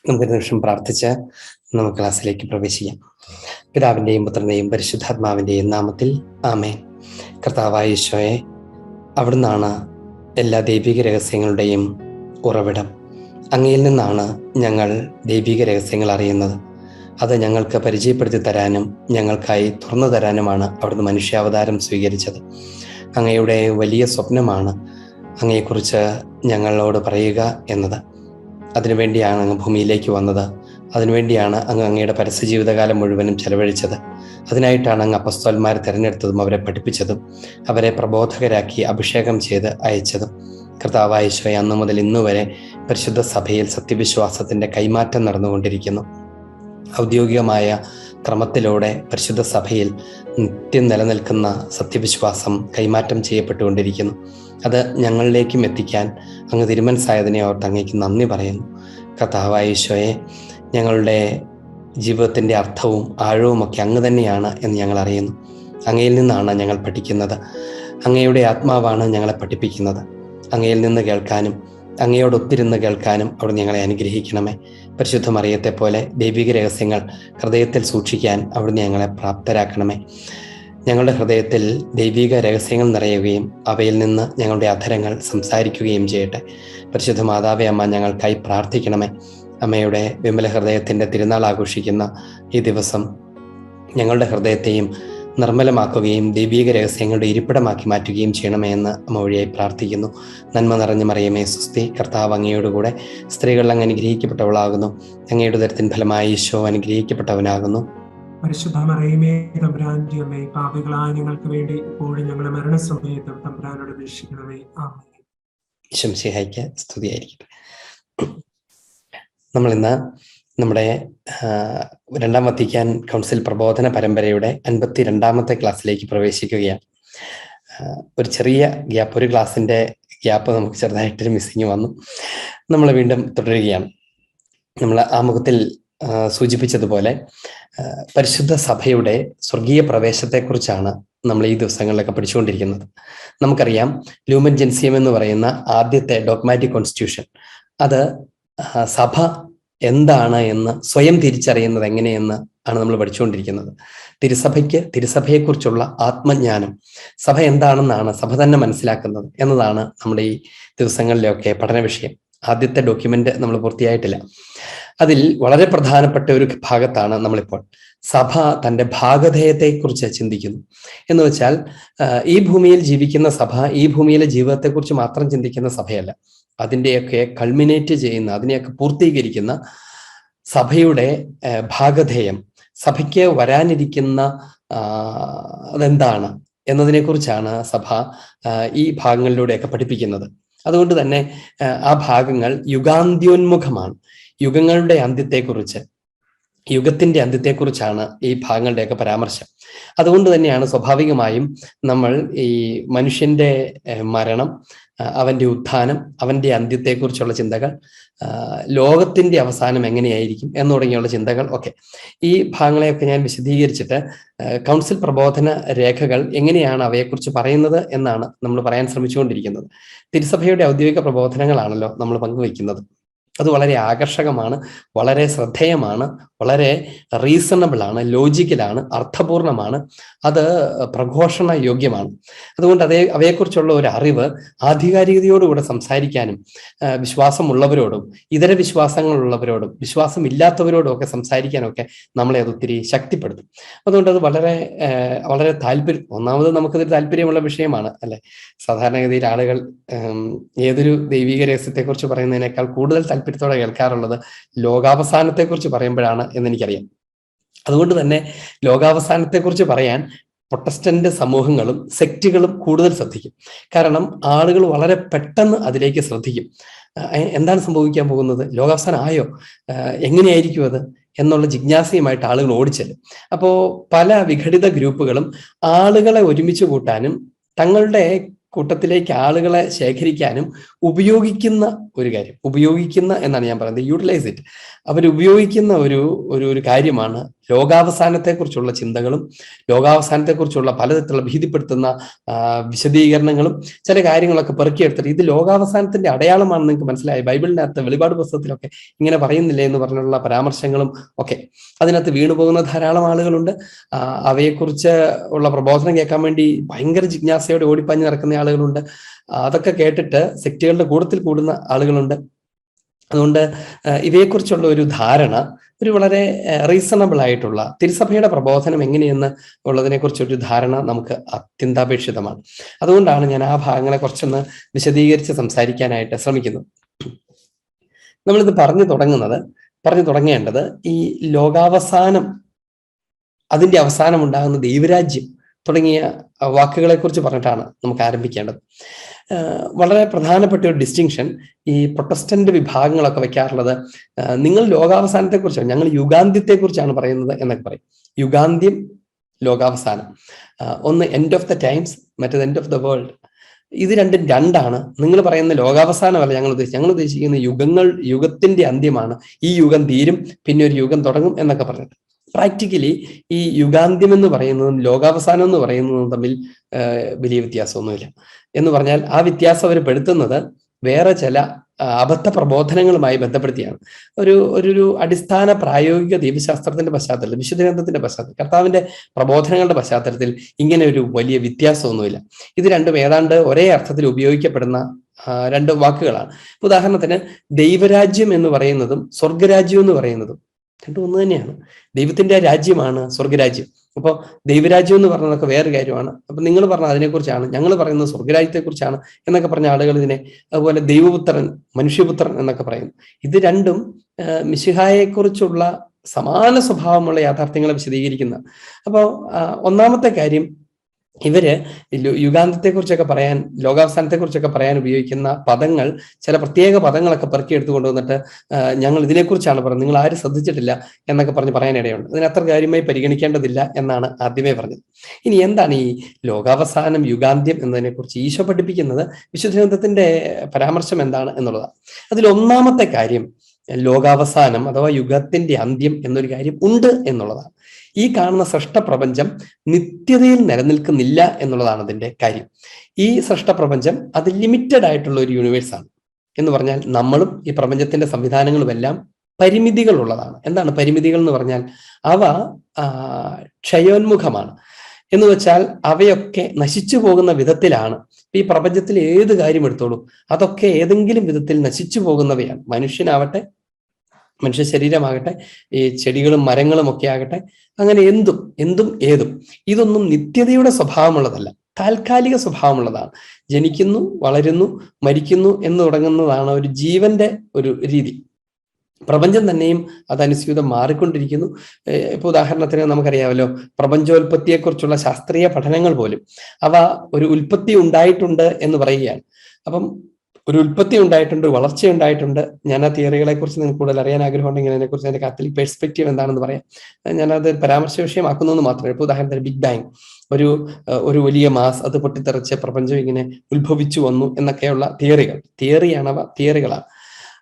നമുക്ക് നിമിഷം പ്രാർത്ഥിച്ച് നമുക്ക് ക്ലാസ്സിലേക്ക് പ്രവേശിക്കാം. പിതാവിൻ്റെയും പുത്രൻ്റെയും പരിശുദ്ധാത്മാവിൻ്റെയും നാമത്തിൽ ആമേൻ. കർത്താവായ ഈശോയെ, അവിടുന്നാണ് എല്ലാ ദൈവിക രഹസ്യങ്ങളുടെയും ഉറവിടം. അങ്ങയിൽ നിന്നാണ് ഞങ്ങൾ ദൈവിക രഹസ്യങ്ങൾ അറിയുന്നത്. അത് ഞങ്ങൾക്ക് പരിചയപ്പെടുത്തി തരാനും ഞങ്ങൾക്കായി തുറന്നു തരാനുമാണ് അവിടുന്ന് മനുഷ്യാവതാരം സ്വീകരിച്ചത്. അങ്ങയുടെ വലിയ സ്വപ്നമാണ് അങ്ങയെക്കുറിച്ച് ഞങ്ങളോട് പറയുക എന്നത്. അതിനുവേണ്ടിയാണ് അങ്ങ് ഭൂമിയിലേക്ക് വന്നത്. അതിനുവേണ്ടിയാണ് അങ്ങയുടെ പരസ്യ ജീവിതകാലം മുഴുവനും ചെലവഴിച്ചത്. അതിനായിട്ടാണ് അങ്ങ് അപ്പസ്തോലന്മാരെ തിരഞ്ഞെടുത്തതും അവരെ പഠിപ്പിച്ചതും അവരെ പ്രബോധകരാക്കി അഭിഷേകം ചെയ്ത് അയച്ചതും. കർത്താവായ ഈശോയെ, അന്നു മുതൽ ഇന്നു വരെ പരിശുദ്ധ സഭയിൽ സത്യവിശ്വാസത്തിൻ്റെ കൈമാറ്റം നടന്നുകൊണ്ടിരിക്കുന്നു. ഔദ്യോഗികമായ ക്രമത്തിലൂടെ പരിശുദ്ധ സഭയിൽ നിത്യം നിലനിൽക്കുന്ന സത്യവിശ്വാസം കൈമാറ്റം ചെയ്യപ്പെട്ടുകൊണ്ടിരിക്കുന്നു. അത് ഞങ്ങളിലേക്കും എത്തിക്കാൻ അങ്ങ് തിരുമനസ്സായതിനെ ഓർത്ത് അങ്ങേക്ക് നന്ദി പറയുന്നു. കർത്താവായ ഈശോയെ, ഞങ്ങളുടെ ജീവിതത്തിൻ്റെ അർത്ഥവും ആഴവുമൊക്കെ അങ്ങ് തന്നെയാണ് എന്ന് ഞങ്ങൾ അറിയുന്നു. അങ്ങയിൽ നിന്നാണ് ഞങ്ങൾ പഠിക്കുന്നത്. അങ്ങയുടെ ആത്മാവാണ് ഞങ്ങളെ പഠിപ്പിക്കുന്നത്. അങ്ങയിൽ നിന്ന് കേൾക്കാനും അങ്ങയോടൊത്തിരുന്ന് കേൾക്കാനും അവിടെ ഞങ്ങളെ അനുഗ്രഹിക്കണമേ. പരിശുദ്ധ മറിയത്തെ പോലെ ദൈവിക രഹസ്യങ്ങൾ ഹൃദയത്തിൽ സൂക്ഷിക്കാൻ അവിടുന്ന് ഞങ്ങളെ പ്രാപ്തരാക്കണമേ. ഞങ്ങളുടെ ഹൃദയത്തിൽ ദൈവിക രഹസ്യങ്ങൾ നിറയുകയും അവയിൽ നിന്ന് ഞങ്ങളുടെ അധരങ്ങൾ സംസാരിക്കുകയും ചെയ്യട്ടെ. പരിശുദ്ധ മാതാവേ അമ്മ, ഞങ്ങൾക്കായി പ്രാർത്ഥിക്കണമേ. അമ്മയുടെ വിമല ഹൃദയത്തിൻ്റെ തിരുനാൾ ആഘോഷിക്കുന്ന ഈ ദിവസം ഞങ്ങളുടെ ഹൃദയത്തെയും നിർമ്മലമാക്കുകയും ദൈവിക രഹസ്യങ്ങളുടെ ഇരിപ്പിടമാക്കി മാറ്റുകയും ചെയ്യണമേ എന്ന് അമ്മ വഴിയായി പ്രാർത്ഥിക്കുന്നു. നന്മ നിറഞ്ഞ മറിയമേ സ്വസ്തി, കർത്താവ് അങ്ങയോടുകൂടെ സ്ത്രീകൾ അങ്ങ് അനുഗ്രഹിക്കപ്പെട്ടവളാകുന്നു. അങ്ങയുടെ ഉദരത്തിൻ ഫലമായി ഈശോ അനുഗ്രഹിക്കപ്പെട്ടവനാകുന്നു. പരിശുദ്ധ മറിയമേ തമ്പുരാന്റെ അമ്മേ, പാപികളായ ഞങ്ങൾക്ക് വേണ്ടി ഇപ്പോഴും ഞങ്ങളുടെ മരണസമയത്തും തമ്പുരാനോട് അപേക്ഷിക്കണമേ. ആമേൻ. ശംസിഹായിക്ക് സ്തുതിയായിരിക്കട്ടെ. നമ്മളിന്ന് നമ്മുടെ രണ്ടാം വത്തിക്കാൻ കൗൺസിൽ പ്രബോധന പരമ്പരയുടെ 52ാമത്തെ ക്ലാസ്സിലേക്ക് പ്രവേശിക്കുകയാണ്. ഒരു ചെറിയ ഗ്യാപ്പ്, ഒരു ക്ലാസ്സിൻ്റെ ഗ്യാപ്പ് നമുക്ക് ചെറുതായിട്ടൊരു മിസ്സിങ് വന്നു. നമ്മൾ വീണ്ടും തുടരുകയാണ്. നമ്മൾ ആമുഖത്തിൽ സൂചിപ്പിച്ചതുപോലെ പരിശുദ്ധ സഭയുടെ സ്വർഗീയ പ്രവേശത്തെക്കുറിച്ചാണ് നമ്മൾ ഈ ദിവസങ്ങളിലൊക്കെ പഠിച്ചുകൊണ്ടിരിക്കുന്നത്. നമുക്കറിയാം, ലൂമൻ ജെൻസിയം എന്ന് പറയുന്ന ആദ്യത്തെ ഡോഗ്മാറ്റിക് കോൺസ്റ്റിറ്റ്യൂഷൻ, അത് സഭ എന്താണ് എന്ന് സ്വയം തിരിച്ചറിയുന്നത് എങ്ങനെയെന്ന് ആണ് നമ്മൾ പഠിച്ചുകൊണ്ടിരിക്കുന്നത്. തിരുസഭയെക്കുറിച്ചുള്ള ആത്മജ്ഞാനം, സഭ എന്താണെന്നാണ് സഭ തന്നെ മനസ്സിലാക്കുന്നത് എന്നതാണ് നമ്മുടെ ഈ ദിവസങ്ങളിലൊക്കെ പഠന വിഷയം. ആദ്യത്തെ ഡോക്യുമെന്റ് നമ്മൾ പൂർത്തിയായിട്ടില്ല. അതിൽ വളരെ പ്രധാനപ്പെട്ട ഒരു ഭാഗത്താണ് നമ്മളിപ്പോൾ. സഭ തൻ്റെ ഭാഗധേയത്തെക്കുറിച്ച് ചിന്തിക്കുന്നു. എന്ന് വെച്ചാൽ, ഈ ഭൂമിയിൽ ജീവിക്കുന്ന സഭ ഈ ഭൂമിയിലെ ജീവിതത്തെക്കുറിച്ച് മാത്രം ചിന്തിക്കുന്ന സഭയല്ല, അതിൻ്റെയൊക്കെ കൾമിനേറ്റ് ചെയ്യുന്ന, അതിനെയൊക്കെ പൂർത്തീകരിക്കുന്ന സഭയുടെ ഭാഗധേയം, സഭയ്ക്ക് വരാനിരിക്കുന്ന അതെന്താണ് എന്നതിനെക്കുറിച്ചാണ് സഭ ഈ ഭാഗങ്ങളിലൂടെയൊക്കെ പഠിപ്പിക്കുന്നത്. അതുകൊണ്ട് തന്നെ ആ ഭാഗങ്ങൾ യുഗാന്ത്യോന്മുഖമാണ്. യുഗങ്ങളുടെ അന്ത്യത്തെക്കുറിച്ച്, യുഗത്തിന്റെ അന്ത്യത്തെക്കുറിച്ചാണ് ഈ ഭാഗങ്ങളുടെയൊക്കെ പരാമർശം. അതുകൊണ്ട് തന്നെയാണ് സ്വാഭാവികമായും നമ്മൾ ഈ മനുഷ്യന്റെ മരണം, അവന്റെ ഉത്ഥാനം, അവന്റെ അന്ത്യത്തെക്കുറിച്ചുള്ള ചിന്തകൾ, ലോകത്തിന്റെ അവസാനം എങ്ങനെയായിരിക്കും എന്ന് തുടങ്ങിയുള്ള ചിന്തകൾ ഒക്കെ, ഈ ഭാഗങ്ങളെയൊക്കെ ഞാൻ വിശദീകരിച്ചിട്ട് കൗൺസിൽ പ്രബോധന രേഖകൾ എങ്ങനെയാണ് അവയെക്കുറിച്ച് പറയുന്നത് എന്നാണ് നമ്മൾ പറയാൻ ശ്രമിച്ചുകൊണ്ടിരിക്കുന്നത്. തിരുസഭയുടെ ഔദ്യോഗിക പ്രബോധനങ്ങളാണല്ലോ നമ്മൾ പങ്കുവയ്ക്കുന്നത്. അത് വളരെ ആകർഷകമാണ്, വളരെ ശ്രദ്ധേയമാണ്, വളരെ റീസണബിൾ ആണ്, ലോജിക്കലാണ്, അർത്ഥപൂർണമാണ്, അത് പ്രഘോഷണ യോഗ്യമാണ്. അതുകൊണ്ട് അവയെക്കുറിച്ചുള്ള ഒരു അറിവ് ആധികാരികതയോടുകൂടെ സംസാരിക്കാനും വിശ്വാസമുള്ളവരോടും ഇതര വിശ്വാസങ്ങളുള്ളവരോടും വിശ്വാസമില്ലാത്തവരോടും ഒക്കെ സംസാരിക്കാനൊക്കെ നമ്മളെ അത് ഒത്തിരി ശക്തിപ്പെടുത്തും. അതുകൊണ്ട് അത് വളരെ വളരെ ഒന്നാമത് നമുക്കതൊരു താല്പര്യമുള്ള വിഷയമാണ്, അല്ലെ? സാധാരണഗതിയിൽ ആളുകൾ ഏതൊരു ദൈവിക രഹസ്യത്തെക്കുറിച്ച് പറയുന്നതിനേക്കാൾ കൂടുതൽ താല്പര്യത്തോടെ കേൾക്കാറുള്ളത് ലോകാവസാനത്തെക്കുറിച്ച് പറയുമ്പോഴാണ് എന്നെനിക്കറിയാം. അതുകൊണ്ട് തന്നെ ലോകാവസാനത്തെക്കുറിച്ച് പറയാൻ പ്രൊട്ടസ്റ്റന്റ് സമൂഹങ്ങളും സെക്റ്റുകളും കൂടുതൽ ശ്രദ്ധിക്കും. കാരണം ആളുകൾ വളരെ പെട്ടെന്ന് അതിലേക്ക് ശ്രദ്ധിക്കും. എന്താണ് സംഭവിക്കാൻ പോകുന്നത്? ലോകാവസാനം ആയോ? എങ്ങനെയായിരിക്കും അത് എന്നുള്ള ജിജ്ഞാസയുമായിട്ട് ആളുകൾ ഓടിച്ചെല്ലും. അപ്പോൾ പല വിഘടിത ഗ്രൂപ്പുകളും ആളുകളെ ഒരുമിച്ച് കൂട്ടാനും തങ്ങളുടെ കൂട്ടത്തിലേക്ക് ആളുകളെ ശേഖരിക്കാനും ഉപയോഗിക്കുന്ന ഒരു കാര്യം, ഉപയോഗിക്കുന്ന എന്നാണ് ഞാൻ പറയുന്നത്, യൂട്ടിലൈസ് ഇറ്റ്, അവരുപയോഗിക്കുന്ന ഒരു കാര്യമാണ് ലോകാവസാനത്തെക്കുറിച്ചുള്ള ചിന്തകളും ലോകാവസാനത്തെക്കുറിച്ചുള്ള പലതരത്തിലുള്ള ഭീതിപ്പെടുത്തുന്ന വിശദീകരണങ്ങളും ചില കാര്യങ്ങളൊക്കെ പെറുക്കിയെടുത്തിട്ട് ഇത് ലോകാവസാനത്തിന്റെ അടയാളമാണെന്ന് നിങ്ങൾക്ക് മനസ്സിലായി. ബൈബിളിനകത്ത് വെളിപാട് പുസ്തകത്തിലൊക്കെ ഇങ്ങനെ പറയുന്നില്ലേ എന്ന് പറഞ്ഞുള്ള പരാമർശങ്ങളും ഒക്കെ അതിനകത്ത് വീണുപോകുന്ന ധാരാളം ആളുകളുണ്ട്. അവയെക്കുറിച്ച് ഉള്ള പ്രബോധനം കേൾക്കാൻ വേണ്ടി ഭയങ്കര ജിജ്ഞാസയോടെ ഓടിപ്പാഞ്ഞ് നടക്കുന്ന ആളുകളുണ്ട്. അതൊക്കെ കേട്ടിട്ട് സെക്റ്റുകളുടെ കൂട്ടത്തിൽ കൂടുന്ന ആളുകളുണ്ട്. അതുകൊണ്ട് ഇവയെക്കുറിച്ചുള്ള ഒരു ധാരണ, ഒരു വളരെ റീസണബിൾ ആയിട്ടുള്ള തിരുസഭയുടെ പ്രബോധനം എങ്ങനെയെന്ന് ഉള്ളതിനെ കുറിച്ചൊരു ധാരണ നമുക്ക് അത്യന്താപേക്ഷിതമാണ്. അതുകൊണ്ടാണ് ഞാൻ ആ ഭാഗങ്ങളെ കുറച്ചൊന്ന് വിശദീകരിച്ച് സംസാരിക്കാനായിട്ട് ശ്രമിക്കുന്നത്. നമ്മളിത് പറഞ്ഞു തുടങ്ങേണ്ടത് ഈ ലോകാവസാനം, അതിന്റെ അവസാനം ഉണ്ടാകുന്ന ദൈവരാജ്യം തുടങ്ങിയ വാക്കുകളെ കുറിച്ച് പറഞ്ഞിട്ടാണ് നമുക്ക് ആരംഭിക്കേണ്ടത്. വളരെ പ്രധാനപ്പെട്ട ഒരു ഡിസ്റ്റിങ്ഷൻ ഈ പ്രൊട്ടസ്റ്റന്റ് വിഭാഗങ്ങളൊക്കെ വെക്കാറുള്ളത്, നിങ്ങൾ ലോകാവസാനത്തെക്കുറിച്ചാണ്, ഞങ്ങൾ യുഗാന്ത്യത്തെക്കുറിച്ചാണ് പറയുന്നത് എന്നൊക്കെ പറയും. യുഗാന്ത്യം, ലോകാവസാനം. ഒന്ന് എൻഡ് ഓഫ് ദ ടൈംസ്, മറ്റേത് എൻഡ് ഓഫ് ദ വേൾഡ്. ഇത് രണ്ടാണ്. നിങ്ങൾ പറയുന്ന ലോകാവസാനമല്ല ഞങ്ങൾ ഉദ്ദേശിക്കുന്ന യുഗത്തിന്റെ അന്ത്യമാണ്. ഈ യുഗം തീരും, പിന്നെ ഒരു യുഗം തുടങ്ങും എന്നൊക്കെ പറഞ്ഞിട്ട് പ്രാക്ടിക്കലി ഈ യുഗാന്ത്യം എന്ന് പറയുന്നതും ലോകാവസാനം എന്ന് പറയുന്നതും തമ്മിൽ വലിയ വ്യത്യാസമൊന്നുമില്ല. എന്ന് പറഞ്ഞാൽ ആ വ്യത്യാസം അവർ പെടുത്തുന്നത് വേറെ ചില അബദ്ധ പ്രബോധനങ്ങളുമായി ബന്ധപ്പെടുത്തിയാണ്. ഒരു അടിസ്ഥാന പ്രായോഗിക ദൈവശാസ്ത്രത്തിന്റെ പശ്ചാത്തലത്തിൽ, വിശുദ്ധ ഗ്രന്ഥത്തിന്റെ പശ്ചാത്തലത്തിൽ, കർത്താവിന്റെ പ്രബോധനങ്ങളുടെ പശ്ചാത്തലത്തിൽ ഇങ്ങനെ ഒരു വലിയ വ്യത്യാസമൊന്നുമില്ല. ഇത് രണ്ടും ഏതാണ്ട് ഒരേ അർത്ഥത്തിൽ ഉപയോഗിക്കപ്പെടുന്ന രണ്ട് വാക്കുകളാണ്. ഉദാഹരണത്തിന് ദൈവരാജ്യം എന്ന് പറയുന്നതും സ്വർഗരാജ്യം എന്ന് പറയുന്നതും രണ്ടും ഒന്ന് തന്നെയാണ്. ദൈവത്തിന്റെ രാജ്യമാണ് സ്വർഗരാജ്യം. അപ്പോൾ ദൈവരാജ്യം എന്ന് പറഞ്ഞതൊക്കെ വേറെ കാര്യമാണ്. അപ്പൊ നിങ്ങൾ പറഞ്ഞ അതിനെക്കുറിച്ചാണ്, ഞങ്ങൾ പറയുന്നത് സ്വർഗരാജ്യത്തെക്കുറിച്ചാണ് എന്നൊക്കെ പറഞ്ഞ ആളുകൾ ഇതിനെ അതുപോലെ ദൈവപുത്രൻ, മനുഷ്യപുത്രൻ എന്നൊക്കെ പറയുന്നു. ഇത് രണ്ടും മിശിഹായെക്കുറിച്ചുള്ള സമാന സ്വഭാവമുള്ള യാഥാർത്ഥ്യങ്ങളെ വിശദീകരിക്കുന്ന. അപ്പോൾ ഒന്നാമത്തെ കാര്യം, ഇവര് യുഗാന്തത്തെക്കുറിച്ചൊക്കെ പറയാൻ, ലോകാവസാനത്തെക്കുറിച്ചൊക്കെ പറയാൻ ഉപയോഗിക്കുന്ന പദങ്ങൾ, ചില പ്രത്യേക പദങ്ങളൊക്കെ പെറുക്കി എടുത്തു കൊണ്ടുവന്നിട്ട് ഞങ്ങൾ ഇതിനെക്കുറിച്ചാണ് പറയുന്നത്, നിങ്ങൾ ആരും ശ്രദ്ധിച്ചിട്ടില്ല എന്നൊക്കെ പറഞ്ഞ് പറയാനിടയുണ്ട്. അതിന് അത്ര കാര്യമായി പരിഗണിക്കേണ്ടതില്ല എന്നാണ് ആദ്യമേ പറഞ്ഞത്. ഇനി എന്താണ് ഈ ലോകാവസാനം, യുഗാന്ത്യം എന്നതിനെക്കുറിച്ച് ഈശോ പഠിപ്പിക്കുന്നത്, വിശുദ്ധ ഗ്രന്ഥത്തിന്റെ പരാമർശം എന്താണ് എന്നുള്ളതാണ്. അതിൽ ഒന്നാമത്തെ കാര്യം ലോകാവസാനം അഥവാ യുഗത്തിന്റെ അന്ത്യം എന്നൊരു കാര്യം ഉണ്ട് എന്നുള്ളതാണ്. ഈ കാണുന്ന സൃഷ്ടപ്രപഞ്ചം നിത്യതയിൽ നിലനിൽക്കുന്നില്ല എന്നുള്ളതാണ് അതിന്റെ കാര്യം. ഈ സൃഷ്ടപ്രപഞ്ചം അത് ലിമിറ്റഡ് ആയിട്ടുള്ള ഒരു യൂണിവേഴ്സാണ്. എന്ന് പറഞ്ഞാൽ നമ്മളും ഈ പ്രപഞ്ചത്തിന്റെ സംവിധാനങ്ങളുമെല്ലാം പരിമിതികൾ ഉള്ളതാണ്. എന്താണ് പരിമിതികൾ എന്ന് പറഞ്ഞാൽ? അവ ക്ഷയോന്മുഖമാണ്. എന്ന് വെച്ചാൽ അവയൊക്കെ നശിച്ചു പോകുന്ന വിധത്തിലാണ്. ഈ പ്രപഞ്ചത്തിൽ ഏത് കാര്യം എടുത്തോളൂ, അതൊക്കെ ഏതെങ്കിലും വിധത്തിൽ നശിച്ചു പോകുന്നവയാണ്. മനുഷ്യനാവട്ടെ, മനുഷ്യ ശരീരമാകട്ടെ, ഈ ചെടികളും മരങ്ങളും ഒക്കെ ആകട്ടെ, അങ്ങനെ എന്തും ഏതും ഇതൊന്നും നിത്യതയുടെ സ്വഭാവമുള്ളതല്ല, താൽക്കാലിക സ്വഭാവമുള്ളതാണ്. ജനിക്കുന്നു, വളരുന്നു, മരിക്കുന്നു എന്ന് തുടങ്ങുന്നതാണ് ഒരു ജീവന്റെ ഒരു രീതി. പ്രപഞ്ചം തന്നെയും അതനുസ്യൂതം മാറിക്കൊണ്ടിരിക്കുന്നു. ഇപ്പൊ ഉദാഹരണത്തിന് നമുക്കറിയാമല്ലോ, പ്രപഞ്ചോൽപത്തിയെക്കുറിച്ചുള്ള ശാസ്ത്രീയ പഠനങ്ങൾ പോലും അവ ഒരു ഉൽപ്പത്തി ഉണ്ടായിട്ടുണ്ട് എന്ന് പറയുകയാണ്. അപ്പം ഒരു ഉൽപ്പത്തി ഉണ്ടായിട്ടുണ്ട്, വളർച്ച ഉണ്ടായിട്ടുണ്ട്. ഞാൻ ആ തിയറികളെ കുറിച്ച് നിങ്ങൾക്ക് കൂടുതൽ അറിയാൻ ആഗ്രഹമുണ്ടെങ്കിൽ അതിനെക്കുറിച്ച് അതിന്റെ കാത്തലിക് പെർസ്പെക്റ്റീവ് എന്താണെന്ന് പറയാം. ഞാനത് പരാമർശ വിഷയമാക്കുന്നതെന്ന് മാത്രമേ. ഇപ്പൊ ഉദാഹരണത്തിന് ബിഗ് ബാങ്, ഒരു വലിയ മാസ്, അത് പൊട്ടിത്തെറിച്ച് പ്രപഞ്ചം ഇങ്ങനെ ഉത്ഭവിച്ചു വന്നു എന്നൊക്കെയുള്ള തിയറികളാണ്.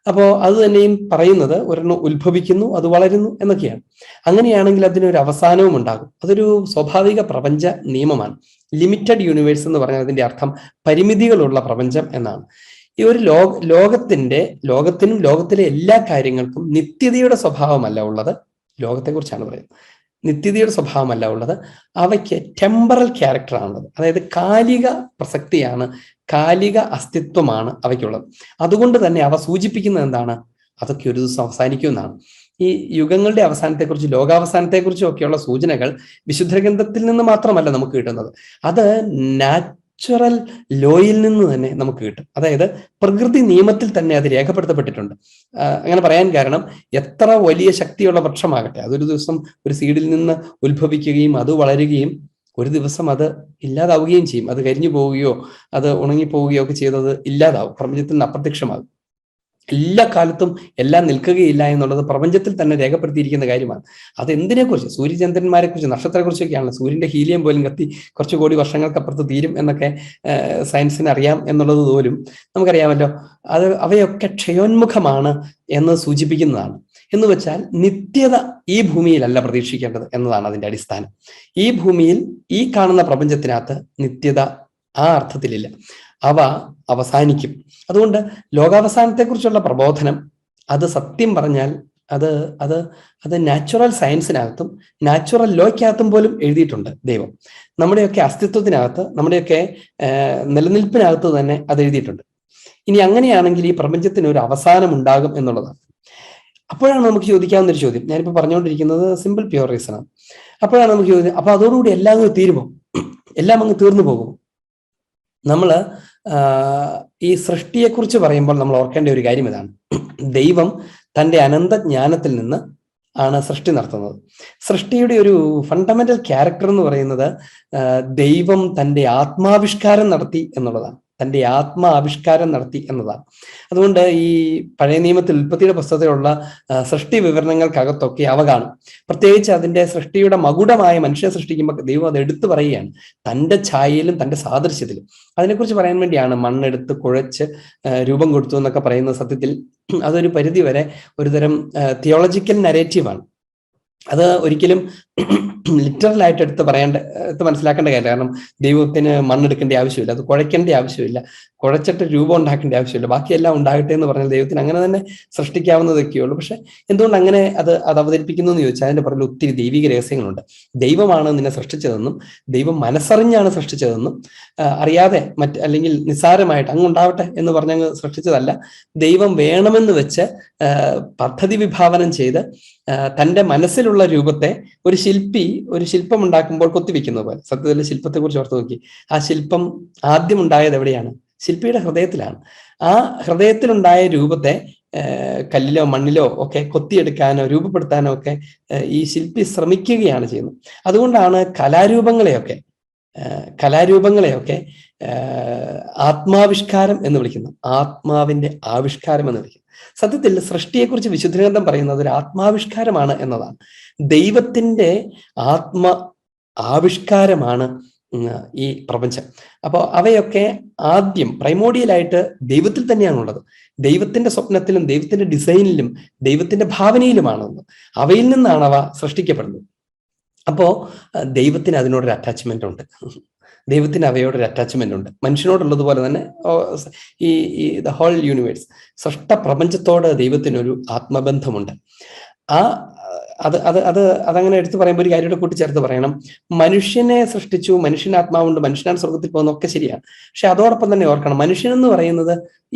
അപ്പോൾ അത് തന്നെയും പറയുന്നത് ഒരെണ്ണം ഉത്ഭവിക്കുന്നു, അത് വളരുന്നു എന്നൊക്കെയാണ്. അങ്ങനെയാണെങ്കിൽ അതിനൊരു അവസാനവും ഉണ്ടാകും. അതൊരു സ്വാഭാവിക പ്രപഞ്ച നിയമമാണ്. ലിമിറ്റഡ് യൂണിവേഴ്സ് എന്ന് പറഞ്ഞാൽ അതിന്റെ അർത്ഥം പരിമിതികളുള്ള പ്രപഞ്ചം എന്നാണ്. ഈ ഒരു ലോകത്തിനും ലോകത്തിലെ എല്ലാ കാര്യങ്ങൾക്കും നിത്യതയുടെ സ്വഭാവമല്ല ഉള്ളത്. ലോകത്തെക്കുറിച്ചാണ് പറയുന്നത്. നിത്യതയുടെ സ്വഭാവമല്ല ഉള്ളത്, അവയ്ക്ക് ടെമ്പറൽ ക്യാരക്ടറാണുള്ളത്. അതായത് കാലിക പ്രസക്തിയാണ്, കാലിക അസ്തിത്വമാണ് അവയ്ക്കുള്ളത്. അതുകൊണ്ട് തന്നെ അവ സൂചിപ്പിക്കുന്നത് എന്താണ്? അതൊക്കെ ഒരു ദിവസം അവസാനിക്കുമെന്നാണ്. ഈ യുഗങ്ങളുടെ അവസാനത്തെക്കുറിച്ച്, ലോകാവസാനത്തെക്കുറിച്ചും ഒക്കെയുള്ള സൂചനകൾ വിശുദ്ധ ഗ്രന്ഥത്തിൽ നിന്ന് മാത്രമല്ല നമുക്ക് കിട്ടുന്നത്, അത് നാച്ചുറൽ ലോയിൽ നിന്ന് തന്നെ നമുക്ക് കിട്ടും. അതായത് പ്രകൃതി നിയമത്തിൽ തന്നെ അത് രേഖപ്പെടുത്തപ്പെട്ടിട്ടുണ്ട്. അങ്ങനെ പറയാൻ കാരണം, എത്ര വലിയ ശക്തിയുള്ള വൃക്ഷമാകട്ടെ, അതൊരു ദിവസം ഒരു സീഡിൽ നിന്ന് ഉത്ഭവിക്കുകയും അത് വളരുകയും ഒരു ദിവസം അത് ഇല്ലാതാവുകയും ചെയ്യും. അത് കരിഞ്ഞു പോവുകയോ അത് ഉണങ്ങിപ്പോവുകയോ ഒക്കെ ചെയ്തത് ഇല്ലാതാവും, പ്രപഞ്ചത്തിൽ നിന്ന് അപ്രത്യക്ഷമാകും. എല്ലാ കാലത്തും എല്ലാം നിൽക്കുകയില്ല എന്നുള്ളത് പ്രപഞ്ചത്തിൽ തന്നെ രേഖപ്പെടുത്തിയിരിക്കുന്ന കാര്യമാണ്. അത് എന്തിനെക്കുറിച്ച്? സൂര്യചന്ദ്രന്മാരെ കുറിച്ച്, നക്ഷത്രത്തെക്കുറിച്ചൊക്കെയാണല്ലോ. സൂര്യന്റെ ഹീലിയം പോലും കത്തി കുറച്ചു കോടി വർഷങ്ങൾക്കപ്പുറത്ത് തീരും എന്നൊക്കെ സയൻസിന് അറിയാം എന്നുള്ളത് പോലും നമുക്കറിയാമല്ലോ. അവയൊക്കെ ക്ഷയോന്മുഖമാണ് എന്ന് സൂചിപ്പിക്കുന്നതാണ്. എന്ന് വെച്ചാൽ നിത്യത ഈ ഭൂമിയിലല്ല പ്രതീക്ഷിക്കേണ്ടത് എന്നതാണ് അതിന്റെ അടിസ്ഥാനം. ഈ ഭൂമിയിൽ ഈ കാണുന്ന പ്രപഞ്ചത്തിനകത്ത് നിത്യത ആ അർത്ഥത്തിലില്ല, അവ അവസാനിക്കും. അതുകൊണ്ട് ലോകാവസാനത്തെക്കുറിച്ചുള്ള പ്രബോധനം അത് സത്യം പറഞ്ഞാൽ അത് അത് അത് നാച്ചുറൽ സയൻസിനകത്തും നാച്ചുറൽ ലോയ്ക്കകത്തും പോലും എഴുതിയിട്ടുണ്ട് ദൈവം. നമ്മുടെയൊക്കെ അസ്തിത്വത്തിനകത്ത്, നമ്മുടെയൊക്കെ നിലനിൽപ്പിനകത്ത് തന്നെ അത് എഴുതിയിട്ടുണ്ട്. ഇനി അങ്ങനെയാണെങ്കിൽ ഈ പ്രപഞ്ചത്തിന് ഒരു അവസാനം ഉണ്ടാകും എന്നുള്ളതാണ്. അപ്പോഴാണ് നമുക്ക് ചോദിക്കാവുന്ന ഒരു ചോദ്യം, ഞാനിപ്പോൾ പറഞ്ഞുകൊണ്ടിരിക്കുന്നത് സിമ്പിൾ പ്യുവർ റീസൺ ആണ്. അപ്പോഴാണ് നമുക്ക് ചോദ്യം, അപ്പൊ അതോടുകൂടി എല്ലാം അങ്ങ് തീരുമോ? എല്ലാം അങ്ങ് തീർന്നു പോകുമോ? നമ്മള് ഈ സൃഷ്ടിയെക്കുറിച്ച് പറയുമ്പോൾ നമ്മൾ ഓർക്കേണ്ട ഒരു കാര്യം ഇതാണ്. ദൈവം തൻ്റെ അനന്ത ജ്ഞാനത്തിൽ നിന്ന് ആണ് സൃഷ്ടി നടത്തുന്നത്. സൃഷ്ടിയുടെ ഒരു ഫണ്ടമെന്റൽ ക്യാരക്ടർ എന്ന് പറയുന്നത് ദൈവം തൻ്റെ ആത്മാവിഷ്കാരം നടത്തി എന്നുള്ളതാണ്. തൻ്റെ ആത്മാവിഷ്കാരം നടത്തി എന്നതാണ്. അതുകൊണ്ട് ഈ പഴയ നിയമത്തിൽ ഉൽപ്പത്തിയുടെ പുസ്തകത്തിലുള്ള സൃഷ്ടി വിവരണങ്ങൾക്കകത്തൊക്കെ അവ കാണും. പ്രത്യേകിച്ച് അതിൻ്റെ സൃഷ്ടിയുടെ മകുടമായ മനുഷ്യനെ സൃഷ്ടിക്കുമ്പോൾ ദൈവം അത് എടുത്തു പറയുകയാണ്, തൻ്റെ ഛായയിലും തൻ്റെ സാദൃശ്യത്തിലും. അതിനെക്കുറിച്ച് പറയാൻ വേണ്ടിയാണ് മണ്ണെടുത്ത് കുഴച്ച് രൂപം കൊടുത്തു എന്നൊക്കെ പറയുന്ന. സത്യത്തിൽ അതൊരു പരിധി വരെ ഒരുതരം തിയോളജിക്കൽ നരേറ്റീവാണ്. അത് ഒരിക്കലും ലിറ്ററലായിട്ട് എടുത്ത് മനസ്സിലാക്കേണ്ട കാര്യം. കാരണം ദൈവത്തിന് മണ്ണെടുക്കേണ്ട ആവശ്യമില്ല, അത് കുഴയ്ക്കേണ്ട ആവശ്യമില്ല, കുഴച്ചിട്ട് രൂപം ഉണ്ടാക്കേണ്ട ആവശ്യമില്ല, ബാക്കിയെല്ലാം ഉണ്ടാകട്ടെ എന്ന് പറഞ്ഞാൽ ദൈവത്തിന് അങ്ങനെ തന്നെ സൃഷ്ടിക്കാവുന്നതൊക്കെയുള്ളൂ. പക്ഷെ എന്തുകൊണ്ട് അങ്ങനെ അത് അവതരിപ്പിക്കുന്നു എന്ന് ചോദിച്ചാൽ അതിന്റെ പുറകിൽ ഒത്തിരി ദൈവിക രഹസ്യങ്ങളുണ്ട്. ദൈവമാണ് നിന്നെ സൃഷ്ടിച്ചതെന്നും ദൈവം മനസ്സറിഞ്ഞാണ് സൃഷ്ടിച്ചതെന്നും അറിയാതെ അല്ലെങ്കിൽ നിസ്സാരമായിട്ട് അങ്ങ് ഉണ്ടാവട്ടെ എന്ന് പറഞ്ഞങ്ങ് സൃഷ്ടിച്ചതല്ല. ദൈവം വേണമെന്ന് വെച്ച് പദ്ധതി വിഭാവനം ചെയ്ത് തൻ്റെ മനസ്സിലുള്ള രൂപത്തെ ഒരു ശില്പി ഒരു ശില്പം ഉണ്ടാക്കുമ്പോൾ കൊത്തിവെക്കുന്ന പോലെ. സത്യത്തിൽ ശില്പത്തെ കുറിച്ച് ഓർത്ത് നോക്കി, ആ ശില്പം ആദ്യം ഉണ്ടായത് എവിടെയാണ്? ശില്പിയുടെ ഹൃദയത്തിലാണ്. ആ ഹൃദയത്തിലുണ്ടായ രൂപത്തെ കല്ലിലോ മണ്ണിലോ ഒക്കെ കൊത്തിയെടുക്കാനോ രൂപപ്പെടുത്താനോ ഒക്കെ ഈ ശില്പി ശ്രമിക്കുകയാണ് ചെയ്യുന്നത്. അതുകൊണ്ടാണ് കലാരൂപങ്ങളെയൊക്കെ ആത്മാവിഷ്കാരം എന്ന് വിളിക്കുന്നത്, ആത്മാവിന്റെ ആവിഷ്കാരം എന്ന് വിളിക്കുന്നത്. സത്യത്തിൽ സൃഷ്ടിയെക്കുറിച്ച് വിശുദ്ധ ഗ്രന്ഥം പറയുന്നത് ഒരു ആത്മാവിഷ്കാരമാണ് എന്നതാണ്. ദൈവത്തിന്റെ ആവിഷ്കാരമാണ് ഈ പ്രപഞ്ചം. അപ്പോൾ അവയൊക്കെ ആദ്യം പ്രൈമോഡിയലായിട്ട് ദൈവത്തിൽ തന്നെയാണുള്ളത്. ദൈവത്തിന്റെ സ്വപ്നത്തിലും ദൈവത്തിന്റെ ഡിസൈനിലും ദൈവത്തിന്റെ ഭാവനയിലുമാണുള്ളത്. അവയിൽ നിന്നാണ് അവ സൃഷ്ടിക്കപ്പെടുന്നത്. അപ്പോൾ ദൈവത്തിന് അതിനോടൊരു അറ്റാച്ച്മെന്റ് ഉണ്ട്. ദൈവത്തിന് അവയോടൊരു അറ്റാച്ച്മെന്റ് ഉണ്ട്. മനുഷ്യനോടുള്ളതുപോലെ തന്നെ ഈ ദ ഹോൾ യൂണിവേഴ്സ്, സൃഷ്ട പ്രപഞ്ചത്തോട് ദൈവത്തിനൊരു ആത്മബന്ധമുണ്ട്. അതങ്ങനെ എടുത്തു പറയുമ്പോൾ ഒരു കാര്യം കൂട്ടിച്ചേർത്ത് പറയണം. മനുഷ്യനെ സൃഷ്ടിച്ചു, മനുഷ്യന് ആത്മാവുണ്ട്, മനുഷ്യനാണ് സ്വർഗത്തിൽ പോകുന്നത്, ഒക്കെ ശരിയാണ്. പക്ഷെ അതോടൊപ്പം തന്നെ ഓർക്കണം, മനുഷ്യനെന്ന് പറയുന്നത്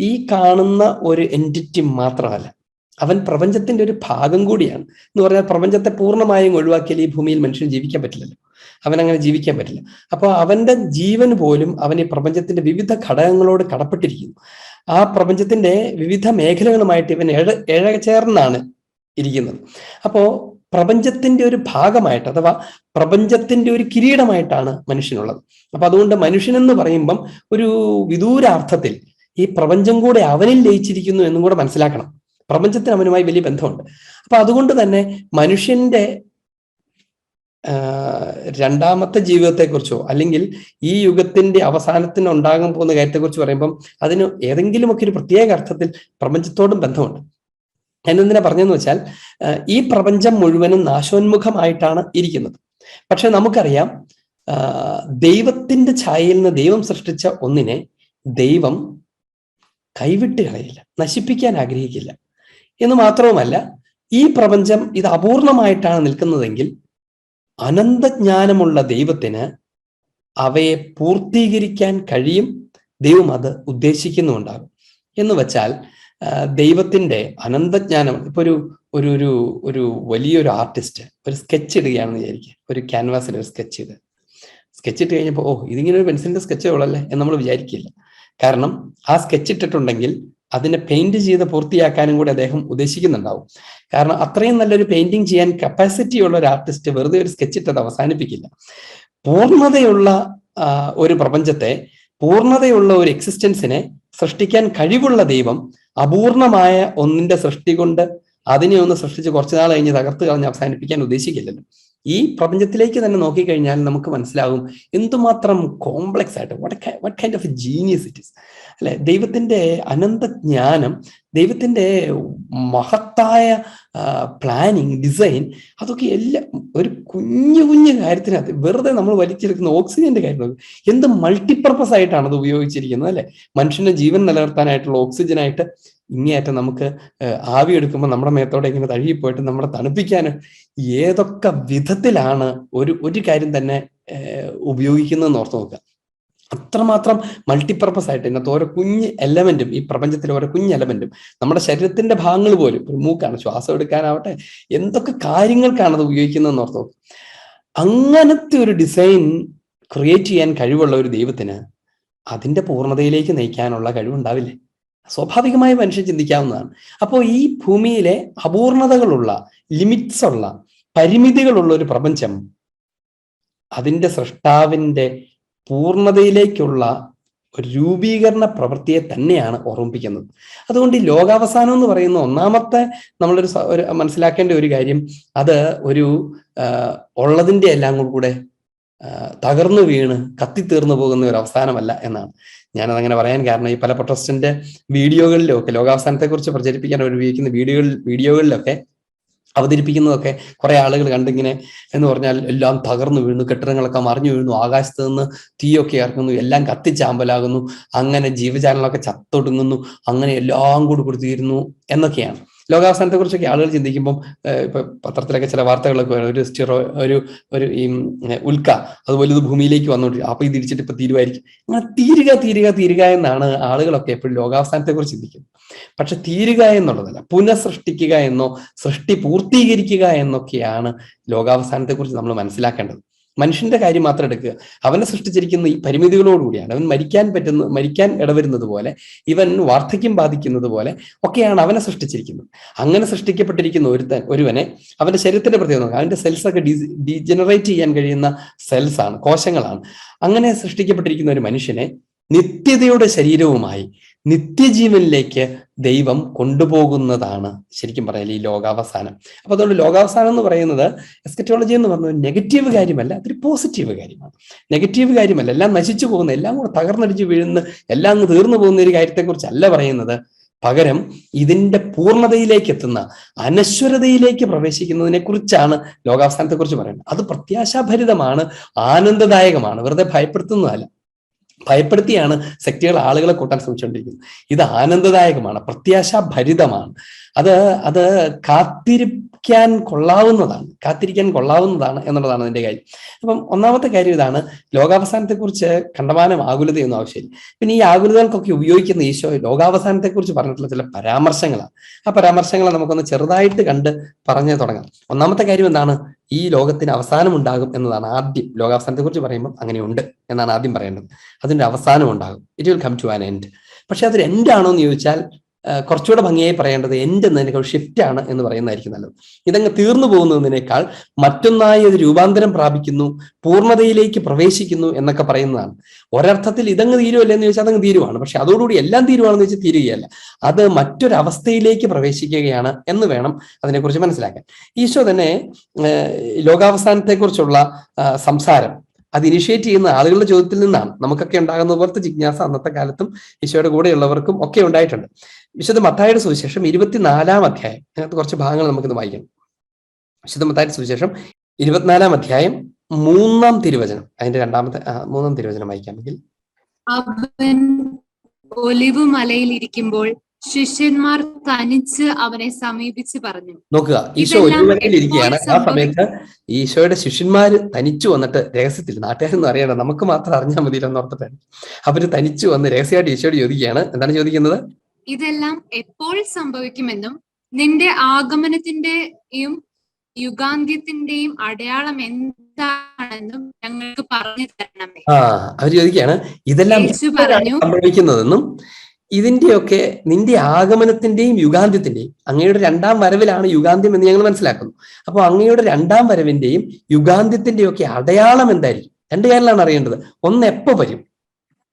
ഈ കാണുന്ന ഒരു എൻറ്റിറ്റി മാത്രമല്ല, അവൻ പ്രപഞ്ചത്തിന്റെ ഒരു ഭാഗം കൂടിയാണ്. എന്ന് പറഞ്ഞാൽ പ്രപഞ്ചത്തെ പൂർണ്ണമായും ഒഴിവാക്കിയാൽ ഈ ഭൂമിയിൽ മനുഷ്യന് ജീവിക്കാൻ പറ്റില്ലല്ലോ, അവനങ്ങനെ ജീവിക്കാൻ പറ്റില്ല. അപ്പോൾ അവന്റെ ജീവൻ പോലും അവൻ ഈ പ്രപഞ്ചത്തിന്റെ വിവിധ ഘടകങ്ങളോട് കടപ്പെട്ടിരിക്കുന്നു. ആ പ്രപഞ്ചത്തിന്റെ വിവിധ മേഖലകളുമായിട്ട് ഇവൻ ഇഴചേർന്നാണ് ഇരിക്കുന്നത്. അപ്പോ പ്രപഞ്ചത്തിന്റെ ഒരു ഭാഗമായിട്ട്, അഥവാ പ്രപഞ്ചത്തിന്റെ ഒരു കിരീടമായിട്ടാണ് മനുഷ്യനുള്ളത്. അപ്പൊ അതുകൊണ്ട് മനുഷ്യനെന്ന് പറയുമ്പം ഒരു വിദൂരാർത്ഥത്തിൽ ഈ പ്രപഞ്ചം കൂടെ അവനിൽ ലയിച്ചിരിക്കുന്നു എന്നും കൂടെ മനസ്സിലാക്കണം. പ്രപഞ്ചത്തിന് അവനുമായി വലിയ ബന്ധമുണ്ട്. അപ്പൊ അതുകൊണ്ട് തന്നെ മനുഷ്യന്റെ രണ്ടാമത്തെ ജീവിതത്തെക്കുറിച്ചോ അല്ലെങ്കിൽ ഈ യുഗത്തിന്റെ അവസാനത്തിന് ഉണ്ടാകാൻ പോകുന്ന കാര്യത്തെക്കുറിച്ച് പറയുമ്പം അതിന് ഏതെങ്കിലുമൊക്കെ ഒരു പ്രത്യേക അർത്ഥത്തിൽ പ്രപഞ്ചത്തോടും ബന്ധമുണ്ട്. എന്നെന്തിനാ പറഞ്ഞെന്ന് വെച്ചാൽ ഈ പ്രപഞ്ചം മുഴുവനും നാശോന്മുഖമായിട്ടാണ് ഇരിക്കുന്നത്. പക്ഷെ നമുക്കറിയാം, ദൈവത്തിന്റെ ഛായയിൽ നിന്ന് ദൈവം സൃഷ്ടിച്ച ഒന്നിനെ ദൈവം കൈവിട്ട് കളയില്ല, നശിപ്പിക്കാൻ ആഗ്രഹിക്കില്ല. എന്ന് മാത്രവുമല്ല, ഈ പ്രപഞ്ചം ഇത് അപൂർണമായിട്ടാണ് നിൽക്കുന്നതെങ്കിൽ അനന്തജ്ഞാനമുള്ള ദൈവത്തിന് അവയെ പൂർത്തീകരിക്കാൻ കഴിയും. ദൈവം അത് ഉദ്ദേശിക്കുന്നുണ്ടാകും. എന്ന് വെച്ചാൽ ദൈവത്തിന്റെ അനന്തജ്ഞാനം. ഇപ്പൊ ഒരു വലിയൊരു ആർട്ടിസ്റ്റ് ഒരു സ്കെച്ച് ഇടുകയാണെന്ന് വിചാരിക്കുക. ഒരു ക്യാൻവാസിൽ ഒരു സ്കെച്ച് ഇട്ട് കഴിഞ്ഞപ്പോൾ ഇതിങ്ങനെ ഒരു പെൻസിലിന്റെ സ്കെച്ചേ ഉള്ളല്ലേ എന്ന് നമ്മൾ വിചാരിക്കില്ല. കാരണം ആ സ്കെച്ച് ഇട്ടിട്ടുണ്ടെങ്കിൽ അതിനെ പെയിന്റ് ചെയ്ത് പൂർത്തിയാക്കാനും കൂടി അദ്ദേഹം ഉദ്ദേശിക്കുന്നുണ്ടാവും. കാരണം അത്രയും നല്ലൊരു പെയിന്റിങ് ചെയ്യാൻ കപ്പാസിറ്റി ഉള്ള ഒരു ആർട്ടിസ്റ്റ് വെറുതെ ഒരു സ്കെച്ച് ഇട്ടത് അവസാനിപ്പിക്കില്ല. പൂർണ്ണതയുള്ള ഒരു പ്രപഞ്ചത്തെ, പൂർണ്ണതയുള്ള ഒരു എക്സിസ്റ്റൻസിനെ സൃഷ്ടിക്കാൻ കഴിവുള്ള ദൈവം അപൂർണമായ ഒന്നിന്റെ സൃഷ്ടി കൊണ്ട് അതിനെ ഒന്ന് സൃഷ്ടിച്ച് കുറച്ചു നാൾ കഴിഞ്ഞ് തകർത്ത് കളഞ്ഞ് അവസാനിപ്പിക്കാൻ ഉദ്ദേശിക്കില്ലല്ലോ. ഈ പ്രപഞ്ചത്തിലേക്ക് തന്നെ നോക്കിക്കഴിഞ്ഞാൽ നമുക്ക് മനസ്സിലാകും എന്തുമാത്രം കോംപ്ലക്സ് ആയിട്ട്, what kind of genius it is. അല്ലെ? ദൈവത്തിന്റെ അനന്ത ജ്ഞാനം, ദൈവത്തിന്റെ മഹത്തായ പ്ലാനിങ്, ഡിസൈൻ, അതൊക്കെ എല്ലാം ഒരു കുഞ്ഞു കുഞ്ഞു കാര്യത്തിനകത്ത് വെറുതെ നമ്മൾ വലിച്ചെടുക്കുന്ന ഓക്സിജന്റെ കാര്യം നോക്കും, എന്ത് മൾട്ടിപ്പർപ്പസ് ആയിട്ടാണ് അത് ഉപയോഗിച്ചിരിക്കുന്നത്, അല്ലെ? മനുഷ്യന്റെ ജീവൻ നിലനിർത്താനായിട്ടുള്ള ഓക്സിജനായിട്ട് ഇങ്ങേയറ്റം നമുക്ക് ആവി എടുക്കുമ്പോൾ നമ്മുടെ മേത്തോടെ ഇങ്ങനെ തഴുകിപ്പോയിട്ട് നമ്മളെ തണുപ്പിക്കാൻ ഏതൊക്കെ വിധത്തിലാണ് ഒരു കാര്യം തന്നെ ഉപയോഗിക്കുന്നതെന്ന് ഓർത്ത് നോക്കുക. അത്രമാത്രം മൾട്ടിപ്പർപ്പസ് ആയിട്ട് ഇന്നത്തെ ഓരോ കുഞ്ഞ് എലമെന്റും, ഈ പ്രപഞ്ചത്തിലെ ഓരോ കുഞ്ഞ് എലമെന്റും, നമ്മുടെ ശരീരത്തിന്റെ ഭാഗങ്ങൾ പോലും, ഒരു മൂക്കാണ്, ശ്വാസം എടുക്കാനാവട്ടെ, എന്തൊക്കെ കാര്യങ്ങൾക്കാണ് അത് ഉപയോഗിക്കുന്നതെന്ന് ഓർത്ത് നോക്കുക. അങ്ങനത്തെ ഒരു ഡിസൈൻ ക്രിയേറ്റ് ചെയ്യാൻ കഴിവുള്ള ഒരു ദൈവത്തിന് അതിന്റെ പൂർണ്ണതയിലേക്ക് നയിക്കാനുള്ള കഴിവുണ്ടാവില്ലേ? സ്വാഭാവികമായി മനുഷ്യൻ ചിന്തിക്കാവുന്നതാണ്. അപ്പോൾ ഈ ഭൂമിയിലെ അപൂർണതകളുള്ള, ലിമിറ്റ്സ് ഉള്ള, പരിമിതികളുള്ള ഒരു പ്രപഞ്ചം അതിന്റെ സൃഷ്ടാവിന്റെ പൂർണ്ണതയിലേക്കുള്ള ഒരു രൂപീകരണ പ്രവൃത്തിയെ തന്നെയാണ് ഓർമ്മിപ്പിക്കുന്നത്. അതുകൊണ്ട് ഈ ലോകാവസാനം എന്ന് പറയുന്ന ഒന്നാമത്തെ നമ്മളൊരു മനസ്സിലാക്കേണ്ട ഒരു കാര്യം, അത് ഒരു ഉള്ളതിന്റെ എല്ലാം കൂടെ തകർന്നു വീണ് കത്തിത്തീർന്നു പോകുന്ന ഒരു അവസാനമല്ല എന്നാണ് ഞാനതങ്ങനെ പറയാൻ കാരണം. ഈ പല പ്രൊട്ടസ്റ്റന്റ് വീഡിയോകളിലും ഒക്കെ ലോകാവസാനത്തെ കുറിച്ച് പ്രചരിപ്പിക്കാൻ അവർ ഉപയോഗിക്കുന്ന വീഡിയോകളിലൊക്കെ അവതരിപ്പിക്കുന്നതൊക്കെ കുറെ ആളുകൾ കണ്ടിങ്ങനെ എന്ന് പറഞ്ഞാൽ എല്ലാം തകർന്നു വീഴുന്നു, കെട്ടിടങ്ങളൊക്കെ മറിഞ്ഞു വീഴുന്നു, ആകാശത്ത് നിന്ന് തീയൊക്കെ ഇറങ്ങുന്നു, എല്ലാം കത്തിച്ചാമ്പലാകുന്നു, അങ്ങനെ ജീവജാലങ്ങളൊക്കെ ചത്തൊടുങ്ങുന്നു, അങ്ങനെ എല്ലാം കൂടി തീരുന്നു എന്നൊക്കെയാണ്. ലോകാവസാനത്തെ കുറിച്ചൊക്കെ ആളുകൾ ചിന്തിക്കുമ്പം ഇപ്പൊ പത്രത്തിലൊക്കെ ചില വാർത്തകളൊക്കെ ഒരു ഈ ഉൽക്ക അതുപോലെ ഇത് ഭൂമിയിലേക്ക് വന്നോണ്ടിരിക്കും, അപ്പൊ ഇത് ഇടിച്ചിട്ട് ഇപ്പൊ തീരുമായിരിക്കും, അങ്ങനെ തീരുക എന്നാണ് ആളുകളൊക്കെ എപ്പോഴും ലോകാവസാനത്തെ കുറിച്ച് ചിന്തിക്കുന്നത്. പക്ഷെ തീരുക എന്നുള്ളതല്ല, പുനഃസൃഷ്ടിക്കുക എന്നോ സൃഷ്ടി പൂർത്തീകരിക്കുക എന്നൊക്കെയാണ് ലോകാവസാനത്തെ കുറിച്ച് നമ്മൾ മനസ്സിലാക്കേണ്ടത്. മനുഷ്യന്റെ കാര്യം മാത്രം എടുക്കുക, അവനെ സൃഷ്ടിച്ചിരിക്കുന്ന ഈ പരിമിതികളോടുകൂടിയാണ്. അവൻ മരിക്കാൻ ഇടവരുന്നത് പോലെ, ഇവൻ വാർദ്ധക്യം ബാധിക്കുന്നത് പോലെ ഒക്കെയാണ് അവനെ സൃഷ്ടിച്ചിരിക്കുന്നത്. അങ്ങനെ സൃഷ്ടിക്കപ്പെട്ടിരിക്കുന്ന ഒരുവനെ അവന്റെ ശരീരത്തിന്റെ പ്രത്യേകത നോക്കുക, അവന്റെ സെൽസ് ഒക്കെ ഡീജനറേറ്റ് ചെയ്യാൻ കഴിയുന്ന സെൽസ് ആണ്, കോശങ്ങളാണ്. അങ്ങനെ സൃഷ്ടിക്കപ്പെട്ടിരിക്കുന്ന ഒരു മനുഷ്യനെ നിത്യതയുടെ ശരീരവുമായി നിത്യജീവനിലേക്ക് ദൈവം കൊണ്ടുപോകുന്നതാണ് ശരിക്കും പറയാൻ ഈ ലോകാവസാനം. അപ്പൊ അതുകൊണ്ട് ലോകാവസാനം എന്ന് പറയുന്നത് എസ്കറ്റോളജി എന്ന് പറഞ്ഞ നെഗറ്റീവ് കാര്യമല്ല, അതൊരു പോസിറ്റീവ് കാര്യമാണ്. നെഗറ്റീവ് കാര്യമല്ല, എല്ലാം നശിച്ചു പോകുന്ന, എല്ലാം കൂടെ തകർന്നടിച്ച് വീഴുന്ന, എല്ലാം അങ്ങ് തീർന്നു പോകുന്ന ഒരു കാര്യത്തെക്കുറിച്ചല്ല പറയുന്നത്. പകരം ഇതിന്റെ പൂർണ്ണതയിലേക്ക് എത്തുന്ന, അനശ്വരതയിലേക്ക് പ്രവേശിക്കുന്നതിനെ കുറിച്ചാണ് ലോകാവസാനത്തെ കുറിച്ച് പറയുന്നത്. അത് പ്രത്യാശാഭരിതമാണ്, ആനന്ദദായകമാണ്, വെറുതെ ഭയപ്പെടുത്തുന്നതല്ല. ഭയപ്പെടുത്തിയാണ് സെക്റ്റുകൾ ആളുകളെ കൂട്ടാൻ ശ്രമിച്ചുകൊണ്ടിരിക്കുന്നത്. ഇത് ആനന്ദദായകമാണ്, പ്രത്യാശാഭരിതമാണ്. അത് കാത്തിരിക്കാൻ കൊള്ളാവുന്നതാണ് എന്നുള്ളതാണ് അതിന്റെ കാര്യം. അപ്പം ഒന്നാമത്തെ കാര്യം ഇതാണ്, ലോകാവസാനത്തെക്കുറിച്ച് കണ്ടമാനം ആകുലതയൊന്നും ആവശ്യമില്ല. പിന്നെ ഈ ആകുലതകൾക്കൊക്കെ ഉപയോഗിക്കുന്ന ഈശോ ലോകാവസാനത്തെക്കുറിച്ച് പറഞ്ഞിട്ടുള്ള ചില പരാമർശങ്ങളാണ്. ആ പരാമർശങ്ങളെ നമുക്കൊന്ന് ചെറുതായിട്ട് കണ്ട് പറഞ്ഞു തുടങ്ങാം. ഒന്നാമത്തെ കാര്യം എന്താണ്? ഈ ലോകത്തിന് അവസാനം ഉണ്ടാകും എന്നതാണ് ആദ്യം. ലോകാവസാനത്തെ കുറിച്ച് പറയുമ്പോൾ അങ്ങനെയുണ്ട് എന്നാണ് ആദ്യം പറയേണ്ടത്. അതിന്റെ അവസാനം ഉണ്ടാകും, it will come to an end. പക്ഷെ അതൊരു എൻഡ് ആണോ എന്ന് ചോദിച്ചാൽ കുറച്ചുകൂടെ ഭംഗിയായി പറയേണ്ടത് എൻഡ് എന്നതിനേക്കാൾ ഷിഫ്റ്റ് ആണ് എന്ന് പറയുന്നതായിരിക്കും നല്ലത്. ഇതങ്ങ് തീർന്നു പോകുന്നതിനേക്കാൾ മറ്റൊന്നായി അത് രൂപാന്തരം പ്രാപിക്കുന്നു, പൂർണ്ണതയിലേക്ക് പ്രവേശിക്കുന്നു എന്നൊക്കെ പറയുന്നതാണ്. ഒരർത്ഥത്തിൽ ഇതങ്ങ് തീരുവല്ലേ എന്ന് ചോദിച്ചാൽ അതങ്ങ് തീരുവാണ്. പക്ഷെ അതോടുകൂടി എല്ലാം തീരുവാണെന്ന് വെച്ചാൽ തീരുകയല്ല, അത് മറ്റൊരവസ്ഥയിലേക്ക് പ്രവേശിക്കുകയാണ് എന്ന് വേണം അതിനെക്കുറിച്ച് മനസ്സിലാക്കാൻ. ഈശോ തന്നെ ലോകാവസാനത്തെക്കുറിച്ചുള്ള സംസാരം അത് ഇനിഷ്യേറ്റ് ചെയ്യുന്ന ആളുകളുടെ ചോദ്യത്തിൽ നിന്നാണ്. നമുക്കൊക്കെ ഉണ്ടാകുന്ന പോലത്തെ ജിജ്ഞാസ അന്നത്തെ കാലത്തും ഈശോയുടെ കൂടെയുള്ളവർക്കും ഒക്കെ ഉണ്ടായിട്ടുണ്ട്. വിശുദ്ധ മത്തായിയുടെ സുവിശേഷം 24-ാം അധ്യായം, അതിനകത്ത് കുറച്ച് ഭാഗങ്ങൾ നമുക്കിന്ന് വായിക്കണം. വിശുദ്ധ മത്തായിയുടെ സുവിശേഷം 24-ാം അധ്യായം 3-ാം തിരുവചനം, അതിന്റെ 3-ാം തിരുവചനം വായിക്കാമെങ്കിൽ. അവൻ ഒലിവ് മലയിൽ ഇരിക്കുമ്പോൾ ശിഷ്യന്മാർ തനിച്ച് അവനെ സമീപിച്ച് പറഞ്ഞു. നോക്കുക, ഈശോ ഒലിവുമലയിൽ ഇരിക്കുകയാണ്. ആ സമയത്ത് ഈശോയുടെ ശിഷ്യന്മാര് തനിച്ചു വന്നിട്ട് രഹസ്യത്തിൽ, നാട്ടുകാരൊന്നും അറിയണ്ട, നമുക്ക് മാത്രം അറിഞ്ഞാൽ മതിയില്ലെന്ന് ഓർത്തിട്ടാണ് അവര് തനിച്ചു വന്ന് രഹസ്യമായിട്ട് ഈശോയോട് ചോദിക്കുകയാണ്. എന്താണ് ചോദിക്കുന്നത്? ഇതെല്ലാം എപ്പോൾ സംഭവിക്കുമെന്നും നിന്റെ ആഗമനത്തിന്റെയും യുഗാന്ത്യത്തിന്റെയും അടയാളം എന്താണെന്നും ഞങ്ങൾക്ക് പറഞ്ഞു തരണമേ. അവര് ചോദിക്കുകയാണ്, ഇതെല്ലാം സംഭവിക്കുന്നതെന്നും ഇതിന്റെയൊക്കെ നിന്റെ ആഗമനത്തിന്റെയും യുഗാന്ത്യത്തിന്റെയും, അങ്ങയുടെ 2-ാം വരവിലാണ് യുഗാന്ത്യം എന്ന് ഞങ്ങൾ മനസ്സിലാക്കുന്നു. അപ്പോൾ അങ്ങയുടെ 2-ാം വരവിന്റെയും യുഗാന്ത്യത്തിന്റെയും ഒക്കെ അടയാളം എന്തായിരിക്കും? 2 കാര്യങ്ങളാണ് അറിയേണ്ടത്. ഒന്ന്, എപ്പോ വരും.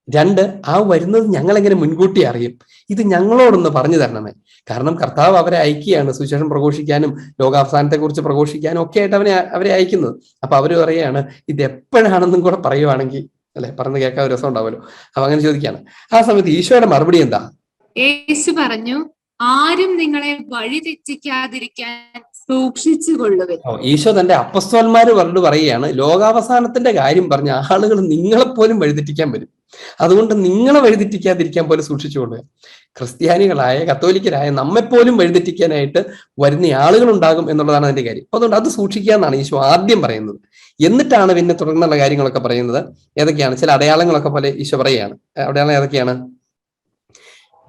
2, ആ വരുന്നത് ഞങ്ങൾ എങ്ങനെ മുൻകൂട്ടി അറിയും? ഇത് ഞങ്ങളോടൊന്ന് പറഞ്ഞു തരണമേ. കാരണം കർത്താവ് അവരെ അയക്കുകയാണ് സുവിശേഷം പ്രഘോഷിക്കാനും ലോകാവസാനത്തെ കുറിച്ച് പ്രഘോഷിക്കാനും ഒക്കെ ആയിട്ട് അവരെ അയക്കുന്നത്. അപ്പൊ അവര് പറയുകയാണ്, ഇത് എപ്പോഴാണെന്നും കൂടെ പറയുവാണെങ്കിൽ അല്ലെ? പറഞ്ഞ് കേൾക്കാൻ ഒരു രസം ഉണ്ടാവുമല്ലോ. അപ്പൊ അങ്ങനെ ചോദിക്കുകയാണ്. ആ സമയത്ത് ഈശോയുടെ മറുപടി എന്താ? യേശു പറഞ്ഞു, ആരും നിങ്ങളെ വഴി തെറ്റിക്കാതിരിക്കാൻ സൂക്ഷിച്ചു കൊള്ളുവിൻ. ഈശോ തന്റെ അപ്പസ്തോലന്മാര് പറഞ്ഞു പറയുകയാണ്, ലോകാവസാനത്തിന്റെ കാര്യം പറഞ്ഞ ആളുകൾ നിങ്ങളെപ്പോലും വഴിതെറ്റിക്കാൻ വരും. അതുകൊണ്ട് നിങ്ങളെ വഴിതെറ്റിക്കാതിരിക്കാൻ പോലും സൂക്ഷിച്ചുകൊള്ളുക. ക്രിസ്ത്യാനികളായ കത്തോലിക്കരായ നമ്മെപ്പോലും വഴിതെറ്റിക്കാനായിട്ട് വരുന്ന ആളുകൾ ഉണ്ടാകും എന്നുള്ളതാണ് അതിന്റെ കാര്യം. അപ്പൊ അതുകൊണ്ട് അത് സൂക്ഷിക്കുക എന്നാണ് ഈശോ ആദ്യം പറയുന്നത്. എന്നിട്ടാണ് പിന്നെ തുടർന്നുള്ള കാര്യങ്ങളൊക്കെ പറയുന്നത്. ഏതൊക്കെയാണ്? ചില അടയാളങ്ങളൊക്കെ പോലെ ഈശോ പറയുകയാണ്. അടയാളം ഏതൊക്കെയാണ്?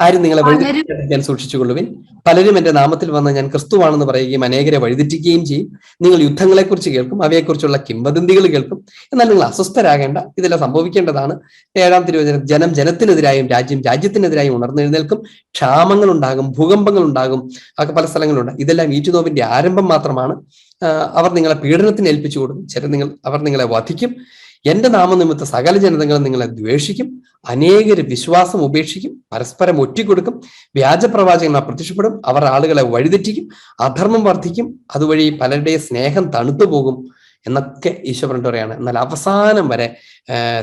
ആരും നിങ്ങളെ വഴിതെറ്റിക്കാൻ സൂക്ഷിച്ചുകൊള്ളുവിൻ. പലരും എന്റെ നാമത്തിൽ വന്ന് ഞാൻ ക്രിസ്തുവാണെന്ന് പറയുകയും അനേകരെ വഴിതെറ്റിക്കുകയും ചെയ്യും. നിങ്ങൾ യുദ്ധങ്ങളെക്കുറിച്ച് കേൾക്കും, അവയെക്കുറിച്ചുള്ള കിംവദന്തികൾ കേൾക്കും. എന്നാൽ നിങ്ങൾ അസ്വസ്ഥരാകേണ്ട, ഇതെല്ലാം സംഭവിക്കേണ്ടതാണ്. 7-ാം തിരുവചനം, ജനം ജനത്തിനെതിരായും രാജ്യം രാജ്യത്തിനെതിരായും ഉണർന്നെഴുന്നേൽക്കും. ക്ഷാമങ്ങൾ ഉണ്ടാകും, ഭൂകമ്പങ്ങൾ ഉണ്ടാകും, അതൊക്കെ പല സ്ഥലങ്ങളുണ്ട്. ഇതെല്ലാം ഈറ്റുനോവിന്റെ ആരംഭം മാത്രമാണ്. അവർ നിങ്ങളെ പീഡനത്തിന് ഏൽപ്പിച്ചു കൊടുക്കും. അവർ നിങ്ങളെ വധിക്കും. എന്റെ നാമനിമിത്തം സകല ജനതകളും നിങ്ങളെ ദ്വേഷിക്കും. അനേകര് വിശ്വാസം ഉപേക്ഷിക്കും, പരസ്പരം ഒറ്റിക്കൊടുക്കും. വ്യാജപ്രവാചകന്മാർ പ്രത്യക്ഷപ്പെടും, അവർ ആളുകളെ വഴിതെറ്റിക്കും. അധർമ്മം വർദ്ധിക്കും, അതുവഴി പലരുടെയും സ്നേഹം തണുത്തു പോകും എന്നൊക്കെ ഈശോ പറഞ്ഞിട്ട് പറയാണ്. എന്നാൽ അവസാനം വരെ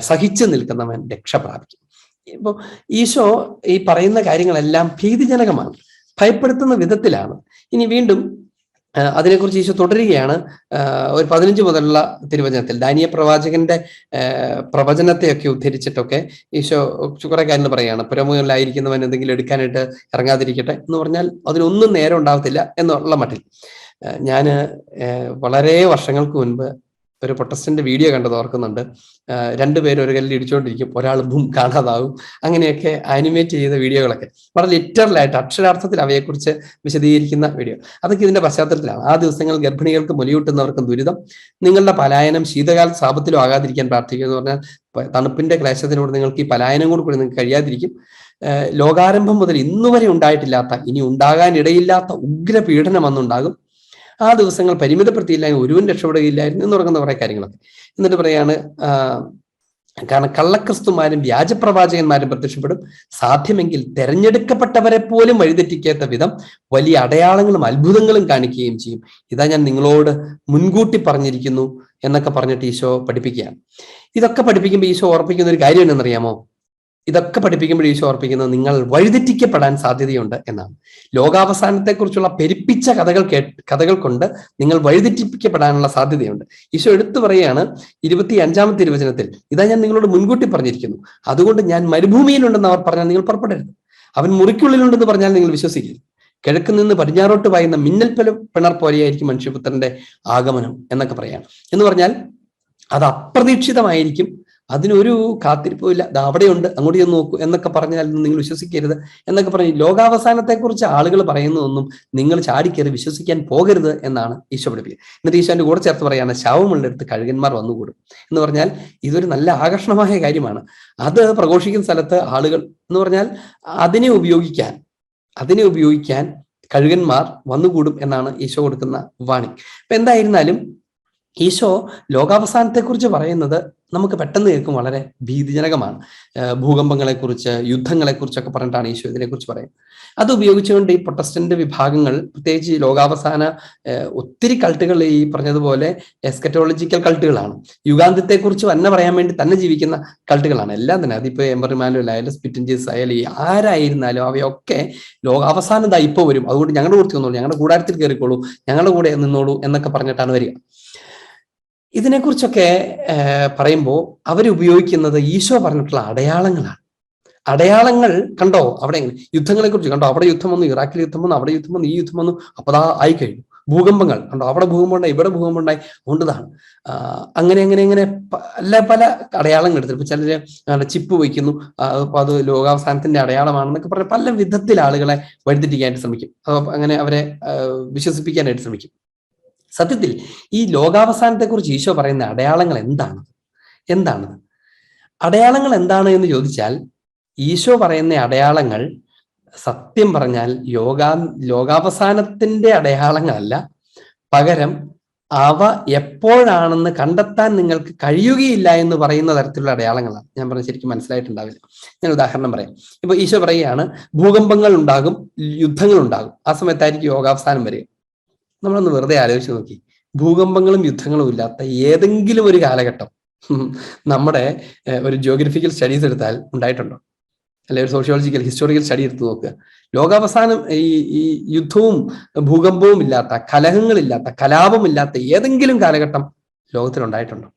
സഹിച്ചു നിൽക്കുന്നവൻ രക്ഷ പ്രാപിക്കും. ഇപ്പൊ ഈശോ ഈ പറയുന്ന കാര്യങ്ങളെല്ലാം ഭീതിജനകമാണ്, ഭയപ്പെടുത്തുന്ന വിധത്തിലാണ്. ഇനി വീണ്ടും അതിനെക്കുറിച്ച് ഈശോ തുടരുകയാണ്. ഒരു 15 മുതലുള്ള തിരുവചനത്തിൽ ദാനിയേൽ പ്രവാചകന്റെ പ്രവചനത്തെയൊക്കെ ഉദ്ധരിച്ചിട്ടൊക്കെ ഈശോ കുറെ കാര്യങ്ങൾ പറയുകയാണ്. പുരമുകളിലായിരിക്കുന്നവൻ എന്തെങ്കിലും എടുക്കാനായിട്ട് ഇറങ്ങാതിരിക്കട്ടെ എന്ന് പറഞ്ഞാൽ അതിനൊന്നും നേരം ഉണ്ടാവത്തില്ല എന്നുള്ള മട്ടിൽ. ഞാൻ വളരെ വർഷങ്ങൾക്ക് മുൻപ് ഒരു പ്രൊട്ടസ്റ്റന്റ് വീഡിയോ കണ്ടത് ഓർക്കുന്നുണ്ട്. 2 പേര് ഒരു കല്ലിൽ ഇടിച്ചുകൊണ്ടിരിക്കും, ഒരാൾ ബും കാണാതാവും. അങ്ങനെയൊക്കെ ആനിമേറ്റ് ചെയ്ത വീഡിയോകളൊക്കെ വളരെ ലിറ്ററലായിട്ട് അക്ഷരാർത്ഥത്തിൽ അവയെക്കുറിച്ച് വിശദീകരിക്കുന്ന വീഡിയോ. അതൊക്കെ ഇതിന്റെ പശ്ചാത്തലത്തിലാണ്. ആ ദിവസങ്ങൾ ഗർഭിണികൾക്ക് മുലയൂട്ടുന്നവർക്കും ദുരിതം, നിങ്ങളുടെ പലായനം ശീതകാല ശാപത്തിലും ആകാതിരിക്കാൻ പ്രാർത്ഥിക്കുക എന്ന് പറഞ്ഞാൽ തണുപ്പിന്റെ ക്ലേശത്തിനോട് നിങ്ങൾക്ക് ഈ പലായനം കൂടി നിങ്ങൾക്ക് കഴിയാതിരിക്കും. ലോകാരംഭം മുതൽ ഇന്നുവരെ ഉണ്ടായിട്ടില്ലാത്ത, ഇനി ഉണ്ടാകാനിടയില്ലാത്ത ഉഗ്രപീഡനം അന്നുണ്ടാകും. ആ ദിവസങ്ങൾ പരിമിതപ്പെടുത്തിയില്ല, ഒരുവൻ രക്ഷപ്പെടുകയില്ലായിരുന്നു എന്ന് പറയുന്ന കുറെ കാര്യങ്ങളൊക്കെ. എന്നിട്ട് പറയാണ്, കാരണം കള്ളക്രിസ്തുമാരും വ്യാജപ്രവാചകന്മാരും പ്രത്യക്ഷപ്പെടും. സാധ്യമെങ്കിൽ തെരഞ്ഞെടുക്കപ്പെട്ടവരെ പോലും വഴിതെറ്റിക്കാത്ത വിധം വലിയ അടയാളങ്ങളും അത്ഭുതങ്ങളും കാണിക്കുകയും ചെയ്യും. ഇതാ ഞാൻ നിങ്ങളോട് മുൻകൂട്ടി പറഞ്ഞിരിക്കുന്നു എന്നൊക്കെ പറഞ്ഞിട്ട് ഈശോ പഠിപ്പിക്കുകയാണ്. ഇതൊക്കെ പഠിപ്പിക്കുമ്പോൾ ഈശോ ഓർപ്പിക്കുന്ന ഒരു കാര്യം എന്നറിയാമോ? ഇതൊക്കെ പഠിപ്പിക്കുമ്പോൾ ഈശോ ഓർപ്പിക്കുന്നത് നിങ്ങൾ വഴിതെറ്റിക്കപ്പെടാൻ സാധ്യതയുണ്ട് എന്നാണ്. ലോകാവസാനത്തെക്കുറിച്ചുള്ള പെരുപ്പിച്ച കഥകൾ കൊണ്ട് നിങ്ങൾ വഴിതെറ്റിക്കപ്പെടാനുള്ള സാധ്യതയുണ്ട്. ഈശോ എടുത്തു പറയുകയാണ് 25-ാമത്തെ തിരുവചനത്തിൽ, ഇതാ ഞാൻ നിങ്ങളോട് മുൻകൂട്ടി പറഞ്ഞിരിക്കുന്നു, അതുകൊണ്ട് ഞാൻ മരുഭൂമിയിലുണ്ടെന്ന് അവർ പറഞ്ഞാൽ നിങ്ങൾ പുറപ്പെടരുത്. അവൻ മുറിക്കുള്ളിലുണ്ടെന്ന് പറഞ്ഞാൽ നിങ്ങൾ വിശ്വസിക്കരുത്. കിഴക്ക് നിന്ന് പടിഞ്ഞാറോട്ട് പായുന്ന മിന്നൽ പിണർ പോലെയായിരിക്കും മനുഷ്യപുത്രന്റെ ആഗമനം എന്നൊക്കെ പറയാണ്. എന്ന് പറഞ്ഞാൽ അത് അപ്രതീക്ഷിതമായിരിക്കും, അതിനൊരു കാത്തിരിപ്പില്ല. അത് അവിടെയുണ്ട്, അങ്ങോട്ട് ചെന്ന് നോക്കൂ എന്നൊക്കെ പറഞ്ഞാൽ നിങ്ങൾ വിശ്വസിക്കരുത് എന്നൊക്കെ പറഞ്ഞ് ലോകാവസാനത്തെക്കുറിച്ച് ആളുകൾ പറയുന്നതൊന്നും നിങ്ങൾ ചാടിക്കയറി വിശ്വസിക്കാൻ പോകരുത് എന്നാണ് ഈശോ പഠിപ്പിക്കുന്നത്. എന്നിട്ട് ഈശോന്റെ കൂടെ ചേർത്ത് പറയാണ്, ശവമുള്ളിടത്ത് കഴുകന്മാർ വന്നുകൂടും എന്ന് പറഞ്ഞാൽ ഇതൊരു നല്ല ആകർഷണമായ കാര്യമാണ്. അത് പ്രഘോഷിക്കുന്ന സ്ഥലത്ത് ആളുകൾ എന്ന് പറഞ്ഞാൽ അതിനെ ഉപയോഗിക്കാൻ കഴുകന്മാർ വന്നുകൂടും എന്നാണ് ഈശോ കൊടുക്കുന്ന വാണിംഗ്. അപ്പൊ എന്തായിരുന്നാലും ഈശോ ലോകാവസാനത്തെക്കുറിച്ച് പറയുന്നത് നമുക്ക് പെട്ടെന്ന് കേൾക്കും വളരെ ഭീതിജനകമാണ്. ഭൂകമ്പങ്ങളെക്കുറിച്ച്, യുദ്ധങ്ങളെക്കുറിച്ചൊക്കെ പറഞ്ഞിട്ടാണ് ഈശോ ഇതിനെക്കുറിച്ച് പറയുന്നത്. അത് ഉപയോഗിച്ചുകൊണ്ട് ഈ പ്രൊട്ടസ്റ്റന്റ് വിഭാഗങ്ങൾ, പ്രത്യേകിച്ച് ലോകാവസാന ഒത്തിരി കൾട്ടുകൾ ഈ പറഞ്ഞതുപോലെ എസ്കറ്റോളജിക്കൽ കൾട്ടുകളാണ്. യുഗാന്ത്യത്തെക്കുറിച്ച് തന്നെ പറയാൻ വേണ്ടി തന്നെ ജീവിക്കുന്ന കൾട്ടുകളാണ് എല്ലാം തന്നെ. അതിപ്പോ എംബർ ഇമ്മാനുവൽ ആയാലും സ്പിറ്റൻ ജീസസ് ആയാലും ആരായിരുന്നാലും അവയൊക്കെ ലോകാവസാനം ഇതാ ഇപ്പോൾ വരും, അതുകൊണ്ട് ഞങ്ങളുടെ കൂടെ വന്നോളൂ, ഞങ്ങളുടെ കൂടാരത്തിൽ കയറിക്കോളൂ, ഞങ്ങളുടെ കൂടെ നിന്നോളൂ എന്നൊക്കെ പറഞ്ഞിട്ടാണ് വരിക. ഇതിനെക്കുറിച്ചൊക്കെ പറയുമ്പോൾ അവരുപയോഗിക്കുന്നത് ഈശോ പറഞ്ഞിട്ടുള്ള അടയാളങ്ങളാണ്. അടയാളങ്ങൾ കണ്ടോ, അവിടെ യുദ്ധങ്ങളെ കുറിച്ച് കണ്ടോ, അവിടെ യുദ്ധം വന്നു, ഇറാഖിൽ യുദ്ധം വന്നു, അവിടെ യുദ്ധം വന്നു, ഈ യുദ്ധം വന്നു, അപ്പതാ ആയി കഴിഞ്ഞു. ഭൂകമ്പങ്ങൾ കണ്ടോ, അവിടെ ഭൂകമ്പം ഉണ്ടായി, ഇവിടെ ഭൂകമ്പം ഉണ്ടായി, അതുകൊണ്ടതാണ് അങ്ങനെ പല അടയാളങ്ങൾ എടുത്തു. ഇപ്പൊ ചിലര് ചിപ്പ് വയ്ക്കുന്നു, അപ്പൊ അത് ലോകാവസാനത്തിന്റെ അടയാളമാണെന്നൊക്കെ പറഞ്ഞ് പല വിധത്തിൽ ആളുകളെ വഴിതെറ്റിക്കാനായിട്ട് ശ്രമിക്കും. അങ്ങനെ അവരെ വിശ്വസിപ്പിക്കാനായിട്ട് ശ്രമിക്കും. സത്യത്തിൽ ഈ ലോകാവസാനത്തെക്കുറിച്ച് ഈശോ പറയുന്ന അടയാളങ്ങൾ എന്താണ് അടയാളങ്ങൾ എന്താണ് എന്ന് ചോദിച്ചാൽ, ഈശോ പറയുന്ന അടയാളങ്ങൾ സത്യം പറഞ്ഞാൽ ലോകാവസാനത്തിന്റെ അടയാളങ്ങളല്ല, പകരം അവ എപ്പോഴാണെന്ന് കണ്ടെത്താൻ നിങ്ങൾക്ക് കഴിയുകയില്ല എന്ന് പറയുന്ന തരത്തിലുള്ള അടയാളങ്ങളാണ്. ഞാൻ പറഞ്ഞ ശരിക്കും മനസ്സിലായിട്ടുണ്ടാവില്ല. ഞാൻ ഉദാഹരണം പറയാം. ഇപ്പൊ ഈശോ പറയുകയാണ്, ഭൂകമ്പങ്ങൾ ഉണ്ടാകും, യുദ്ധങ്ങൾ ഉണ്ടാകും, ആ സമയത്തായിരിക്കും ലോകാവസാനം വരിക. നമ്മളൊന്ന് വെറുതെ ആലോചിച്ച് നോക്കി, ഭൂകമ്പങ്ങളും യുദ്ധങ്ങളും ഇല്ലാത്ത ഏതെങ്കിലും ഒരു കാലഘട്ടം നമ്മുടെ ഒരു ജിയോഗ്രഫിക്കൽ സ്റ്റഡീസ് എടുത്താൽ ഉണ്ടായിട്ടുണ്ടോ? അല്ലെ ഒരു സോഷ്യോളജിക്കൽ ഹിസ്റ്റോറിക്കൽ സ്റ്റഡി എടുത്ത് നോക്കുക. ലോകാവസാനം ഈ യുദ്ധവും ഭൂകമ്പവും ഇല്ലാത്ത, കലഹങ്ങളില്ലാത്ത, കലാപമില്ലാത്ത ഏതെങ്കിലും കാലഘട്ടം ലോകത്തിലുണ്ടായിട്ടുണ്ടോ?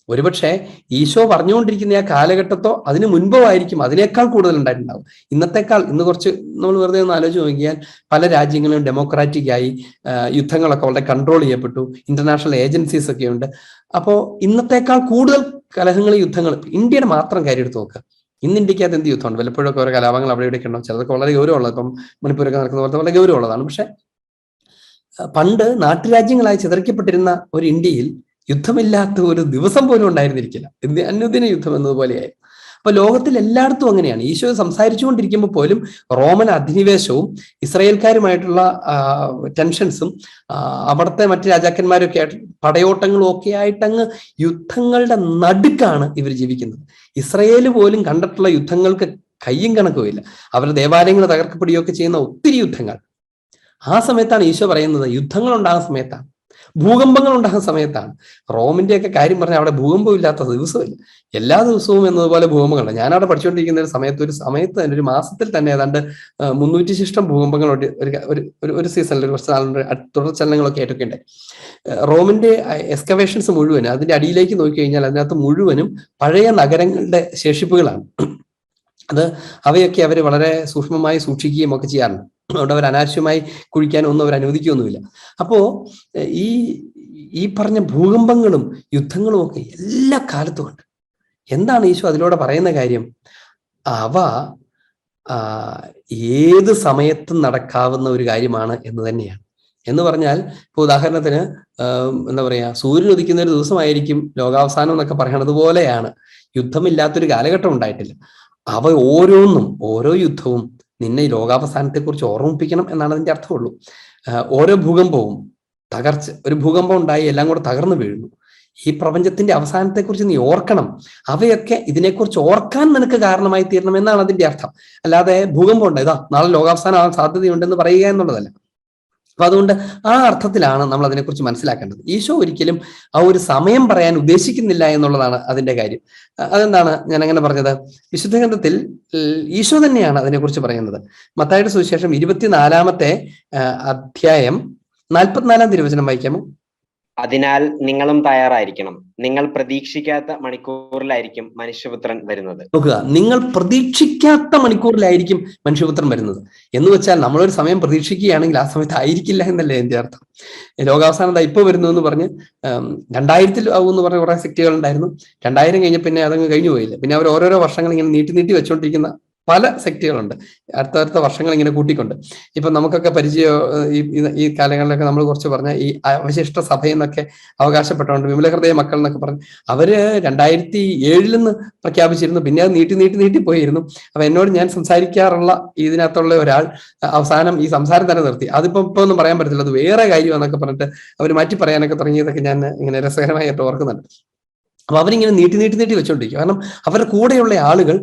ഒരുപക്ഷെ ഈശോ പറഞ്ഞുകൊണ്ടിരിക്കുന്ന ആ കാലഘട്ടത്തോ അതിന് മുൻപോ ആയിരിക്കും അതിനേക്കാൾ കൂടുതൽ ഉണ്ടായിട്ടുണ്ടാവും. ഇന്ന് കുറച്ച് നമ്മൾ വെറുതെ ഒന്ന് ആലോചിച്ച് നോക്കിയാൽ പല രാജ്യങ്ങളും ഡെമോക്രാറ്റിക് ആയി, യുദ്ധങ്ങളൊക്കെ വളരെ കൺട്രോൾ ചെയ്യപ്പെട്ടു, ഇന്റർനാഷണൽ ഏജൻസീസ് ഒക്കെ ഉണ്ട്. അപ്പോൾ ഇന്നത്തേക്കാൾ കൂടുതൽ കലഹങ്ങൾ, യുദ്ധങ്ങൾ, ഇന്ത്യയുടെ മാത്രം കാര്യം എടുത്ത് നോക്കുക. ഇന്ന് ഇന്ത്യക്കകത്ത് എന്ത് യുദ്ധമുണ്ട്? വല്ലപ്പോഴൊക്കെ ഓരോ കലാപങ്ങൾ അവിടെ ഇവിടെയൊക്കെ ഉണ്ടാവും. ചിലതൊക്കെ വളരെ ഗൗരവമുള്ളത്, ഇപ്പം മണിപ്പൂരൊക്കെ നടക്കുന്ന പോലത്തെ വളരെ ഗൗരവമുള്ളതാണ്. പക്ഷെ പണ്ട് നാട്ടുരാജ്യങ്ങളായി ചിതറിക്കപ്പെട്ടിരുന്ന ഒരു ഇന്ത്യയിൽ യുദ്ധമില്ലാത്ത ഒരു ദിവസം പോലും ഉണ്ടായിരുന്നിരിക്കില്ല. അനുദിന യുദ്ധം എന്നതുപോലെയായി. അപ്പൊ ലോകത്തിൽ എല്ലായിടത്തും അങ്ങനെയാണ്. ഈശോ സംസാരിച്ചുകൊണ്ടിരിക്കുമ്പോൾ പോലും റോമൻ അധിനിവേശവും ഇസ്രായേൽക്കാരുമായിട്ടുള്ള ടെൻഷൻസും അവിടുത്തെ മറ്റ് രാജാക്കന്മാരൊക്കെ ആയിട്ട് പടയോട്ടങ്ങളും ഒക്കെ ആയിട്ടങ്ങ് യുദ്ധങ്ങളുടെ നടുക്കാണ് ഇവർ ജീവിക്കുന്നത്. ഇസ്രായേൽ പോലും കണ്ടിട്ടുള്ള യുദ്ധങ്ങൾക്ക് കയ്യും കണക്കുമില്ല. അവരുടെ ദേവാലയങ്ങൾ തകർക്കപ്പെടുകയൊക്കെ ചെയ്യുന്ന ഒത്തിരി യുദ്ധങ്ങൾ. ആ സമയത്താണ് ഈശോ പറയുന്നത് യുദ്ധങ്ങൾ ഉണ്ടാകുന്ന സമയത്താണ്, ഭൂകമ്പങ്ങൾ ഉണ്ടാകുന്ന സമയത്താണ്. റോമിന്റെ ഒക്കെ കാര്യം പറഞ്ഞാൽ അവിടെ ഭൂകമ്പം ഇല്ലാത്ത ദിവസമില്ല. എല്ലാ ദിവസവും എന്നതുപോലെ ഭൂകമ്പങ്ങളുണ്ട്. ഞാനവിടെ പഠിച്ചുകൊണ്ടിരിക്കുന്ന ഒരു സമയത്ത് തന്നെ ഒരു മാസത്തിൽ തന്നെ ഏതാണ്ട് 300 ശിഷ്ടം ഭൂകമ്പങ്ങളുണ്ട് ഒരു സീസണിൽ, ഒരു കുറച്ച് നാളുണ്ട് തുടർചലനങ്ങളൊക്കെ ആയിട്ടൊക്കെ ഉണ്ടായി. റോമിന്റെ എക്സ്കവേഷൻസ് മുഴുവൻ അതിന്റെ അടിയിലേക്ക് നോക്കിക്കഴിഞ്ഞാൽ അതിനകത്ത് മുഴുവനും പഴയ നഗരങ്ങളുടെ ശേഷിപ്പുകളാണ്. അവയൊക്കെ അവർ വളരെ സൂക്ഷ്മമായി സൂക്ഷിക്കുകയും ഒക്കെ ചെയ്യാറുണ്ട്. അതുകൊണ്ട് അവർ അനാവശ്യമായി കുഴിക്കാനൊന്നും അവർ അനുവദിക്കുകയൊന്നുമില്ല. അപ്പോ ഈ പറഞ്ഞ ഭൂകമ്പങ്ങളും യുദ്ധങ്ങളും ഒക്കെ എല്ലാ കാലത്തും ഉണ്ട്. എന്താണ് ഈശോ അതിലൂടെ പറയുന്ന കാര്യം? അവ ഏത് സമയത്തും നടക്കാവുന്ന ഒരു കാര്യമാണ് എന്ന് തന്നെയാണ്. എന്ന് പറഞ്ഞാൽ ഇപ്പൊ ഉദാഹരണത്തിന് എന്താ പറയാ, സൂര്യൻ ഉദിക്കുന്ന ഒരു ദിവസമായിരിക്കും ലോകാവസാനം എന്നൊക്കെ പറയണത് പോലെയാണ്. യുദ്ധമില്ലാത്തൊരു കാലഘട്ടം ഉണ്ടായിട്ടില്ല. അവ ഓരോന്നും, ഓരോ യുദ്ധവും നിന്നെ ഈ ലോകാവസാനത്തെക്കുറിച്ച് ഓർമ്മിപ്പിക്കണം എന്നാണ് അതിന്റെ അർത്ഥമുള്ളൂ. ഓരോ ഭൂകമ്പവും തകർച്ച, ഒരു ഭൂകമ്പം ഉണ്ടായി എല്ലാം കൂടെ തകർന്നു വീഴുന്നു. ഈ പ്രപഞ്ചത്തിന്റെ അവസാനത്തെക്കുറിച്ച് നീ ഓർക്കണം. അവയൊക്കെ ഇതിനെക്കുറിച്ച് ഓർക്കാൻ നിനക്ക് കാരണമായി തീരണം എന്നാണ് അതിന്റെ അർത്ഥം. അല്ലാതെ ഭൂകമ്പം ഉണ്ട്, ഇതാ നാളെ ലോകാവസാനം ആവാൻ സാധ്യതയുണ്ടെന്ന് പറയുക എന്നുള്ളതല്ല. അപ്പൊ അതുകൊണ്ട് ആ അർത്ഥത്തിലാണ് നമ്മൾ അതിനെക്കുറിച്ച് മനസ്സിലാക്കേണ്ടത്. ഈശോ ഒരിക്കലും ആ ഒരു സമയം പറയാൻ ഉദ്ദേശിക്കുന്നില്ല എന്നുള്ളതാണ് അതിന്റെ കാര്യം. അതെന്താണ് ഞാൻ അങ്ങനെ പറഞ്ഞത്? വിശുദ്ധ ഗ്രന്ഥത്തിൽ ഈശോ തന്നെയാണ് അതിനെക്കുറിച്ച് പറയുന്നത്. മത്തായിയുടെ സുവിശേഷം 24-ാമത്തെ അധ്യായം 44-ാം തിരുവചനം വായിക്കാമോ? അതിനാൽ നിങ്ങളും തയ്യാറായിരിക്കണം, നിങ്ങൾ പ്രതീക്ഷിക്കാത്ത മണിക്കൂറിലായിരിക്കും മനുഷ്യപുത്രൻ വരുന്നത്. നോക്കുക, നിങ്ങൾ പ്രതീക്ഷിക്കാത്ത മണിക്കൂറിലായിരിക്കും മനുഷ്യപുത്രൻ വരുന്നത് എന്ന് വെച്ചാൽ നമ്മളൊരു സമയം പ്രതീക്ഷിക്കുകയാണെങ്കിൽ ആ സമയത്ത് ആയിരിക്കില്ല എന്നല്ലേ എന്റെ അർത്ഥം. ലോകാവസാനം ഇപ്പൊ വരുന്നു എന്ന് പറഞ്ഞ് 2000 ആവുമെന്ന് പറഞ്ഞ കുറെ സെക്റ്റുകൾ ഉണ്ടായിരുന്നു. 2000 കഴിഞ്ഞ പിന്നെ അതങ്ങ് കഴിഞ്ഞു പോയില്ല. പിന്നെ അവർ ഓരോരോ വർഷങ്ങൾ ഇങ്ങനെ നീട്ടി വെച്ചുകൊണ്ടിരിക്കുന്ന പല സെക്റ്റുകളുണ്ട്. അടുത്ത വർഷങ്ങൾ ഇങ്ങനെ കൂട്ടിക്കൊണ്ട്. ഇപ്പൊ നമുക്കൊക്കെ പരിചയം ഈ കാലങ്ങളിലൊക്കെ നമ്മൾ കുറച്ച് പറഞ്ഞ ഈ അവശിഷ്ട സഭയെന്നൊക്കെ അവകാശപ്പെട്ടുകൊണ്ട് വിമലഹൃദയ മക്കൾ എന്നൊക്കെ പറഞ്ഞ് അവര് 2007 പ്രഖ്യാപിച്ചിരുന്നു. പിന്നെ അത് നീട്ടി പോയിരുന്നു. അപ്പൊ എന്നോട് ഞാൻ സംസാരിക്കാറുള്ള ഇതിനകത്തുള്ള ഒരാൾ അവസാനം ഈ സംസാരം തന്നെ നിർത്തി. അതിപ്പോ ഒന്നും പറയാൻ പറ്റത്തില്ല, അത് വേറെ കാര്യമാണെന്നൊക്കെ പറഞ്ഞിട്ട് അവർ മാറ്റി പറയാനൊക്കെ തുടങ്ങിയതൊക്കെ ഞാൻ ഇങ്ങനെ രസകരമായിട്ട് ഓർക്കുന്നുണ്ട്. അപ്പൊ അവരിങ്ങനെ നീട്ടി വെച്ചോണ്ടിരിക്കും. കാരണം അവരുടെ കൂടെയുള്ള ആളുകൾ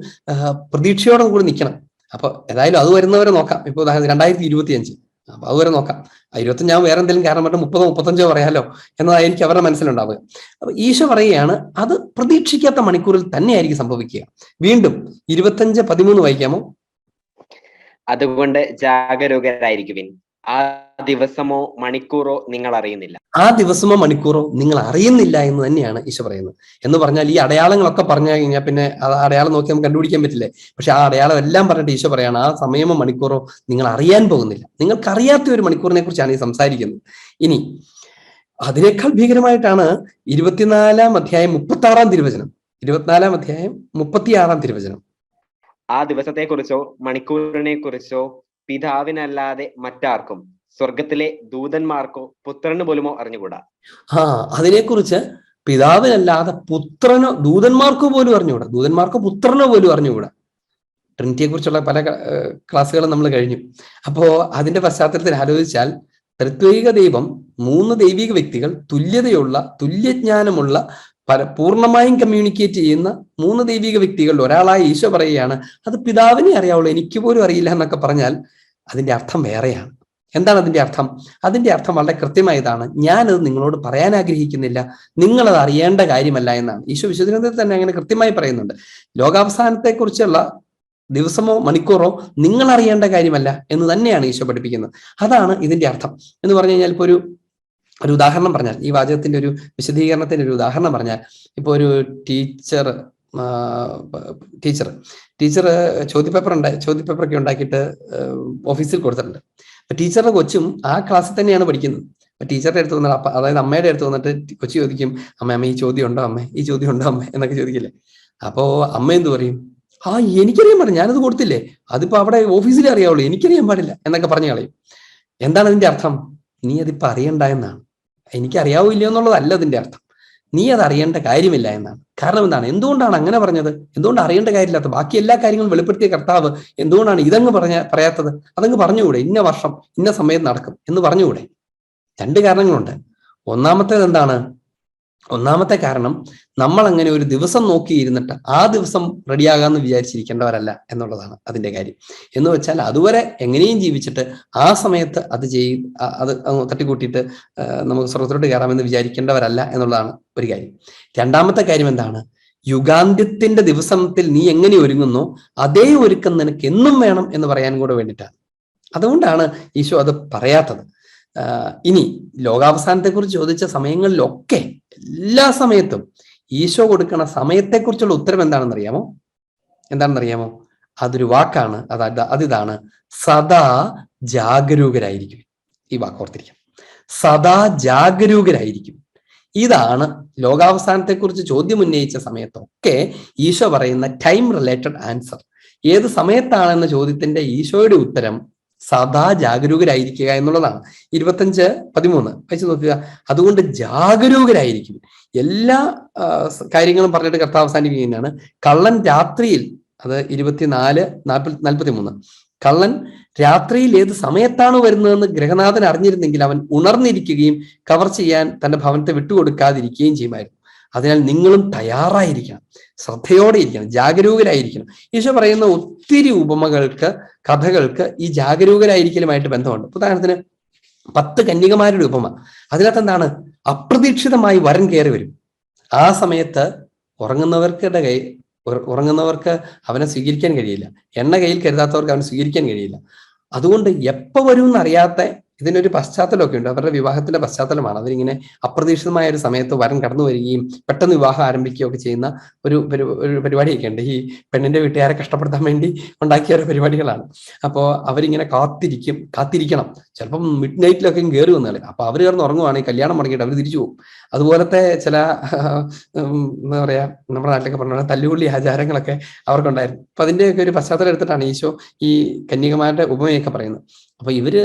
പ്രതീക്ഷയോടെ കൂടി നിൽക്കണം. അപ്പൊ ഏതായാലും അത് വരുന്നവരെ നോക്കാം. ഇപ്പൊ 2025 അപ്പൊ അതുവരെ നോക്കാം. 25 വേറെ എന്തെങ്കിലും കാരണം പറഞ്ഞാൽ 30-35 പറയാലോ എന്നതായിരിക്കും അവരുടെ മനസ്സിലുണ്ടാവുക. അപ്പൊ ഈശോ പറയുകയാണ് അത് പ്രതീക്ഷിക്കാത്ത മണിക്കൂറിൽ തന്നെയായിരിക്കും സംഭവിക്കുക. വീണ്ടും 25:13 വായിക്കാമോ? അതുകൊണ്ട് ജാഗരൂകരായിരിക്കുവിൻ, ആ ദിവസമോ മണിക്കൂറോ നിങ്ങൾ അറിയുന്നില്ല. ആ ദിവസമോ മണിക്കൂറോ നിങ്ങൾ അറിയുന്നില്ല എന്ന് തന്നെയാണ് ഈശോ പറയുന്നത്. എന്ന് പറഞ്ഞാൽ ഈ അടയാളങ്ങളൊക്കെ പറഞ്ഞു കഴിഞ്ഞാൽ പിന്നെ അടയാളം നോക്കി നമുക്ക് കണ്ടുപിടിക്കാൻ പറ്റില്ലേ? പക്ഷെ ആ അടയാളം എല്ലാം പറഞ്ഞിട്ട് ഈശോ പറയാണ് ആ സമയമോ മണിക്കൂറോ നിങ്ങൾ അറിയാൻ പോകുന്നില്ല. നിങ്ങൾക്കറിയാത്ത ഒരു മണിക്കൂറിനെ കുറിച്ചാണ് ഈ സംസാരിക്കുന്നത്. ഇനി അതിനേക്കാൾ ഭീകരമായിട്ടാണ് 24-ാം അധ്യായം 36-ാം തിരുവചനം. 24-ാം അധ്യായം 36-ാം തിരുവചനം. ആ ദിവസത്തെക്കുറിച്ചോ മണിക്കൂറിനെ കുറിച്ചോ പിതാവിനല്ലാതെ മറ്റാർക്കും, സ്വർഗത്തിലെ ദൂതന്മാർക്കോ പുത്രന് പോലുമോ അറിഞ്ഞുകൂടാ. അതിനെക്കുറിച്ച് പിതാവിനല്ലാതെ പുത്രനോ ദൂതന്മാർക്കോ പോലും അറിഞ്ഞുകൂടാ. ദൂതന്മാർക്കോ പുത്രനോ പോലും അറിഞ്ഞുകൂടാ. ട്രിനിറ്റിയെ കുറിച്ചുള്ള പല ക്ലാസ്സുകളും നമ്മൾ കഴിഞ്ഞു. അപ്പോ അതിന്റെ പശ്ചാത്തലത്തിൽ ആലോചിച്ചാൽ ത്രിത്വൈക ദൈവം 3 ദൈവിക വ്യക്തികൾ, തുല്യജ്ഞാനമുള്ള പൂർണ്ണമായും കമ്മ്യൂണിക്കേറ്റ് ചെയ്യുന്ന 3 ദൈവിക വ്യക്തികളിൽ ഒരാളായ ഈശോ പറയുകയാണ് അത് പിതാവിനെ അറിയാവുള്ളൂ, എനിക്ക് പോലും അറിയില്ല എന്നൊക്കെ പറഞ്ഞാൽ അതിന്റെ അർത്ഥം വേറെയാണ്. എന്താണ് അതിന്റെ അർത്ഥം? അതിന്റെ അർത്ഥം വളരെ കൃത്യമായതാണ്. ഞാനത് നിങ്ങളോട് പറയാൻ ആഗ്രഹിക്കുന്നില്ല, നിങ്ങളത് അറിയേണ്ട കാര്യമല്ല എന്നാണ്. ഈശോ വിശുദ്ധ ഗ്രന്ഥത്തിൽ തന്നെ അങ്ങനെ കൃത്യമായി പറയുന്നുണ്ട്. ലോകാവസാനത്തെക്കുറിച്ചുള്ള ദിവസമോ മണിക്കൂറോ നിങ്ങൾ അറിയേണ്ട കാര്യമല്ല എന്ന് തന്നെയാണ് ഈശോ പഠിപ്പിക്കുന്നത്. അതാണ് ഇതിന്റെ അർത്ഥം എന്ന് പറഞ്ഞു കഴിഞ്ഞാൽ, ഇപ്പോൾ ഒരു ഉദാഹരണം പറഞ്ഞാൽ, ഈ വാചകത്തിന്റെ ഒരു വിശദീകരണത്തിന്റെ ഒരു ഉദാഹരണം പറഞ്ഞാൽ, ഇപ്പോൾ ഒരു ടീച്ചർ ചോദ്യപേപ്പറൊക്കെ ഉണ്ടാക്കിയിട്ട് ഓഫീസിൽ കൊടുത്തിട്ടുണ്ട്. അപ്പൊ ടീച്ചറുടെ കൊച്ചും ആ ക്ലാസ്സിൽ തന്നെയാണ് പഠിക്കുന്നത്. അപ്പൊ ടീച്ചറുടെ അടുത്ത് വന്നിട്ട്, അതായത് അമ്മയുടെ അടുത്ത് വന്നിട്ട് കൊച്ചു ചോദിക്കും, അമ്മ ഈ ചോദ്യം ഉണ്ടോ അമ്മ, ഈ ചോദ്യം ഉണ്ടോ അമ്മ എന്നൊക്കെ ചോദിക്കില്ലേ. അപ്പോ അമ്മ എന്ത് പറയും? എനിക്കറിയാൻ പാടില്ല, ഞാനത് കൊടുത്തില്ലേ, അതിപ്പോ അവിടെ ഓഫീസിലേ അറിയാവുള്ളൂ, എനിക്കറിയാൻ പാടില്ല എന്നൊക്കെ പറഞ്ഞു കളയും. എന്താണ് അതിന്റെ അർത്ഥം? നീ അതിപ്പോ അറിയണ്ട എന്നാണ്. എനിക്കറിയാവില്ലയോ എന്നുള്ളതല്ല അതിന്റെ അർത്ഥം. നീ അത് അറിയേണ്ട കാര്യമില്ല എന്നാണ്. കാരണം എന്താണ്? എന്തുകൊണ്ടാണ് അങ്ങനെ പറഞ്ഞത്? എന്തുകൊണ്ട് അറിയേണ്ട കാര്യമില്ലാത്ത ബാക്കി എല്ലാ കാര്യങ്ങളും വെളിപ്പെടുത്തിയ കർത്താവ് എന്തുകൊണ്ടാണ് ഇതങ്ങ് പറയാത്തത്? അതങ്ങ് പറഞ്ഞുകൂടെ? ഇന്ന വർഷം ഇന്ന സമയത്ത് നടക്കും എന്ന് പറഞ്ഞുകൂടെ? 2 കാരണങ്ങളുണ്ട്. ഒന്നാമത്തെ കാരണം, നമ്മൾ അങ്ങനെ ഒരു ദിവസം നോക്കിയിരുന്നിട്ട് ആ ദിവസം റെഡിയാകാമെന്ന് വിചാരിച്ചിരിക്കേണ്ടവരല്ല എന്നുള്ളതാണ് അതിന്റെ കാര്യം. എന്ന് വെച്ചാൽ അതുവരെ എങ്ങനെയും ജീവിച്ചിട്ട് ആ സമയത്ത് അത് തട്ടിക്കൂട്ടിയിട്ട് നമുക്ക് സ്വർഗത്തിലോട്ട് കയറാമെന്ന് വിചാരിക്കേണ്ടവരല്ല എന്നുള്ളതാണ് ഒരു കാര്യം. രണ്ടാമത്തെ കാര്യം എന്താണ്? യുഗാന്ത്യത്തിന്റെ ദിവസത്തിൽ നീ എങ്ങനെ ഒരുങ്ങുന്നോ അതേ ഒരുക്കം നിനക്ക് എന്നും വേണം എന്ന് പറയാൻ കൂടെ വേണ്ടിയിട്ടാണ്. അതുകൊണ്ടാണ് ഈശോ അത് പറയാത്തത്. ഇനി ലോകാവസാനത്തെക്കുറിച്ച് ചോദിച്ച സമയങ്ങളിലൊക്കെ എല്ലാ സമയത്തും ഈശോ കൊടുക്കുന്ന സമയത്തെക്കുറിച്ചുള്ള ഉത്തരം എന്താണെന്നറിയാമോ? അതൊരു വാക്കാണ്. അതിതാണ്, സദാ ജാഗരൂകരായിരിക്കും. ഈ വാക്ക് ഓർത്തിരിക്കാം, സദാ ജാഗരൂകരായിരിക്കും. ഇതാണ് ലോകാവസാനത്തെക്കുറിച്ച് ചോദ്യം ഉന്നയിച്ച സമയത്തൊക്കെ ഈശോ പറയുന്ന ടൈം റിലേറ്റഡ് ആൻസർ. ഏത് സമയത്താണെന്ന ചോദ്യത്തിന്റെ ഈശോയുടെ ഉത്തരം സദാ ജാഗരൂകരായിരിക്കുക എന്നുള്ളതാണ്. 25:13 വായിച്ചു നോക്കുക. അതുകൊണ്ട് ജാഗരൂകരായിരിക്കും. എല്ലാ കാര്യങ്ങളും പറഞ്ഞിട്ട് കർത്താവ് അവസാനിപ്പിക്കുന്നതാണ്. കള്ളൻ രാത്രിയിൽ, അത് 24:43, കള്ളൻ രാത്രിയിൽ ഏത് സമയത്താണ് വരുന്നതെന്ന് ഗൃഹനാഥൻ അറിഞ്ഞിരുന്നെങ്കിൽ അവൻ ഉണർന്നിരിക്കുകയും കവർ ചെയ്യാൻ തന്റെ ഭവനത്തെ വിട്ടുകൊടുക്കാതിരിക്കുകയും ചെയ്യുമായിരുന്നു. അതിനാൽ നിങ്ങളും തയ്യാറായിരിക്കണം, ശ്രദ്ധയോടെ ഇരിക്കണം, ജാഗരൂകരായിരിക്കണം. ഈശോ പറയുന്ന ഒത്തിരി ഉപമകൾക്ക്, കഥകൾക്ക് ഈ ജാഗരൂകരായിരിക്കലുമായിട്ട് ബന്ധമുണ്ട്. ഉദാഹരണത്തിന് 10 കന്യകമാരുടെ ഉപമ. അതിനകത്ത് എന്താണ്? അപ്രതീക്ഷിതമായി വരൻ കയറി വരും. ആ സമയത്ത് ഉറങ്ങുന്നവർക്ക് അവനെ സ്വീകരിക്കാൻ കഴിയില്ല, എണ്ണ കയ്യിൽ കരുതാത്തവർക്ക് അവനെ സ്വീകരിക്കാൻ കഴിയില്ല. അതുകൊണ്ട് എപ്പോ വരും എന്നറിയാത്ത, ഇതിനൊരു പശ്ചാത്തലമൊക്കെ ഉണ്ട്. അവരുടെ വിവാഹത്തിന്റെ പശ്ചാത്തലമാണ്. അവരിങ്ങനെ അപ്രതീക്ഷിതമായ ഒരു സമയത്ത് വരൻ കടന്നു വരികയും പെട്ടെന്ന് വിവാഹം ആരംഭിക്കുകയൊക്കെ ചെയ്യുന്ന ഒരു പരിപാടിയൊക്കെ ഉണ്ട്. ഈ പെണ്ണിന്റെ വീട്ടുകാരെ കഷ്ടപ്പെടുത്താൻ വേണ്ടി ഉണ്ടാക്കിയ ഒരു പരിപാടികളാണ്. അപ്പോൾ അവരിങ്ങനെ കാത്തിരിക്കണം. ചിലപ്പം മിഡ് നൈറ്റിലൊക്കെ കയറി വന്നാല്. അപ്പൊ അവർ കിടന്ന് ഉറങ്ങുവാണെങ്കിൽ കല്യാണം മുടങ്ങിയിട്ട് അവർ തിരിച്ചു പോകും. അതുപോലത്തെ ചില എന്താ പറയാ, നമ്മുടെ നാട്ടിലൊക്കെ പറഞ്ഞ തല്ലുകൊള്ളി ആചാരങ്ങളൊക്കെ അവർക്കുണ്ടായിരുന്നു. അപ്പൊ അതിന്റെയൊക്കെ ഒരു പശ്ചാത്തലം എടുത്തിട്ടാണ് ഈശോ ഈ കന്യകമാരുടെ ഉപമയൊക്കെ പറയുന്നത്. അപ്പൊ ഇവര്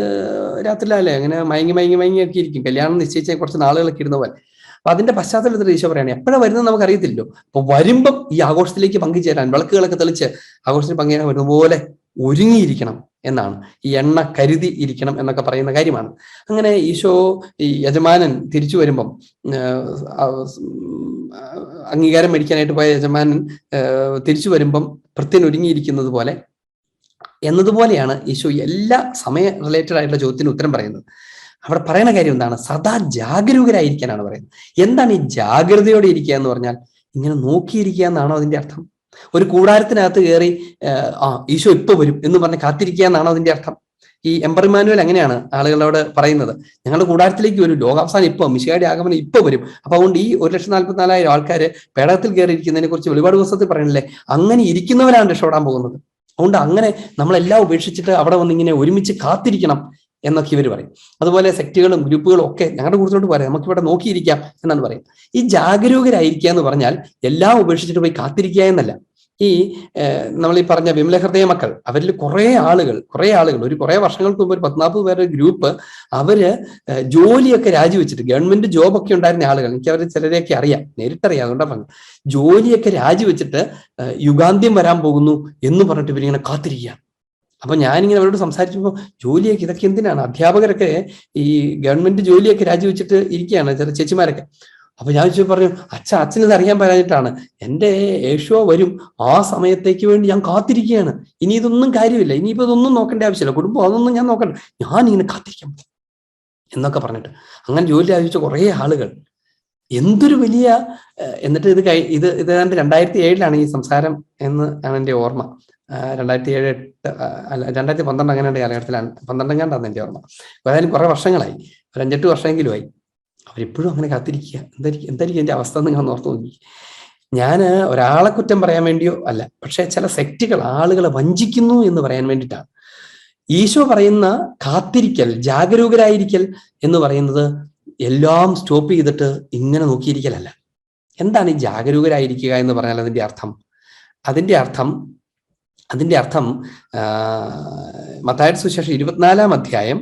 രാത്രിയിലല്ലേ അങ്ങനെ മയങ്ങിയൊക്കെ ഇരിക്കും, കല്യാണം നിശ്ചയിച്ച കുറച്ച് നാളുകളൊക്കെ ഇരുന്ന പോലെ. അപ്പൊ അതിന്റെ പശ്ചാത്തലത്തിൽ ഈശോ പറയാണ്, എപ്പോഴാണ് വരുന്നത് നമുക്ക് അറിയത്തില്ലല്ലോ. അപ്പൊ വരുമ്പം ഈ ആഘോഷത്തിലേക്ക് പങ്കുചേരാൻ, വിളക്കുകളൊക്കെ തെളിച്ച് ആഘോഷത്തിൽ പങ്കുചേരാൻ വരുന്നതുപോലെ ഒരുങ്ങിയിരിക്കണം എന്നാണ്. ഈ എണ്ണ കരുതി ഇരിക്കണം എന്നൊക്കെ പറയുന്ന കാര്യമാണ്. അങ്ങനെ ഈശോ ഈ യജമാനൻ തിരിച്ചു വരുമ്പം, അംഗീകാരം മേടിക്കാനായിട്ട് പോയ യജമാനൻ തിരിച്ചു വരുമ്പം ഭൃത്യൻ ഒരുങ്ങിയിരിക്കുന്നത് പോലെ എന്നതുപോലെയാണ് ഈശോ എല്ലാ സമയ റിലേറ്റഡ് ആയിട്ടുള്ള ചോദ്യത്തിന് ഉത്തരം പറയുന്നത്. അവിടെ പറയുന്ന കാര്യം എന്താണ്? സദാ ജാഗരൂകരായിരിക്കാനാണ് പറയുന്നത്. എന്താണ് ഈ ജാഗ്രതയോടെ ഇരിക്കുക എന്ന് പറഞ്ഞാൽ? ഇങ്ങനെ നോക്കിയിരിക്കുക എന്നാണോ അതിന്റെ അർത്ഥം? ഒരു കൂടാരത്തിനകത്ത് കയറി ഈശോ ഇപ്പൊ വരും എന്ന് പറഞ്ഞ് കാത്തിരിക്കുക എന്നാണോ അതിന്റെ അർത്ഥം? ഈ എംപർ ഇമ്മാനുവൽ അങ്ങനെയാണ് ആളുകളോട് പറയുന്നത്, ഞങ്ങളുടെ കൂടാരത്തിലേക്ക് വരും, ലോകാവസാനം ഇപ്പൊ, മിശിഹായുടെ ആഗമനം ഇപ്പൊ വരും. അപ്പൊ അതുകൊണ്ട് ഈ 1,44,000 ആൾക്കാര് പേടകത്തിൽ കയറി ഇരിക്കുന്നതിനെ കുറിച്ച് വെളിപാട് പുസ്തകത്തിൽ പറയണില്ലേ, അങ്ങനെ ഇരിക്കുന്നവരാണ് രക്ഷപ്പെടാൻ പോകുന്നത്. അതുകൊണ്ട് അങ്ങനെ നമ്മളെല്ലാം ഉപേക്ഷിച്ചിട്ട് അവിടെ വന്ന് ഇങ്ങനെ ഒരുമിച്ച് കാത്തിരിക്കണം എന്നൊക്കെ ഇവർ പറയും. അതുപോലെ സെക്റ്റുകളും ഗ്രൂപ്പുകളും ഒക്കെ ഞങ്ങളുടെ കൂടുതലോട്ട് പറയാം, നമുക്ക് ഇവിടെ നോക്കിയിരിക്കാം എന്നാണ് പറയും. ഈ ജാഗരൂകരായിരിക്കുക എന്ന് പറഞ്ഞാൽ എല്ലാം ഉപേക്ഷിച്ചിട്ട് പോയി കാത്തിരിക്കുക എന്നല്ല. ഈ നമ്മൾ ഈ പറഞ്ഞ വിമല ഹൃദയ മക്കൾ, അവരിൽ കുറെ ആളുകൾ കുറെ വർഷങ്ങൾക്ക് മുമ്പ് ഒരു 14 പേരുടെ ഗ്രൂപ്പ്, അവര് ജോലിയൊക്കെ രാജിവെച്ചിട്ട്, ഗവൺമെന്റ് ജോബൊക്കെ ഉണ്ടായിരുന്ന ആളുകൾ, എനിക്ക് അവർ ചിലരെയൊക്കെ അറിയാം, നേരിട്ടറിയാം, അതുകൊണ്ടാണ് പറഞ്ഞു, ജോലിയൊക്കെ രാജിവെച്ചിട്ട് യുഗാന്ത്യം വരാൻ പോകുന്നു എന്ന് പറഞ്ഞിട്ട് ഇവരിങ്ങനെ കാത്തിരിക്കുക. അപ്പൊ ഞാനിങ്ങനെ അവരോട് സംസാരിച്ചപ്പോൾ, ജോലിയൊക്കെ ഇതൊക്കെ എന്തിനാണ്? അധ്യാപകരൊക്കെ ഈ ഗവൺമെന്റ് ജോലിയൊക്കെ രാജിവെച്ചിട്ട് ഇരിക്കുകയാണ്, ചില ചേച്ചിമാരൊക്കെ. അപ്പൊ ഞാൻ പറഞ്ഞു, അച്ഛനിത് അറിയാൻ പറയാനായിട്ടാണ്, എൻ്റെ യേശുവ വരും, ആ സമയത്തേക്ക് വേണ്ടി ഞാൻ കാത്തിരിക്കുകയാണ്, ഇനി ഇതൊന്നും കാര്യമില്ല, ഇനിയിപ്പോ ഇതൊന്നും നോക്കേണ്ട ആവശ്യമില്ല, കുടുംബം അതൊന്നും ഞാൻ നോക്കണ്ട, ഞാൻ ഇങ്ങനെ കാത്തിരിക്കാൻ പറ്റും എന്നൊക്കെ പറഞ്ഞിട്ട് അങ്ങനെ ജോലി ആവശ്യിച്ച കുറേ ആളുകൾ. എന്തൊരു വലിയ എന്നിട്ട് ഇത് ഏതാണ്ട് 2007 ഈ സംസാരം എന്ന് ആണ് എൻ്റെ ഓർമ്മ. 2007 അല്ല 2012 അങ്ങനെ കാലഘട്ടത്തിലാണ്, 12 എൻ്റെ ഓർമ്മ. ഏതായാലും കുറെ വർഷങ്ങളായി, ഒരു 5-8 വർഷമെങ്കിലും ആയി. അവരിപ്പോഴും അങ്ങനെ കാത്തിരിക്കുക. എന്തായിരിക്കും എൻ്റെ അവസ്ഥ എന്ന് നിങ്ങൾ ഓർത്ത് നോക്കി. ഞാൻ ഒരാളെ കുറ്റം പറയാൻ വേണ്ടിയോ അല്ല, പക്ഷെ ചില സെക്റ്റുകൾ ആളുകളെ വഞ്ചിക്കുന്നു എന്ന് പറയാൻ വേണ്ടിയിട്ടാണ്. ഈശോ പറയുന്ന കാത്തിരിക്കൽ, ജാഗരൂകരായിരിക്കൽ എന്ന് പറയുന്നത് എല്ലാം സ്റ്റോപ്പ് ചെയ്തിട്ട് ഇങ്ങനെ നോക്കിയിരിക്കലല്ല. എന്താണ് ഈ ജാഗരൂകരായിരിക്കുക എന്ന് പറഞ്ഞാൽ അതിന്റെ അർത്ഥം മത്തായിയുടെ സുവിശേഷം 24-ാം അധ്യായം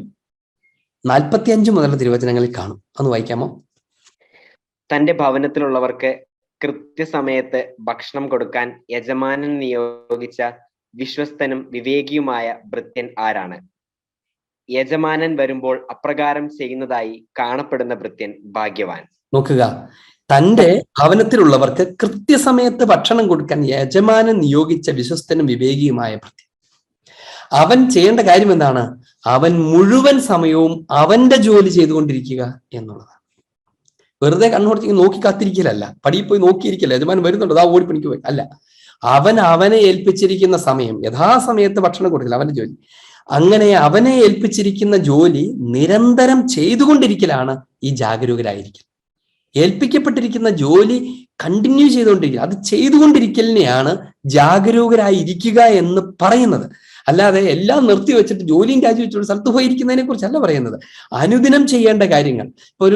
45 മുതലുള്ള തിരുവചനങ്ങളിൽ കാണും. ഒന്ന് വായിക്കാമോ? തന്റെ ഭവനത്തിലുള്ളവർക്ക് കൃത്യസമയത്ത് ഭക്ഷണം കൊടുക്കാൻ യജമാനൻ നിയോഗിച്ച വിശ്വസ്തനും വിവേകിയുമായ ഭൃത്യൻ ആരാണ്? യജമാനൻ വരുമ്പോൾ അപ്രകാരം ചെയ്യുന്നതായി കാണപ്പെടുന്ന ഭൃത്യൻ ഭാഗ്യവാൻ. നോക്കുക, തന്റെ ഭവനത്തിലുള്ളവർക്ക് കൃത്യസമയത്ത് ഭക്ഷണം കൊടുക്കാൻ യജമാനൻ നിയോഗിച്ച വിശ്വസ്തനും വിവേകിയുമായ ഭൃത്യൻ. അവൻ ചെയ്യേണ്ട കാര്യം എന്താണ്? അവൻ മുഴുവൻ സമയവും അവന്റെ ജോലി ചെയ്തുകൊണ്ടിരിക്കുക എന്നുള്ളതാണ്. വെറുതെ കണ്ണുകൊടുത്ത് നോക്കി കാത്തിരിക്കലല്ല, പടിയിൽ പോയി നോക്കിയിരിക്കല, യജമാനൻ വരുന്നുണ്ട് അതാ ഓടിപ്പണിക്ക് പോയി അല്ല. അവനെ ഏൽപ്പിച്ചിരിക്കുന്ന സമയം യഥാസമയത്ത് ഭക്ഷണം കൊടുക്കില്ല, അവന്റെ ജോലി. അങ്ങനെ അവനെ ഏൽപ്പിച്ചിരിക്കുന്ന ജോലി നിരന്തരം ചെയ്തുകൊണ്ടിരിക്കലാണ് ഈ ജാഗരൂകരായിരിക്കൽ. ഏൽപ്പിക്കപ്പെട്ടിരിക്കുന്ന ജോലി കണ്ടിന്യൂ ചെയ്തുകൊണ്ടിരിക്കുക, അത് ചെയ്തുകൊണ്ടിരിക്കലിനെയാണ് ജാഗരൂകരായിരിക്കുക എന്ന് പറയുന്നത്. അല്ലാതെ എല്ലാം നിർത്തി വെച്ചിട്ട് ജോലിയും രാജിവെച്ചിട്ട് സ്ഥലത്ത് പോയിരിക്കുന്നതിനെ കുറിച്ചല്ല പറയുന്നത്. അനുദിനം ചെയ്യേണ്ട കാര്യങ്ങൾ. ഇപ്പൊ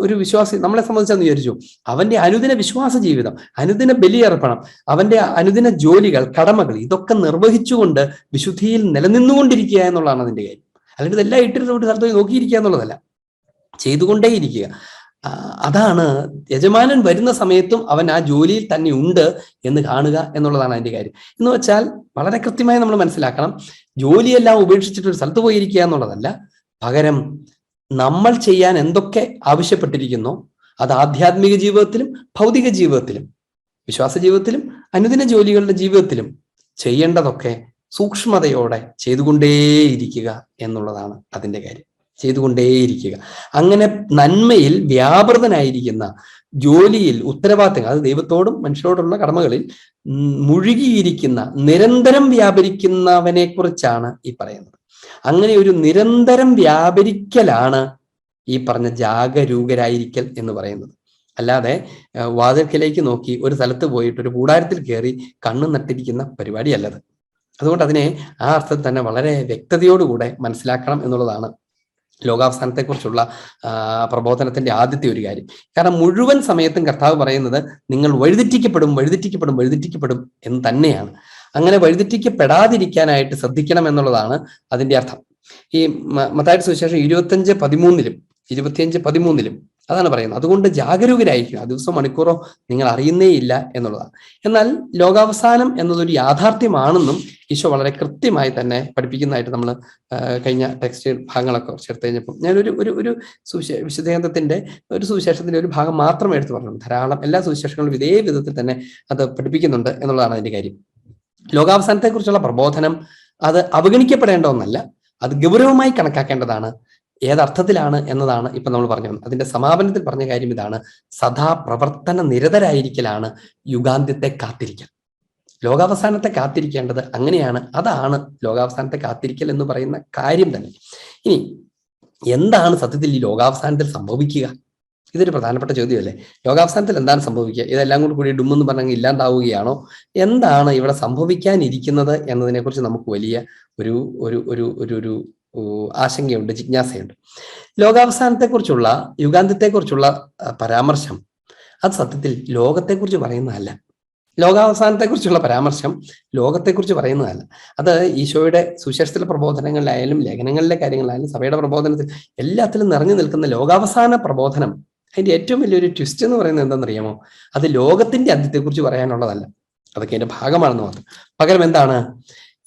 ഒരു വിശ്വാസി നമ്മളെ സംബന്ധിച്ചെന്ന് വിചാരിച്ചു, അവന്റെ അനുദിന വിശ്വാസ ജീവിതം, അനുദിന ബലിയർപ്പണം, അവന്റെ അനുദിന ജോലികൾ, കടമകൾ, ഇതൊക്കെ നിർവഹിച്ചുകൊണ്ട് വിശുദ്ധിയിൽ നിലനിന്നുകൊണ്ടിരിക്കുക എന്നുള്ളതാണ് അതിന്റെ കാര്യം. അല്ലെങ്കിൽ ഇതെല്ലാം ഇട്ടിട്ട് സ്ഥലത്ത് പോയി നോക്കിയിരിക്കുക എന്നുള്ളതല്ല, ചെയ്തുകൊണ്ടേയിരിക്കുക. അതാണ് യജമാനൻ വരുന്ന സമയത്തും അവൻ ആ ജോലിയിൽ തന്നെ ഉണ്ട് എന്ന് കാണുക എന്നുള്ളതാണ് അതിന്റെ കാര്യം. എന്ന് വെച്ചാൽ വളരെ കൃത്യമായി നമ്മൾ മനസ്സിലാക്കണം, ജോലിയെല്ലാം ഉപേക്ഷിച്ചിട്ട് ഒരു സ്ഥലത്ത് പോയിരിക്കുക എന്നുള്ളതല്ല. പകരം നമ്മൾ ചെയ്യാൻ എന്തൊക്കെ ആവശ്യപ്പെട്ടിരിക്കുന്നോ അത് ആധ്യാത്മിക ജീവിതത്തിലും ഭൗതിക ജീവിതത്തിലും വിശ്വാസ ജീവിതത്തിലും അനുദിന ജോലികളുടെ ജീവിതത്തിലും ചെയ്യേണ്ടതൊക്കെ സൂക്ഷ്മതയോടെ ചെയ്തുകൊണ്ടേയിരിക്കുക എന്നുള്ളതാണ് അതിന്റെ കാര്യം. ചെയ്തുകൊണ്ടേയിരിക്കുക. അങ്ങനെ നന്മയിൽ വ്യാപൃതനായിരിക്കുന്ന, ജോലിയിൽ ഉത്തരവാദിത്തങ്ങൾ, അത് ദൈവത്തോടും മനുഷ്യരോടുള്ള കടമകളിൽ മുഴുകിയിരിക്കുന്ന, നിരന്തരം വ്യാപരിക്കുന്നവനെ കുറിച്ചാണ് ഈ പറയുന്നത്. അങ്ങനെ ഒരു നിരന്തരം വ്യാപരിക്കലാണ് ഈ പറഞ്ഞ ജാഗരൂകരായിരിക്കൽ എന്ന് പറയുന്നത്. അല്ലാതെ വാതിൽക്കലേക്ക് നോക്കി ഒരു സ്ഥലത്ത് പോയിട്ട് ഒരു കൂടാരത്തിൽ കയറി കണ്ണു നട്ടിരിക്കുന്ന പരിപാടിയല്ലത്. അതുകൊണ്ട് അതിനെ ആ അർത്ഥത്തിൽ തന്നെ വളരെ വ്യക്തതയോടുകൂടെ മനസ്സിലാക്കണം എന്നുള്ളതാണ് ലോകാവസാനത്തെക്കുറിച്ചുള്ള പ്രബോധനത്തിന്റെ ആദ്യത്തെ ഒരു കാര്യം. കാരണം മുഴുവൻ സമയത്തും കർത്താവ് പറയുന്നത് നിങ്ങൾ വഴിതെറ്റിക്കപ്പെടും എന്ന് തന്നെയാണ്. അങ്ങനെ വഴിതെറ്റിക്കപ്പെടാതിരിക്കാനായിട്ട് ശ്രദ്ധിക്കണം എന്നുള്ളതാണ് അതിന്റെ അർത്ഥം. ഈ മത്തായിയുടെ സുവിശേഷം 25:13 അതാണ് പറയുന്നത്. അതുകൊണ്ട് ജാഗരൂകരായിരിക്കും, ആ ദിവസം മണിക്കൂറോ നിങ്ങൾ അറിയുന്നേ ഇല്ല എന്നുള്ളതാണ്. എന്നാൽ ലോകാവസാനം എന്നതൊരു യാഥാർത്ഥ്യമാണെന്നും ഈശോ വളരെ കൃത്യമായി തന്നെ പഠിപ്പിക്കുന്നതായിട്ട് നമ്മൾ കഴിഞ്ഞ ടെക്സ്റ്റ് ഭാഗങ്ങളൊക്കെ ചേർത്ത് കഴിഞ്ഞപ്പോൾ ഞാനൊരു വിശുദ്ധഗ്രന്ഥത്തിന്റെ ഒരു സുവിശേഷത്തിന്റെ ഒരു ഭാഗം മാത്രം എടുത്തു പറഞ്ഞു. ധാരാളം എല്ലാ സുവിശേഷങ്ങളും ഇതേ വിധത്തിൽ തന്നെ അത് പഠിപ്പിക്കുന്നുണ്ട് എന്നുള്ളതാണ് അതിന്റെ കാര്യം. ലോകാവസാനത്തെക്കുറിച്ചുള്ള പ്രബോധനം അത് അവഗണിക്കപ്പെടേണ്ട ഒന്നല്ല, അത് ഗൗരവമായി കണക്കാക്കേണ്ടതാണ്. ഏതർത്ഥത്തിലാണ് എന്നതാണ് ഇപ്പൊ നമ്മൾ പറഞ്ഞത്. അതിന്റെ സമാപനത്തിൽ പറഞ്ഞ കാര്യം ഇതാണ്: സദാ പ്രവർത്തന നിരതരായിരിക്കലാണ് യുഗാന്ത്യത്തെ കാത്തിരിക്കൽ. ലോകാവസാനത്തെ കാത്തിരിക്കേണ്ടത് അങ്ങനെയാണ്. അതാണ് ലോകാവസാനത്തെ കാത്തിരിക്കൽ എന്ന് പറയുന്ന കാര്യം തന്നെ. ഇനി എന്താണ് സത്യത്തിൽ ഈ ലോകാവസാനത്തിൽ സംഭവിക്കുക? ഇതൊരു പ്രധാനപ്പെട്ട ചോദ്യമല്ലേ. ലോകാവസാനത്തിൽ എന്താണ് സംഭവിക്കുക? ഇതെല്ലാം കൂടി ഡുമ്മെന്ന് പറഞ്ഞെങ്കിൽ ഇല്ലാണ്ടാവുകയാണോ? എന്താണ് ഇവിടെ സംഭവിക്കാനിരിക്കുന്നത് എന്നതിനെ കുറിച്ച് നമുക്ക് വലിയ ഒരു ആശങ്കയുണ്ട്, ജിജ്ഞാസയുണ്ട്. ലോകാവസാനത്തെക്കുറിച്ചുള്ള, യുഗാന്ത്യത്തെക്കുറിച്ചുള്ള പരാമർശം അത് സത്യത്തിൽ ലോകത്തെക്കുറിച്ച് പറയുന്നതല്ല. ലോകാവസാനത്തെക്കുറിച്ചുള്ള പരാമർശം ലോകത്തെക്കുറിച്ച് പറയുന്നതല്ല. അത് ഈശോയുടെ സുവിശേഷത്തിലെ പ്രബോധനങ്ങളിലായാലും ലേഖനങ്ങളിലെ കാര്യങ്ങളിലായാലും സഭയുടെ പ്രബോധനത്തിൽ എല്ലാത്തിലും നിറഞ്ഞു നിൽക്കുന്ന ലോകാവസാന പ്രബോധനം, അതിന്റെ ഏറ്റവും വലിയൊരു ട്വിസ്റ്റ് എന്ന് പറയുന്നത് എന്താണെന്നറിയാമോ? അത് ലോകത്തിന്റെ അന്ത്യത്തെക്കുറിച്ച് പറയാനുള്ളതല്ല, അതൊക്കെ അതിന്റെ ഭാഗമാണെന്ന് മാത്രം. പകരം എന്താണ്?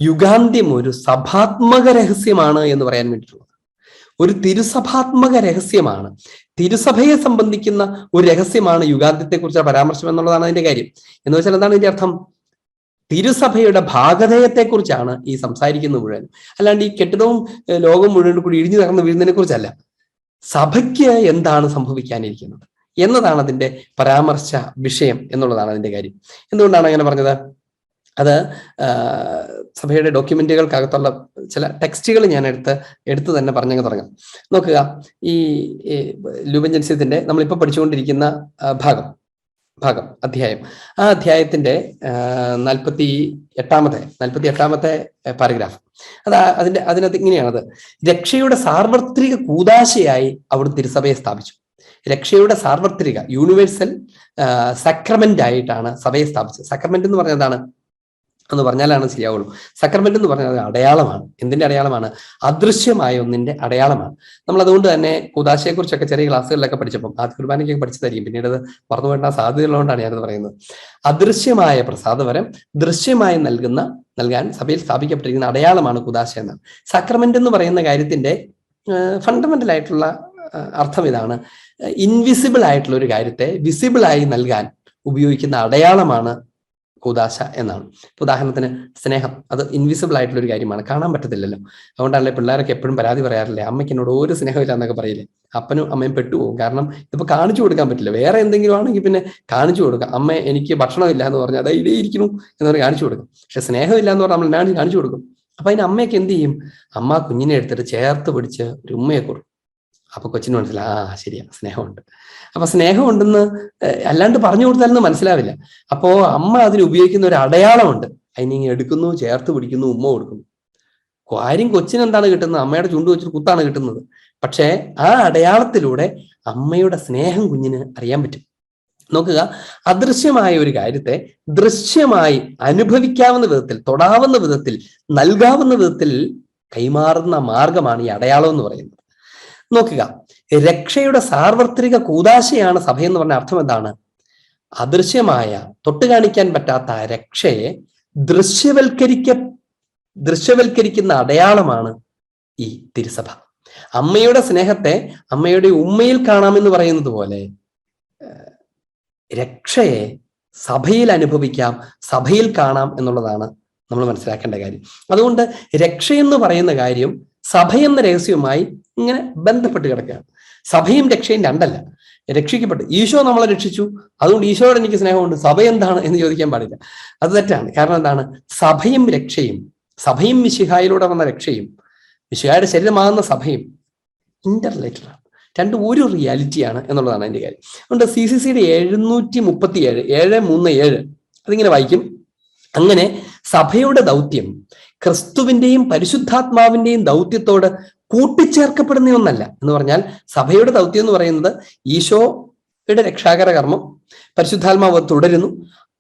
യുഗാന്ത്യം ഒരു സഭാത്മക രഹസ്യമാണ് എന്ന് പറയാൻ വേണ്ടിയിട്ടുള്ളത്. ഒരു തിരുസഭാത്മക രഹസ്യമാണ്. തിരുസഭയെ സംബന്ധിക്കുന്ന ഒരു രഹസ്യമാണ് യുഗാന്ത്യത്തെക്കുറിച്ചുള്ള പരാമർശം എന്നുള്ളതാണ് അതിന്റെ കാര്യം. എന്ന് വെച്ചാൽ എന്താണ് ഇതിന്റെ അർത്ഥം? തിരുസഭയുടെ ഭാഗധേയത്തെക്കുറിച്ചാണ് ഈ സംസാരിക്കുന്നത് മുഴുവൻ. അല്ലാണ്ട് ഈ കെട്ടിടവും ലോകം മുഴുവൻ കൂടി ഇടിഞ്ഞു തകർന്ന് വീഴുന്നതിനെ കുറിച്ചല്ല. സഭയ്ക്ക് എന്താണ് സംഭവിക്കാനിരിക്കുന്നത് എന്നതാണ് അതിന്റെ പരാമർശ വിഷയം എന്നുള്ളതാണ് അതിന്റെ കാര്യം. എന്തുകൊണ്ടാണ് അങ്ങനെ പറഞ്ഞത്? അത് സഭയുടെ ഡോക്യുമെന്റുകൾക്കകത്തുള്ള ചില ടെക്സ്റ്റുകൾ ഞാൻ എടുത്ത് തന്നെ പറഞ്ഞങ്ങ് തുടങ്ങാം. നോക്കുക, ഈ ലൂബൻ ജൻസ്യത്തിന്റെ നമ്മളിപ്പോൾ പഠിച്ചുകൊണ്ടിരിക്കുന്ന അധ്യായം, ആ അധ്യായത്തിന്റെ 48ാമത്തെ പാരഗ്രാഫ്, അതിനകത്ത് ഇങ്ങനെയാണത്: രക്ഷയുടെ സാർവത്രിക കൂദാശയായി അവിടുന്ന് തിരുസഭയെ സ്ഥാപിച്ചു. രക്ഷയുടെ സാർവത്രിക യൂണിവേഴ്സൽ സക്രമെന്റ് ആയിട്ടാണ് സഭയെ സ്ഥാപിച്ചത്. സക്രമെന്റ് എന്ന് പറഞ്ഞതാണ് എന്ന് പറഞ്ഞാലാണ് ശരിയാവുള്ളൂ. സക്രമെന്റ് എന്ന് പറഞ്ഞാൽ അടയാളമാണ്. എന്തിന്റെ അടയാളമാണ്? അദൃശ്യമായ ഒന്നിന്റെ അടയാളമാണ്. നമ്മൾ അതുകൊണ്ട് തന്നെ കൂദാശയെക്കുറിച്ചൊക്കെ ചെറിയ ക്ലാസ്സുകളിലൊക്കെ പഠിച്ചപ്പം, ആദ്യ കുർബാനയ്ക്കൊക്കെ പഠിച്ചതായിരിക്കും, പിന്നീട് അത് മറന്നു വേണ്ട സാധ്യതയുള്ളതുകൊണ്ടാണ് ഞാനത് പറയുന്നത്. അദൃശ്യമായ പ്രസാദവരം ദൃശ്യമായി നൽകാൻ സഭയിൽ സ്ഥാപിക്കപ്പെട്ടിരിക്കുന്ന അടയാളമാണ് കൂദാശ എന്നാണ്. സക്രമെന്റ് എന്ന് പറയുന്ന കാര്യത്തിന്റെ ഫണ്ടമെന്റൽ ആയിട്ടുള്ള അർത്ഥം ഇതാണ്: ഇൻവിസിബിൾ ആയിട്ടുള്ള ഒരു കാര്യത്തെ വിസിബിളായി നൽകാൻ ഉപയോഗിക്കുന്ന അടയാളമാണ് കൂദാശ എന്നാണ്. ഉദാഹരണത്തിന് സ്നേഹം, അത് ഇൻവിസിബിൾ ആയിട്ടുള്ള ഒരു കാര്യമാണ്, കാണാൻ പറ്റത്തില്ലല്ലോ. അതുകൊണ്ടല്ലേ പിള്ളേരൊക്കെ എപ്പോഴും പരാതി പറയാറില്ലേ, അമ്മയ്ക്ക് എന്നോട് ഒരു സ്നേഹമില്ല എന്നൊക്കെ പറയില്ലേ. അപ്പനും അമ്മയും പെട്ടുപോകും. കാരണം ഇതിപ്പോ കാണിച്ചു കൊടുക്കാൻ പറ്റില്ല. വേറെ എന്തെങ്കിലും ആണെങ്കിൽ പിന്നെ കാണിച്ചു കൊടുക്കാം. അമ്മ എനിക്ക് ഭക്ഷണമില്ല എന്ന് പറഞ്ഞാൽ അതാ ഇടേ ഇരിക്കുന്നു എന്ന് പറഞ്ഞാൽ കാണിച്ചു കൊടുക്കും. പക്ഷെ സ്നേഹമില്ല എന്ന് പറഞ്ഞാൽ നമ്മൾ കാണിച്ചു കൊടുക്കും. അപ്പൊ അതിന് അമ്മയൊക്കെ എന്ത് ചെയ്യും? അമ്മ കുഞ്ഞിനെ എടുത്തിട്ട് ചേർത്ത് പിടിച്ച് ഒരു ഉമ്മയെ കൊടുക്കും. അപ്പൊ കൊച്ചിന് മനസ്സിലാവും, ആ ശരിയാ, സ്നേഹമുണ്ട്. അപ്പൊ സ്നേഹമുണ്ടെന്ന് അല്ലാണ്ട് പറഞ്ഞു കൊടുത്താലൊന്നും മനസ്സിലാവില്ല. അപ്പോ അമ്മ അതിന് ഉപയോഗിക്കുന്ന ഒരു അടയാളമുണ്ട്. അതിനിങ്ങനെ എടുക്കുന്നു, ചേർത്ത് പിടിക്കുന്നു, ഉമ്മ കൊടുക്കുന്നു. കാര്യം കൊച്ചിന് എന്താണ് കിട്ടുന്നത്? അമ്മയുടെ ചുണ്ടു വെച്ചിട്ട് കുത്താണ് കിട്ടുന്നത്. പക്ഷേ ആ അടയാളത്തിലൂടെ അമ്മയുടെ സ്നേഹം കുഞ്ഞിന് അറിയാൻ പറ്റും. നോക്കുക, അദൃശ്യമായ ഒരു കാര്യത്തെ ദൃശ്യമായി അനുഭവിക്കാവുന്ന വിധത്തിൽ, തൊടാവുന്ന വിധത്തിൽ, നൽകാവുന്ന വിധത്തിൽ കൈമാറുന്ന മാർഗമാണ് ഈ അടയാളം എന്ന് പറയുന്നത്. നോക്കുക, രക്ഷയുടെ സാർവത്രിക കൂദാശയാണ് സഭയെന്ന് പറഞ്ഞ അർത്ഥം എന്താണ്? അദൃശ്യമായ, തൊട്ട് കാണിക്കാൻ പറ്റാത്ത രക്ഷയെ ദൃശ്യവൽക്കരിക്കുന്ന അടയാളമാണ് ഈ തിരുസഭ. അമ്മയുടെ സ്നേഹത്തെ അമ്മയുടെ ഉമ്മയിൽ കാണാമെന്ന് പറയുന്നത് പോലെ രക്ഷയെ സഭയിൽ അനുഭവിക്കാം, സഭയിൽ കാണാം എന്നുള്ളതാണ് നമ്മൾ മനസ്സിലാക്കേണ്ട കാര്യം. അതുകൊണ്ട് രക്ഷയെന്ന് പറയുന്ന കാര്യം സഭയെന്ന രഹസ്യവുമായി ഇങ്ങനെ ബന്ധപ്പെട്ട് കിടക്കുകയാണ്. സഭയും രക്ഷയും രണ്ടല്ല. രക്ഷിക്കപ്പെട്ടു, ഈശോ നമ്മളെ രക്ഷിച്ചു, അതുകൊണ്ട് ഈശോയോട് എനിക്ക് സ്നേഹമുണ്ട്, സഭ എന്താണ് എന്ന് ചോദിക്കാൻ പാടില്ല. അത് തെറ്റാണ്. കാരണം എന്താണ്? സഭയും രക്ഷയും, സഭയും മിശിഹായിലൂടെ വന്ന രക്ഷയും മിശിഹായുടെ ശരീരമാകുന്ന സഭയും ഇന്റർറിലേറ്റഡ് ആണ്. രണ്ടും ഒരു റിയാലിറ്റിയാണ് എന്നുള്ളതാണ് അതിന്റെ കാര്യം. അതുകൊണ്ട് CCCയുടെ 737 അതിങ്ങനെ വായിക്കും: അങ്ങനെ സഭയുടെ ദൗത്യം ക്രിസ്തുവിന്റെയും പരിശുദ്ധാത്മാവിന്റെയും ദൗത്യത്തോട് കൂട്ടിച്ചേർക്കപ്പെടുന്ന ഒന്നല്ല. എന്ന് പറഞ്ഞാൽ സഭയുടെ ദൗത്യം എന്ന് പറയുന്നത് ഈശോയുടെ രക്ഷാകര കർമ്മം, പരിശുദ്ധാത്മാവ് തുടരുന്നു,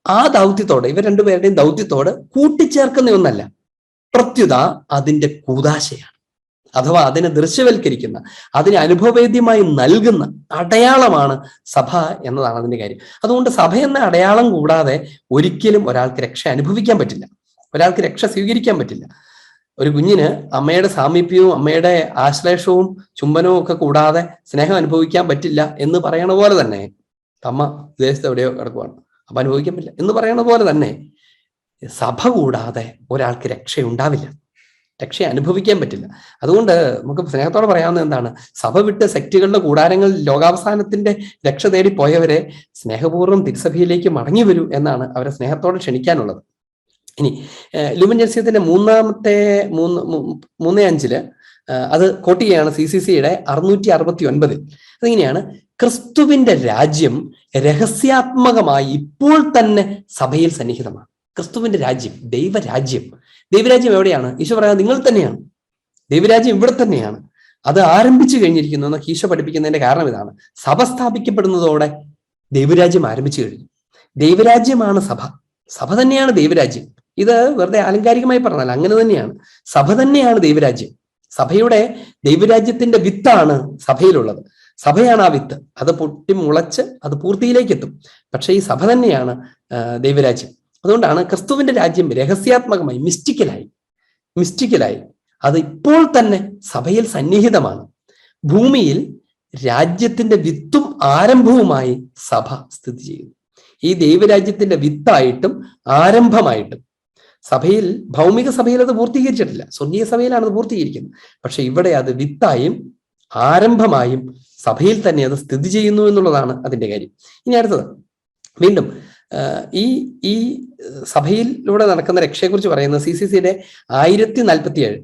ആ ദൗത്യത്തോട്, ഇവർ രണ്ടുപേരുടെയും ദൗത്യത്തോട് കൂട്ടിച്ചേർക്കുന്ന ഒന്നല്ല. പ്രത്യുത അതിന്റെ കൂദാശയാണ്. അഥവാ അതിനെ ദൃശ്യവൽക്കരിക്കുന്ന, അതിനെ അനുഭവവേദ്യമായി നൽകുന്ന അടയാളമാണ് സഭ എന്നതാണ് അതിന്റെ കാര്യം. അതുകൊണ്ട് സഭ എന്ന അടയാളം കൂടാതെ ഒരിക്കലും ഒരാൾക്ക് രക്ഷ അനുഭവിക്കാൻ പറ്റില്ല, ഒരാൾക്ക് രക്ഷ സ്വീകരിക്കാൻ പറ്റില്ല. ഒരു കുഞ്ഞിന് അമ്മയുടെ സാമീപ്യവും അമ്മയുടെ ആശ്ലേഷവും ചുംബനവും ഒക്കെ കൂടാതെ സ്നേഹം അനുഭവിക്കാൻ പറ്റില്ല എന്ന് പറയണ പോലെ തന്നെ, അമ്മ വിദേശത്ത് എവിടെയോ കിടക്കുവാണ് അപ്പൊ അനുഭവിക്കാൻ പറ്റില്ല എന്ന് പറയണ പോലെ തന്നെ, സഭ കൂടാതെ ഒരാൾക്ക് രക്ഷയുണ്ടാവില്ല, രക്ഷ അനുഭവിക്കാൻ പറ്റില്ല. അതുകൊണ്ട് നമുക്ക് സ്നേഹത്തോടെ പറയാവുന്നത് എന്താണ്? സഭ വിട്ട് സെക്റ്റുകളുടെ കൂടാരങ്ങൾ ലോകാവസാനത്തിന്റെ രക്ഷ തേടി പോയവരെ സ്നേഹപൂർവ്വം തിരുസഭയിലേക്ക് മടങ്ങി വരൂ എന്നാണ് അവരെ സ്നേഹത്തോടെ ക്ഷണിക്കാനുള്ളത്. ഇനി ലൂമൻ ജൻസ്യത്തിന്റെ 3:5 അത് കോട്ട് ചെയ്യാണ് CCCയുടെ 669. അതിങ്ങനെയാണ്: ക്രിസ്തുവിന്റെ രാജ്യം രഹസ്യാത്മകമായി ഇപ്പോൾ തന്നെ സഭയിൽ സന്നിഹിതമാണ്. ക്രിസ്തുവിന്റെ രാജ്യം, ദൈവരാജ്യം എവിടെയാണ്? ഈശോ പറയാം, നിങ്ങൾ തന്നെയാണ്. ദൈവരാജ്യം ഇവിടെ തന്നെയാണ്. അത് ആരംഭിച്ചു കഴിഞ്ഞിരിക്കുന്നു എന്ന് ഈശോ പഠിപ്പിക്കുന്നതിന്റെ കാരണം ഇതാണ്. സഭ സ്ഥാപിക്കപ്പെടുന്നതോടെ ദൈവരാജ്യം ആരംഭിച്ചു കഴിഞ്ഞു. ദൈവരാജ്യമാണ് സഭ, സഭ തന്നെയാണ് ദൈവരാജ്യം. ഇത് വെറുതെ ആലങ്കാരികമായി പറഞ്ഞാൽ അങ്ങനെ തന്നെയാണ്. സഭ തന്നെയാണ് ദൈവരാജ്യം. സഭയുടെ ദൈവരാജ്യത്തിന്റെ വിത്താണ് സഭയിലുള്ളത്. സഭയാണ് ആ വിത്ത്. അത് പൊട്ടി മുളച്ച് അത് പൂർത്തിയിലേക്ക് എത്തും. പക്ഷെ ഈ സഭ തന്നെയാണ് ദൈവരാജ്യം. അതുകൊണ്ടാണ് ക്രിസ്തുവിന്റെ രാജ്യം രഹസ്യാത്മകമായി, മിസ്റ്റിക്കലായി അത് ഇപ്പോൾ തന്നെ സഭയിൽ സന്നിഹിതമാണ്. ഭൂമിയിൽ രാജ്യത്തിന്റെ വിത്തും ആരംഭവുമായി സഭ സ്ഥിതി ചെയ്യുന്നു. ഈ ദൈവരാജ്യത്തിന്റെ വിത്തായിട്ടും ആരംഭമായിട്ടും സഭയിൽ, ഭൗമിക സഭയിൽ അത് പൂർത്തീകരിച്ചിട്ടില്ല, സ്വർഗീയ സഭയിലാണ് അത് പൂർത്തീകരിക്കുന്നത്. പക്ഷെ ഇവിടെ അത് വിത്തായും ആരംഭമായും സഭയിൽ തന്നെ അത് സ്ഥിതി ചെയ്യുന്നു എന്നുള്ളതാണ് അതിന്റെ കാര്യം. ഇനി അടുത്തത് വീണ്ടും ഈ സഭയിലൂടെ നടക്കുന്ന രക്ഷയെക്കുറിച്ച് പറയുന്നത് CCCയുടെ 1047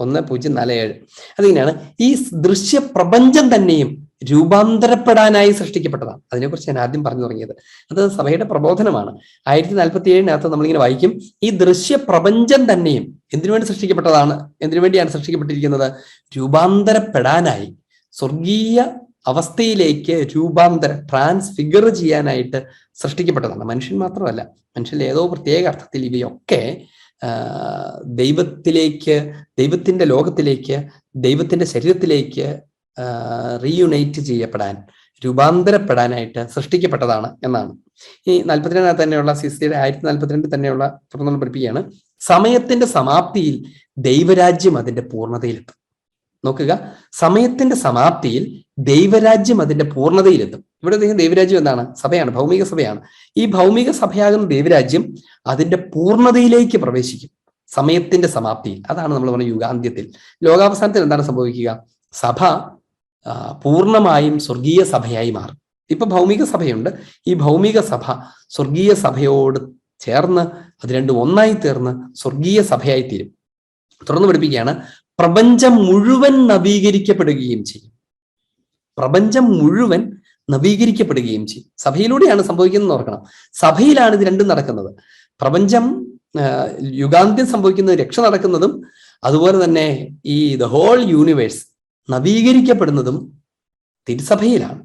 1047 അതിങ്ങനെയാണ്. ഈ ദൃശ്യ പ്രപഞ്ചം തന്നെയും രൂപാന്തരപ്പെടാനായി സൃഷ്ടിക്കപ്പെട്ടതാണ്. അതിനെക്കുറിച്ച് ഞാൻ ആദ്യം പറഞ്ഞു തുടങ്ങിയത്. അത് സഭയുടെ പ്രബോധനമാണ്. 1047 നമ്മളിങ്ങനെ വായിക്കും, ഈ ദൃശ്യ പ്രപഞ്ചം തന്നെയും എന്തിനു വേണ്ടി സൃഷ്ടിക്കപ്പെട്ടതാണ്? എന്തിനു വേണ്ടിയാണ് സൃഷ്ടിക്കപ്പെട്ടിരിക്കുന്നത്? രൂപാന്തരപ്പെടാനായി, സ്വർഗീയ അവസ്ഥയിലേക്ക് ട്രാൻസ്ഫിഗർ ചെയ്യാനായിട്ട് സൃഷ്ടിക്കപ്പെട്ടതാണ്. മനുഷ്യൻ മാത്രമല്ല, മനുഷ്യന്റെ ഏതോ പ്രത്യേക അർത്ഥത്തിൽ ഇവയൊക്കെ ദൈവത്തിലേക്ക്, ദൈവത്തിന്റെ ലോകത്തിലേക്ക്, ദൈവത്തിന്റെ ശരീരത്തിലേക്ക് റീയുണൈറ്റ് ചെയ്യപ്പെടാൻ, രൂപാന്തരപ്പെടാനായിട്ട് സൃഷ്ടിക്കപ്പെട്ടതാണ് എന്നാണ്. ഈ 42 തന്നെയുള്ള CCCയുടെ 1042 തന്നെയുള്ള തുടർന്ന് പഠിപ്പിക്കുകയാണ്, സമയത്തിന്റെ സമാപ്തിയിൽ ദൈവരാജ്യം അതിന്റെ പൂർണ്ണതയിലെത്തും. നോക്കുക, സമയത്തിന്റെ സമാപ്തിയിൽ ദൈവരാജ്യം അതിന്റെ പൂർണ്ണതയിലെത്തും. ഇവിടെ ദൈവരാജ്യം എന്താണ്? സഭയാണ്, ഭൗമിക സഭയാണ്. ഈ ഭൗമിക സഭയാകുന്ന ദൈവരാജ്യം അതിന്റെ പൂർണ്ണതയിലേക്ക് പ്രവേശിക്കും സമയത്തിന്റെ സമാപ്തിയിൽ. അതാണ് നമ്മൾ പറഞ്ഞ യുഗാന്ത്യത്തിൽ. ലോകാവസാനത്തിൽ എന്താണ് സംഭവിക്കുക? സഭ പൂർണ്ണമായും സ്വർഗീയ സഭയായി മാറും. ഇപ്പൊ ഭൗമിക സഭയുണ്ട്. ഈ ഭൗമിക സഭ സ്വർഗീയ സഭയോട് ചേർന്ന് അത് രണ്ടും ഒന്നായി തീർന്ന് സ്വർഗീയ സഭയായി തീരും. തുടർന്ന് പഠിപ്പിക്കുകയാണ്, പ്രപഞ്ചം മുഴുവൻ നവീകരിക്കപ്പെടുകയും ചെയ്യും. പ്രപഞ്ചം മുഴുവൻ നവീകരിക്കപ്പെടുകയും ചെയ്യും. സഭയിലൂടെയാണ് സംഭവിക്കുന്നത് ഓർക്കണം. സഭയിലാണ് ഇത് രണ്ടും നടക്കുന്നത്. പ്രപഞ്ചം യുഗാന്ത്യം സംഭവിക്കുന്നത്, രക്ഷ നടക്കുന്നതും, അതുപോലെ തന്നെ ഈ ദ ഹോൾ യൂണിവേഴ്സ് നവീകരിക്കപ്പെടുന്നതും തിരുസഭയിലാണ്.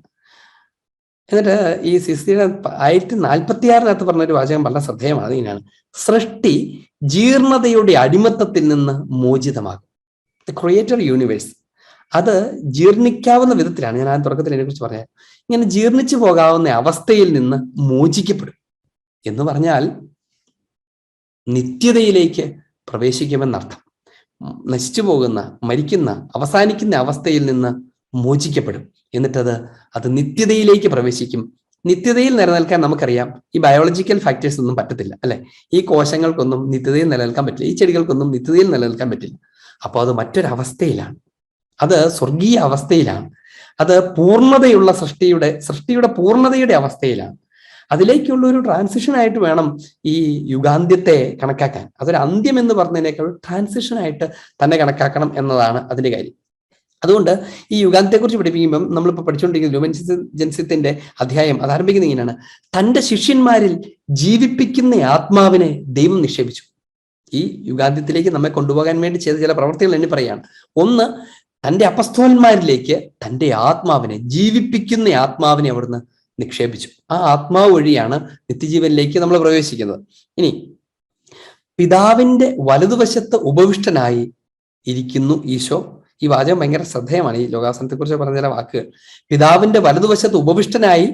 എന്നിട്ട് ഈ CCCയുടെ 1046 പറഞ്ഞൊരു വാചകം വളരെ ശ്രദ്ധേയമാണ്. ഇങ്ങനെയാണ്, സൃഷ്ടി ജീർണതയുടെ അടിമത്തത്തിൽ നിന്ന് മോചിതമാകും. ദ ക്രിയേറ്റർ യൂണിവേഴ്സ് അത് ജീർണിക്കാവുന്ന വിധത്തിലാണ്. ഞാൻ ആ തുടക്കത്തിൽ ഇതിനെക്കുറിച്ച് പറയാം. ഇങ്ങനെ ജീർണിച്ചു പോകാവുന്ന അവസ്ഥയിൽ നിന്ന് മോചിക്കപ്പെടും എന്ന് പറഞ്ഞാൽ നിത്യതയിലേക്ക് പ്രവേശിക്കുമെന്നർത്ഥം. നശിച്ചു പോകുന്ന, മരിക്കുന്ന, അവസാനിക്കുന്ന അവസ്ഥയിൽ നിന്ന് മോചിക്കപ്പെടും. എന്നിട്ടത് നിത്യതയിലേക്ക് പ്രവേശിക്കും. നിത്യതയിൽ നിലനിൽക്കാൻ നമുക്കറിയാം ഈ ബയോളജിക്കൽ ഫാക്ടേഴ്സ് ഒന്നും പറ്റത്തില്ല, അല്ലെ? ഈ കോശങ്ങൾക്കൊന്നും നിത്യതയിൽ നിലനിൽക്കാൻ പറ്റില്ല, ഈ ചെടികൾക്കൊന്നും നിത്യതയിൽ നിലനിൽക്കാൻ പറ്റില്ല. അപ്പോൾ അത് മറ്റൊരവസ്ഥയിലാണ്, അത് സ്വർഗീയ അവസ്ഥയിലാണ്, അത് പൂർണ്ണതയുള്ള സൃഷ്ടിയുടെ പൂർണ്ണതയുടെ അവസ്ഥയിലാണ്. അതിലേക്കുള്ള ഒരു ട്രാൻസിഷൻ ആയിട്ട് വേണം ഈ യുഗാന്ത്യത്തെ കണക്കാക്കാൻ. അതൊരു അന്ത്യം എന്ന് പറഞ്ഞതിനേക്കാൾ ട്രാൻസിഷൻ ആയിട്ട് തന്നെ കണക്കാക്കണം എന്നതാണ് അതിന്റെ കാര്യം. അതുകൊണ്ട് ഈ യുഗാന്ത്യത്തെക്കുറിച്ച് പഠിപ്പിക്കുമ്പം നമ്മളിപ്പോൾ പഠിച്ചുകൊണ്ടിരിക്കുന്ന ലൂമൻജൻസ്യത്തിന്റെ അധ്യായം അത് ആരംഭിക്കുന്ന ഇങ്ങനെയാണ്, തന്റെ ശിഷ്യന്മാരിൽ ജീവിപ്പിക്കുന്ന ആത്മാവിനെ ദൈവം നിക്ഷേപിച്ചു. ഈ യുഗാന്ത്യത്തിലേക്ക് നമ്മെ കൊണ്ടുപോകാൻ വേണ്ടി ചെയ്ത ചില പ്രവർത്തികൾ എന്നെ പറയാണ്. ഒന്ന്, തന്റെ അപ്പസ്തോലന്മാരിലേക്ക് തന്റെ ആത്മാവിനെ, ജീവിപ്പിക്കുന്ന ആത്മാവിനെ അവിടുന്ന് നിക്ഷേപിച്ചു. ആ ആത്മാവ് വഴിയാണ് നിത്യജീവനിലേക്ക് നമ്മൾ പ്രവേശിക്കുന്നത്. ഇനി പിതാവിന്റെ വലതുവശത്ത് ഉപവിഷ്ടനായി ഇരിക്കുന്നു ഈശോ. ഈ വാചകം ഭയങ്കര ശ്രദ്ധേയമാണ്. ഈ ലോകാവസാനത്തെക്കുറിച്ച് പറഞ്ഞ ചില വാക്കുകൾ. പിതാവിന്റെ വലതുവശത്ത് ഉപവിഷ്ടനായി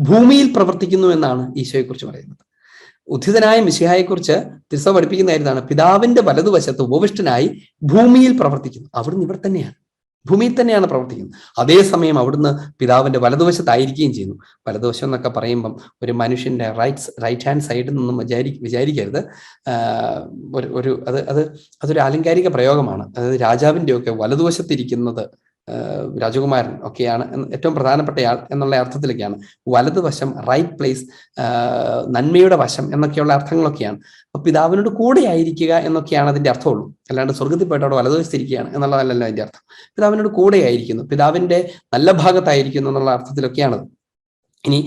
ഭൂമിയിൽ പ്രവർത്തിക്കുന്നു എന്നാണ് ഈശോയെക്കുറിച്ച് പറയുന്നത്. ഉദ്ധിതനായ മിശിഹായെക്കുറിച്ച് തിരുസഭ പഠിപ്പിക്കുന്നതായിരുന്നാണ്, പിതാവിന്റെ വലതുവശത്ത് ഉപവിഷ്ടനായി ഭൂമിയിൽ പ്രവർത്തിക്കുന്നു. അവിടുന്ന് ഇവിടെ തന്നെയാണ്, ഭൂമിയിൽ തന്നെയാണ് പ്രവർത്തിക്കുന്നത്. അതേസമയം അവിടുന്ന് പിതാവിന്റെ വലതുവശത്തായിരിക്കുകയും ചെയ്യുന്നു. വലതുവശം എന്നൊക്കെ പറയുമ്പം ഒരു മനുഷ്യന്റെ റൈറ്റ് ഹാൻഡ് സൈഡിൽ നിന്നും വിചാരിക്കരുത്. അതൊരു ആലങ്കാരിക പ്രയോഗമാണ്. അതായത് രാജാവിന്റെ ഒക്കെ വലതുവശത്തിരിക്കുന്നത് രാജകുമാരൻ ഒക്കെയാണ് ഏറ്റവും പ്രധാനപ്പെട്ട ആൾ എന്നുള്ള അർത്ഥത്തിലൊക്കെയാണ്. വലതുവശം, റൈറ്റ് പ്ലേസ്, നന്മയുടെ വശം എന്നൊക്കെയുള്ള അർത്ഥങ്ങളൊക്കെയാണ്. അപ്പൊ പിതാവിനോട് കൂടെ ആയിരിക്കുക എന്നൊക്കെയാണ് അതിന്റെ അർത്ഥമുള്ളൂ. അല്ലാണ്ട് സ്വർഗത്തിൽ പോയിട്ട് അവിടെ വലതുവശത്തിരിക്കുകയാണ് എന്നുള്ളതല്ലല്ലോ അതിന്റെ അർത്ഥം. പിതാവിനോട് കൂടെ ആയിരിക്കുന്നു, പിതാവിന്റെ നല്ല ഭാഗത്തായിരിക്കുന്നു എന്നുള്ള അർത്ഥത്തിലൊക്കെയാണത്. ഇനി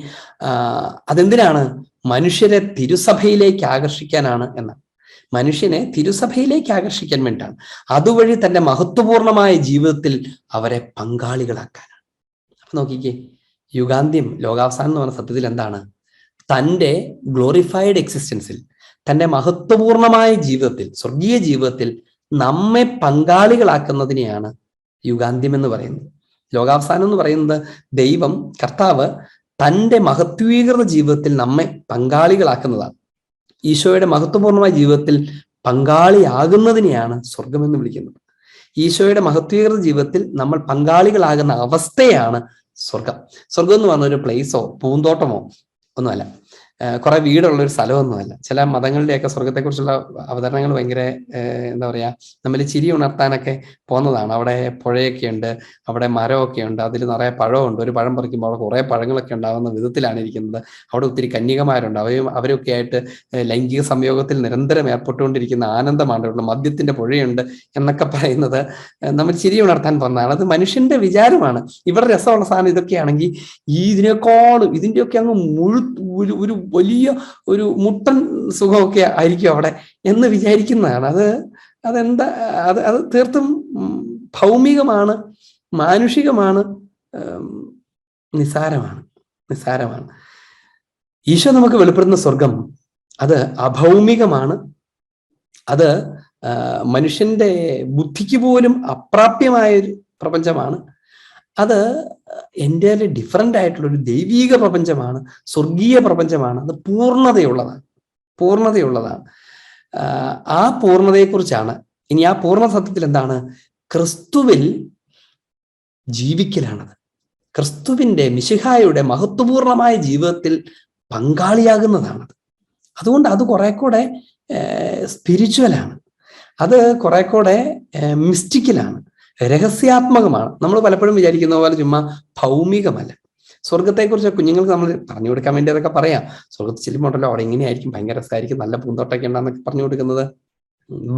അതെന്തിനാണ്? മനുഷ്യരെ തിരുസഭയിലേക്ക് ആകർഷിക്കാനാണ് എന്നാണ്. മനുഷ്യനെ തിരുസഭയിലേക്ക് ആകർഷിക്കാൻ വേണ്ടിയിട്ടാണ്. അതുവഴി തന്റെ മഹത്വപൂർണമായ ജീവിതത്തിൽ അവരെ പങ്കാളികളാക്കാനാണ്. അപ്പൊ നോക്കിക്കേ, യുഗാന്ത്യം, ലോകാവസാനം എന്ന് പറഞ്ഞ സത്യത്തിൽ എന്താണ്? തൻ്റെ ഗ്ലോറിഫൈഡ് എക്സിസ്റ്റൻസിൽ, തൻ്റെ മഹത്വപൂർണമായ ജീവിതത്തിൽ, സ്വർഗീയ ജീവിതത്തിൽ നമ്മെ പങ്കാളികളാക്കുന്നതിനെയാണ് യുഗാന്ത്യം എന്ന് പറയുന്നത്. ലോകാവസാനം എന്ന് പറയുന്നത് ദൈവം, കർത്താവ് തൻ്റെ മഹത്വീകൃത ജീവിതത്തിൽ നമ്മെ പങ്കാളികളാക്കുന്നതാണ്. ഈശോയുടെ മഹത്വപൂർണമായ ജീവിതത്തിൽ പങ്കാളിയാകുന്നതിനെയാണ് സ്വർഗമെന്ന് വിളിക്കുന്നത്. ഈശോയുടെ മഹത്വീകൃത ജീവിതത്തിൽ നമ്മൾ പങ്കാളികളാകുന്ന അവസ്ഥയാണ് സ്വർഗം. സ്വർഗം എന്ന് പറഞ്ഞ ഒരു പ്ലേസോ പൂന്തോട്ടമോ ഒന്നുമല്ല, കുറെ വീടുള്ള ഒരു സ്ഥലമൊന്നുമല്ല. ചില മതങ്ങളുടെയൊക്കെ സ്വർഗത്തെക്കുറിച്ചുള്ള അവതരണങ്ങൾ ഭയങ്കര എന്താ പറയാ, നമ്മൾ ചിരി ഉണർത്താനൊക്കെ പോകുന്നതാണ്. അവിടെ പുഴയൊക്കെ ഉണ്ട്, അവിടെ മരമൊക്കെ ഉണ്ട്, അതിൽ നിറയെ പഴമുണ്ട്. ഒരു പഴം പറിക്കുമ്പോൾ അവിടെ കുറെ പഴങ്ങളൊക്കെ ഉണ്ടാകുന്ന വിധത്തിലാണ് ഇരിക്കുന്നത്. അവിടെ ഒത്തിരി കന്യകമാരുണ്ട്, അവരൊക്കെ ആയിട്ട് ലൈംഗിക സംയോഗത്തിൽ നിരന്തരം ഏർപ്പെട്ടുകൊണ്ടിരിക്കുന്ന ആനന്ദമാണ്. മദ്യത്തിന്റെ പുഴയുണ്ട് എന്നൊക്കെ പറയുന്നത് നമ്മൾ ചിരി ഉണർത്താൻ പോകുന്നതാണ്. അത് മനുഷ്യന്റെ വിചാരമാണ്. ഇവിടെ രസമുള്ള സാധനം ഇതൊക്കെയാണെങ്കിൽ ഇതിന്റെയൊക്കെ അങ്ങ് ഒരു വലിയ ഒരു മുട്ടൻ സുഖമൊക്കെ ആയിരിക്കും അവിടെ എന്ന് വിചാരിക്കുന്നതാണ്. അതെന്താ, അത് തീർത്തും ഭൗമികമാണ്, മാനുഷികമാണ്, നിസാരമാണ്. ഈശോ നമുക്ക് വെളിപ്പെടുന്ന സ്വർഗം അത് അഭൗമികമാണ്. അത് മനുഷ്യന്റെ ബുദ്ധിക്ക് പോലും അപ്രാപ്യമായൊരു പ്രപഞ്ചമാണ്. അത് എൻ്റെലി ഡിഫറൻ്റ് ആയിട്ടുള്ള ഒരു ദൈവീക പ്രപഞ്ചമാണ്, സ്വർഗീയ പ്രപഞ്ചമാണ്. അത് പൂർണ്ണതയുള്ളതാണ്. ആ പൂർണ്ണതയെക്കുറിച്ചാണ് ഇനി. ആ പൂർണ്ണ സത്യത്തിൽ എന്താണ്? ക്രിസ്തുവിൽ ജീവിക്കലാണത്. ക്രിസ്തുവിന്റെ മിശിഹായുടെ മഹത്വപൂർണമായ ജീവിതത്തിൽ പങ്കാളിയാകുന്നതാണത്. അതുകൊണ്ട് അത് കുറെ കൂടെ സ്പിരിച്വലാണ്, അത് കുറെ കൂടെ മിസ്റ്റിക്കലാണ്, രഹസ്യാത്മകമാണ്. നമ്മൾ പലപ്പോഴും വിചാരിക്കുന്ന പോലെ ചുമ്മാ ഭൗമികമല്ല. സ്വർഗത്തെക്കുറിച്ച് കുഞ്ഞുങ്ങൾക്ക് നമ്മൾ പറഞ്ഞു കൊടുക്കാൻ വേണ്ടി അതൊക്കെ പറയാം. സ്വർഗത്തിൽ ചെല്ലുമ്പോണ്ടല്ലോ അവിടെ എങ്ങനെയായിരിക്കും, ഭയങ്കര രസമായിരിക്കും, നല്ല പൂന്തോട്ടമൊക്കെ ഉണ്ടാന്നൊക്കെ പറഞ്ഞു കൊടുക്കുന്നത്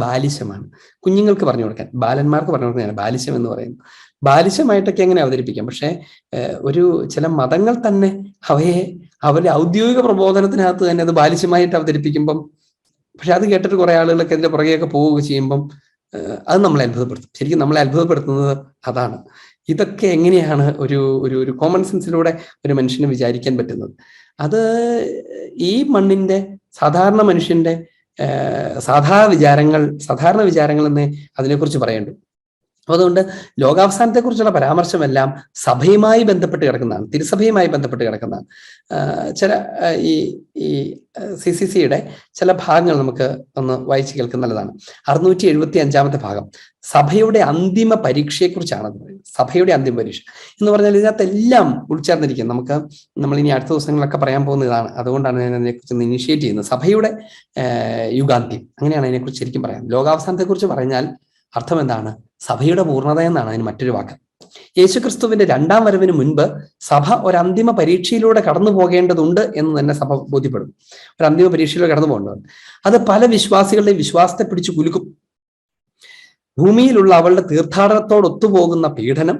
ബാലിശമാണ്. കുഞ്ഞുങ്ങൾക്ക് പറഞ്ഞു കൊടുക്കാൻ, ബാലന്മാർക്ക് പറഞ്ഞു കൊടുക്കാൻ ബാലിശം എന്ന് പറയുന്നത്. ബാലിശമായിട്ടൊക്കെ എങ്ങനെ അവതരിപ്പിക്കാം. പക്ഷെ ചില മതങ്ങൾ തന്നെ അവരുടെ ഔദ്യോഗിക പ്രബോധനത്തിനകത്ത് തന്നെ അത് ബാലിശമായിട്ട് അവതരിപ്പിക്കുമ്പം, പക്ഷെ അത് കേട്ടിട്ട് കുറെ ആളുകളൊക്കെ അതിന്റെ പുറകെയൊക്കെ പോവുക ചെയ്യുമ്പം അത് നമ്മളെ അത്ഭുതപ്പെടുത്തും. ശരിക്കും നമ്മളെ അത്ഭുതപ്പെടുത്തുന്നത് അതാണ്. ഇതൊക്കെ എങ്ങനെയാണ് ഒരു കോമൺ സെൻസിലൂടെ ഒരു മനുഷ്യന് വിചാരിക്കാൻ പറ്റുന്നത്? അത് ഈ മണ്ണിന്റെ സാധാരണ മനുഷ്യന്റെ സാധാരണ വിചാരങ്ങൾ എന്നേ അതിനെക്കുറിച്ച് പറയേണ്ടു. അപ്പൊ അതുകൊണ്ട് ലോകാവസാനത്തെക്കുറിച്ചുള്ള പരാമർശമെല്ലാം സഭയുമായി ബന്ധപ്പെട്ട് കിടക്കുന്നതാണ്, തിരുസഭയുമായി ബന്ധപ്പെട്ട് കിടക്കുന്നതാണ്. ചില ഈ CCCയുടെ ചില ഭാഗങ്ങൾ നമുക്ക് ഒന്ന് വായിച്ച് കേൾക്കുന്ന നല്ലതാണ്. 675 ഭാഗം സഭയുടെ അന്തിമ പരീക്ഷയെക്കുറിച്ചാണ് പറയുന്നത്. സഭയുടെ അന്തിമ പരീക്ഷ എന്ന് പറഞ്ഞാൽ ഇതിനകത്തെല്ലാം ഉൾച്ചേർന്നിരിക്കും. നമ്മൾ ഇനി അടുത്ത ദിവസങ്ങളിലൊക്കെ പറയാൻ പോകുന്ന ഇതാണ്. അതുകൊണ്ടാണ് ഞാൻ അതിനെക്കുറിച്ച് ഇനിഷ്യേറ്റ് ചെയ്യുന്നത്. സഭയുടെ യുഗാന്ത്യം, അങ്ങനെയാണ് അതിനെക്കുറിച്ച് ശരിക്കും പറയാം. ലോകാവസാനത്തെക്കുറിച്ച് പറഞ്ഞാൽ അർത്ഥം എന്താണ്? സഭയുടെ പൂർണ്ണത എന്നാണ് അതിന് മറ്റൊരു വാക്ക്. യേശുക്രിസ്തുവിന്റെ 2ാം വരവിന് മുൻപ് സഭ ഒരു അന്തിമ പരീക്ഷയിലൂടെ കടന്നു പോകേണ്ടതുണ്ട് എന്ന് തന്നെ സഭ ബോധ്യപ്പെടും. ഒരു അന്തിമ പരീക്ഷയിലൂടെ കടന്നു പോകേണ്ടതുണ്ട്. അത് പല വിശ്വാസികളുടെയും വിശ്വാസത്തെ പിടിച്ചു കുലുക്കും. ഭൂമിയിലുള്ള അവളുടെ തീർത്ഥാടനത്തോട് ഒത്തുപോകുന്ന പീഡനം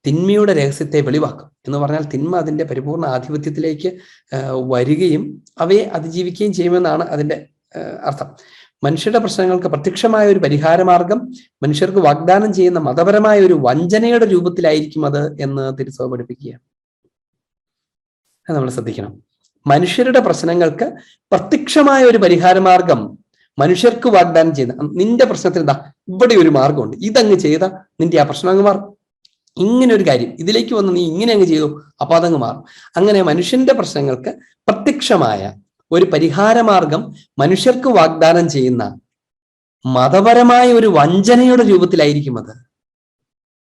തിന്മയുടെ രഹസ്യത്തെ വെളിവാക്കും. എന്ന് പറഞ്ഞാൽ തിന്മ അതിന്റെ പരിപൂർണ ആധിപത്യത്തിലേക്ക് വരികയും അവയെ അതിജീവിക്കുകയും ചെയ്യുമെന്നാണ് അതിന്റെ അർത്ഥം. മനുഷ്യരുടെ പ്രശ്നങ്ങൾക്ക് പ്രത്യക്ഷമായ ഒരു പരിഹാരമാർഗം മനുഷ്യർക്ക് വാഗ്ദാനം ചെയ്യുന്ന മതപരമായ ഒരു വഞ്ചനയുടെ രൂപത്തിലായിരിക്കും അത് എന്ന് തിരുസഭ പഠിപ്പിക്കുകയാണ്. അത് നമ്മൾ ശ്രദ്ധിക്കണം. മനുഷ്യരുടെ പ്രശ്നങ്ങൾക്ക് പ്രത്യക്ഷമായ ഒരു പരിഹാരമാർഗം മനുഷ്യർക്ക് വാഗ്ദാനം ചെയ്യുന്ന, നിന്റെ പ്രശ്നത്തിന് എന്താ ഇവിടെ ഒരു മാർഗമുണ്ട്, ഇതങ്ങ് ചെയ്താൽ നിന്റെ ആ പ്രശ്നം അങ്ങ് മാറും. ഇങ്ങനെ ഒരു കാര്യം ഇതിലേക്ക് വന്ന് നീ ഇങ്ങനെ അങ്ങ് ചെയ്തു, അപ്പൊ അതങ്ങ് മാറും. അങ്ങനെ മനുഷ്യന്റെ പ്രശ്നങ്ങൾക്ക് പ്രത്യക്ഷമായ ഒരു പരിഹാരമാർഗം മനുഷ്യർക്ക് വാഗ്ദാനം ചെയ്യുന്ന മതപരമായ ഒരു വഞ്ചനയുടെ രൂപത്തിലായിരിക്കും അത്.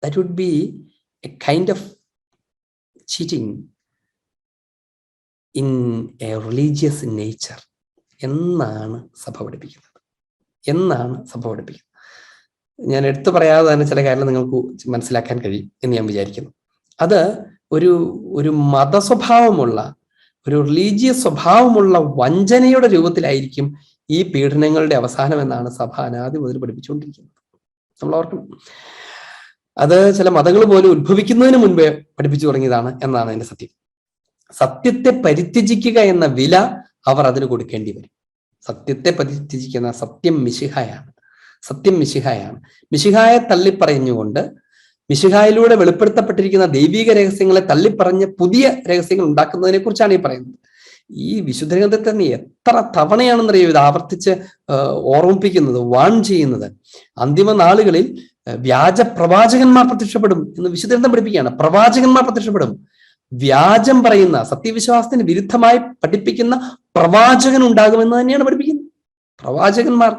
That would be a kind of cheating in a religious nature എന്നാണ് സഭ പഠിപ്പിക്കുന്നത്. ഞാൻ എടുത്തു പറയാതെ തന്നെ ചില കാര്യങ്ങൾ നിങ്ങൾക്ക് മനസ്സിലാക്കാൻ കഴിയും എന്ന് ഞാൻ വിചാരിക്കുന്നു. അത് ഒരു മതസ്വഭാവമുള്ള, ഒരു റിലീജിയസ് സ്വഭാവമുള്ള വഞ്ചനയുടെ രൂപത്തിലായിരിക്കും ഈ പീഡനങ്ങളുടെ അവസാനം എന്നാണ് സഭ അനാദി മുതൽ പഠിപ്പിച്ചുകൊണ്ടിരിക്കുന്നത്. നമ്മൾ ഓർക്കണം, അത് ചില മതങ്ങൾ പോലും ഉത്ഭവിക്കുന്നതിന് മുൻപേ പഠിപ്പിച്ചു തുടങ്ങിയതാണ് എന്നാണ് അതിന്റെ സത്യം. സത്യത്തെ പരിത്യജിക്കുക എന്ന വില അവർ അതിന് കൊടുക്കേണ്ടി വരും. സത്യത്തെ പരിത്യജിക്കുന്ന സത്യം മിശിഹായാണ്. മിശിഹായെ തള്ളിപ്പറഞ്ഞുകൊണ്ട് മിശിഹായിലൂടെ വെളിപ്പെടുത്തപ്പെട്ടിരിക്കുന്ന ദൈവിക രഹസ്യങ്ങളെ തള്ളിപ്പറഞ്ഞ് പുതിയ രഹസ്യങ്ങൾ ഉണ്ടാക്കുന്നതിനെ കുറിച്ചാണ് ഈ പറയുന്നത്. ഈ വിശുദ്ധ ഗ്രന്ഥത്തിൽ തന്നെ എത്ര തവണയാണെന്നറിയോ ഇത് ആവർത്തിച്ച് ഓർമ്മിപ്പിക്കുന്നത്, വാൺ ചെയ്യുന്നത്. അന്തിമ നാളുകളിൽ വ്യാജ പ്രവാചകന്മാർ പ്രത്യക്ഷപ്പെടും എന്ന് വിശുദ്ധ ഗ്രന്ഥം പഠിപ്പിക്കുകയാണ്. പ്രവാചകന്മാർ പ്രത്യക്ഷപ്പെടും. വ്യാജം പറയുന്ന, സത്യവിശ്വാസത്തിന് വിരുദ്ധമായി പഠിപ്പിക്കുന്ന പ്രവാചകൻ ഉണ്ടാകുമെന്ന് തന്നെയാണ് പഠിപ്പിക്കുന്നത്. പ്രവാചകന്മാർ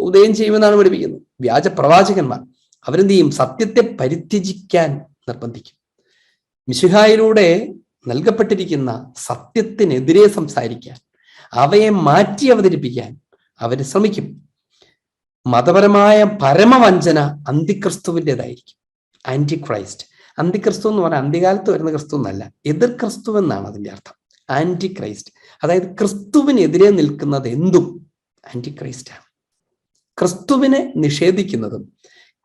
ഉദയം ചെയ്യുമെന്നാണ് പഠിപ്പിക്കുന്നത്. വ്യാജ പ്രവാചകന്മാർ. അവരെന്ത് ചെയ്യും? സത്യത്തെ പരിത്യജിക്കാൻ നിർബന്ധിക്കും. മിശിഹായിലൂടെ നൽകപ്പെട്ടിരിക്കുന്ന സത്യത്തിനെതിരെ സംസാരിക്കാൻ, അവയെ മാറ്റി അവതരിപ്പിക്കാൻ അവർ ശ്രമിക്കും. മതപരമായ പരമവഞ്ചന അന്തിക്രിസ്തുവിൻ്റെതായിരിക്കും. Anti Christ. അന്തിക്രിസ്തു എന്ന് പറഞ്ഞാൽ അന്ത്യകാലത്ത് വരുന്ന ക്രിസ്തു എന്നല്ല, എതിർ ക്രിസ്തു എന്നാണ് അതിൻ്റെ അർത്ഥം. ആന്റി ക്രൈസ്റ്റ്, അതായത് ക്രിസ്തുവിനെതിരെ നിൽക്കുന്നത് എന്തും ആന്റി ക്രൈസ്റ്റാണ്. ക്രിസ്തുവിനെ നിഷേധിക്കുന്നതും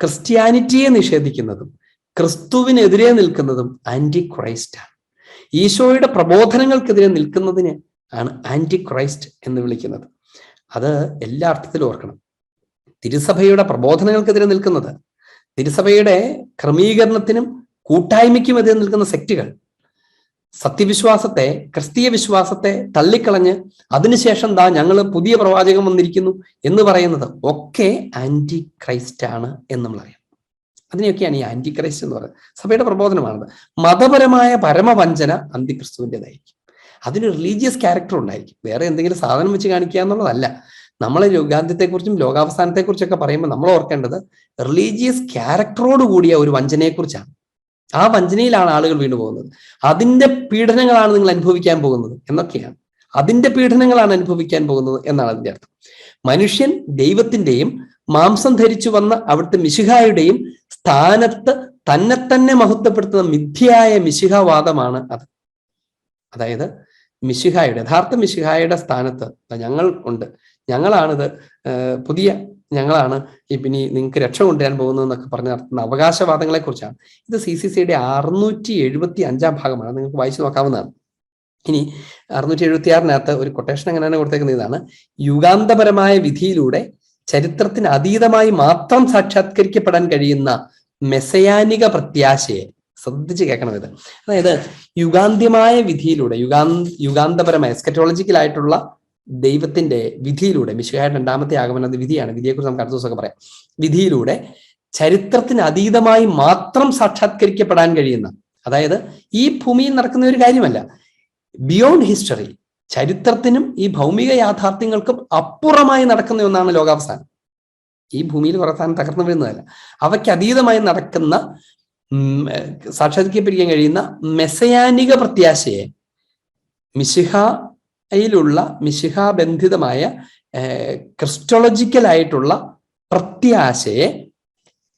ക്രിസ്ത്യാനിറ്റിയെ നിഷേധിക്കുന്നതും ക്രിസ്തുവിനെതിരെ നിൽക്കുന്നതും ആന്റി ക്രൈസ്റ്റാണ്. ഈശോയുടെ പ്രബോധനങ്ങൾക്കെതിരെ നിൽക്കുന്നതിന് ആണ് ആന്റി ക്രൈസ്റ്റ് എന്ന് വിളിക്കുന്നത്. അത് എല്ലാ അർത്ഥത്തിലും ഓർക്കണം. തിരുസഭയുടെ പ്രബോധനങ്ങൾക്കെതിരെ നിൽക്കുന്നത്, തിരുസഭയുടെ ക്രമീകരണത്തിനും കൂട്ടായ്മയ്ക്കും എതിരെ നിൽക്കുന്ന സെക്റ്റുകൾ, സത്യവിശ്വാസത്തെ, ക്രിസ്തീയ വിശ്വാസത്തെ തള്ളിക്കളഞ്ഞ് അതിനുശേഷം ഞങ്ങൾ പുതിയ പ്രവാചകൻ വന്നിരിക്കുന്നു എന്ന് പറയുന്നത് ഒക്കെ ആന്റി ക്രൈസ്റ്റ് ആണ് എന്ന് നമ്മളറിയാം. അതിനെയൊക്കെയാണ് ഈ ആന്റി ക്രൈസ്റ്റ് എന്ന് പറയുന്നത്. സഭയുടെ പ്രബോധനമാണത്. മതപരമായ പരമവഞ്ചന അന്തിക്രിസ്തുവിൻ്റെതായിരിക്കും. അതിന് റിലീജിയസ് ക്യാരക്ടർ ഉണ്ടായിരിക്കും. വേറെ എന്തെങ്കിലും സാധനം വെച്ച് കാണിക്കുക എന്നുള്ളതല്ല. നമ്മളെ യുഗാന്ത്യത്തെക്കുറിച്ചും ലോകാവസാനത്തെക്കുറിച്ചൊക്കെ പറയുമ്പോൾ നമ്മൾ ഓർക്കേണ്ടത് റിലീജിയസ് ക്യാരക്ടറോട് കൂടിയ ഒരു വഞ്ചനയെക്കുറിച്ചാണ്. ആ വഞ്ചനയിലാണ് ആളുകൾ വീണു പോകുന്നത്. അതിന്റെ പീഡനങ്ങളാണ് നിങ്ങൾ അനുഭവിക്കാൻ പോകുന്നത് എന്നൊക്കെയാണ്. അതിന്റെ പീഡനങ്ങളാണ് അനുഭവിക്കാൻ പോകുന്നത് എന്നാണ് അതിന്റെ അർത്ഥം. മനുഷ്യൻ ദൈവത്തിന്റെയും മാംസം ധരിച്ചു വന്ന അവിടുത്തെ മിശിഹായുടെയും സ്ഥാനത്ത് തന്നെ മഹത്വപ്പെടുത്തുന്ന മിഥ്യയായ മിശിഹാവാദമാണ് അത്. അതായത് മിശിഹായുടെ, യഥാർത്ഥ മിശിഹായുടെ സ്ഥാനത്ത് ഞങ്ങൾ ഉണ്ട്, ഞങ്ങളാണിത്, ഞങ്ങളാണ് പിന്നെ നിങ്ങൾക്ക് രക്ഷ കൊണ്ടുവരാൻ പോകുന്നതെന്നൊക്കെ പറഞ്ഞ് നടത്തുന്ന അവകാശവാദങ്ങളെ കുറിച്ചാണ്. ഇത് CCCയുടെ 675 ഭാഗമാണ്. നിങ്ങൾക്ക് വായിച്ചു നോക്കാവുന്നതാണ്. ഇനി 676 ഒരു കൊട്ടേഷൻ എങ്ങനെയാണ് കൊടുത്തേക്കുന്ന ഇതാണ്: യുഗാന്തപരമായ വിധിയിലൂടെ ചരിത്രത്തിന് അതീതമായി മാത്രം സാക്ഷാത്കരിക്കപ്പെടാൻ കഴിയുന്ന മെസയാനിക പ്രത്യാശയെ ശ്രദ്ധിച്ച് കേൾക്കണം. ഇത് അതായത് യുഗാന്ത്യമായ വിധിയിലൂടെ, യുഗാന്തപരമായ എസ്കറ്റോളജിക്കലായിട്ടുള്ള ദൈവത്തിന്റെ വിധിയിലൂടെ, മിശിഹായുടെ രണ്ടാമത്തെ ആഗമനം അത് വിധിയാണ്, വിധിയെക്കുറിച്ച് നമുക്ക് അടുത്ത ദിവസമൊക്കെ പറയാം. വിധിയിലൂടെ ചരിത്രത്തിന് അതീതമായി മാത്രം സാക്ഷാത്കരിക്കപ്പെടാൻ കഴിയുന്ന, അതായത് ഈ ഭൂമിയിൽ നടക്കുന്ന ഒരു കാര്യമല്ല, ബിയോണ്ട് ഹിസ്റ്ററി, ചരിത്രത്തിനും ഈ ഭൗമിക യാഥാർത്ഥ്യങ്ങൾക്കും അപ്പുറമായി നടക്കുന്ന ഒന്നാണ് ലോകാവസാനം. ഈ ഭൂമിയിൽ അവസാനം തകർന്നു വീഴുന്നതല്ല, അവയ്ക്ക് അതീതമായി നടക്കുന്ന, സാക്ഷാത്കരിക്കാൻ കഴിയുന്ന മെസയാനിക പ്രത്യാശയെ, മിശിഹാബന്ധിതമായ ക്രിസ്റ്റോളജിക്കലായിട്ടുള്ള പ്രത്യാശയെ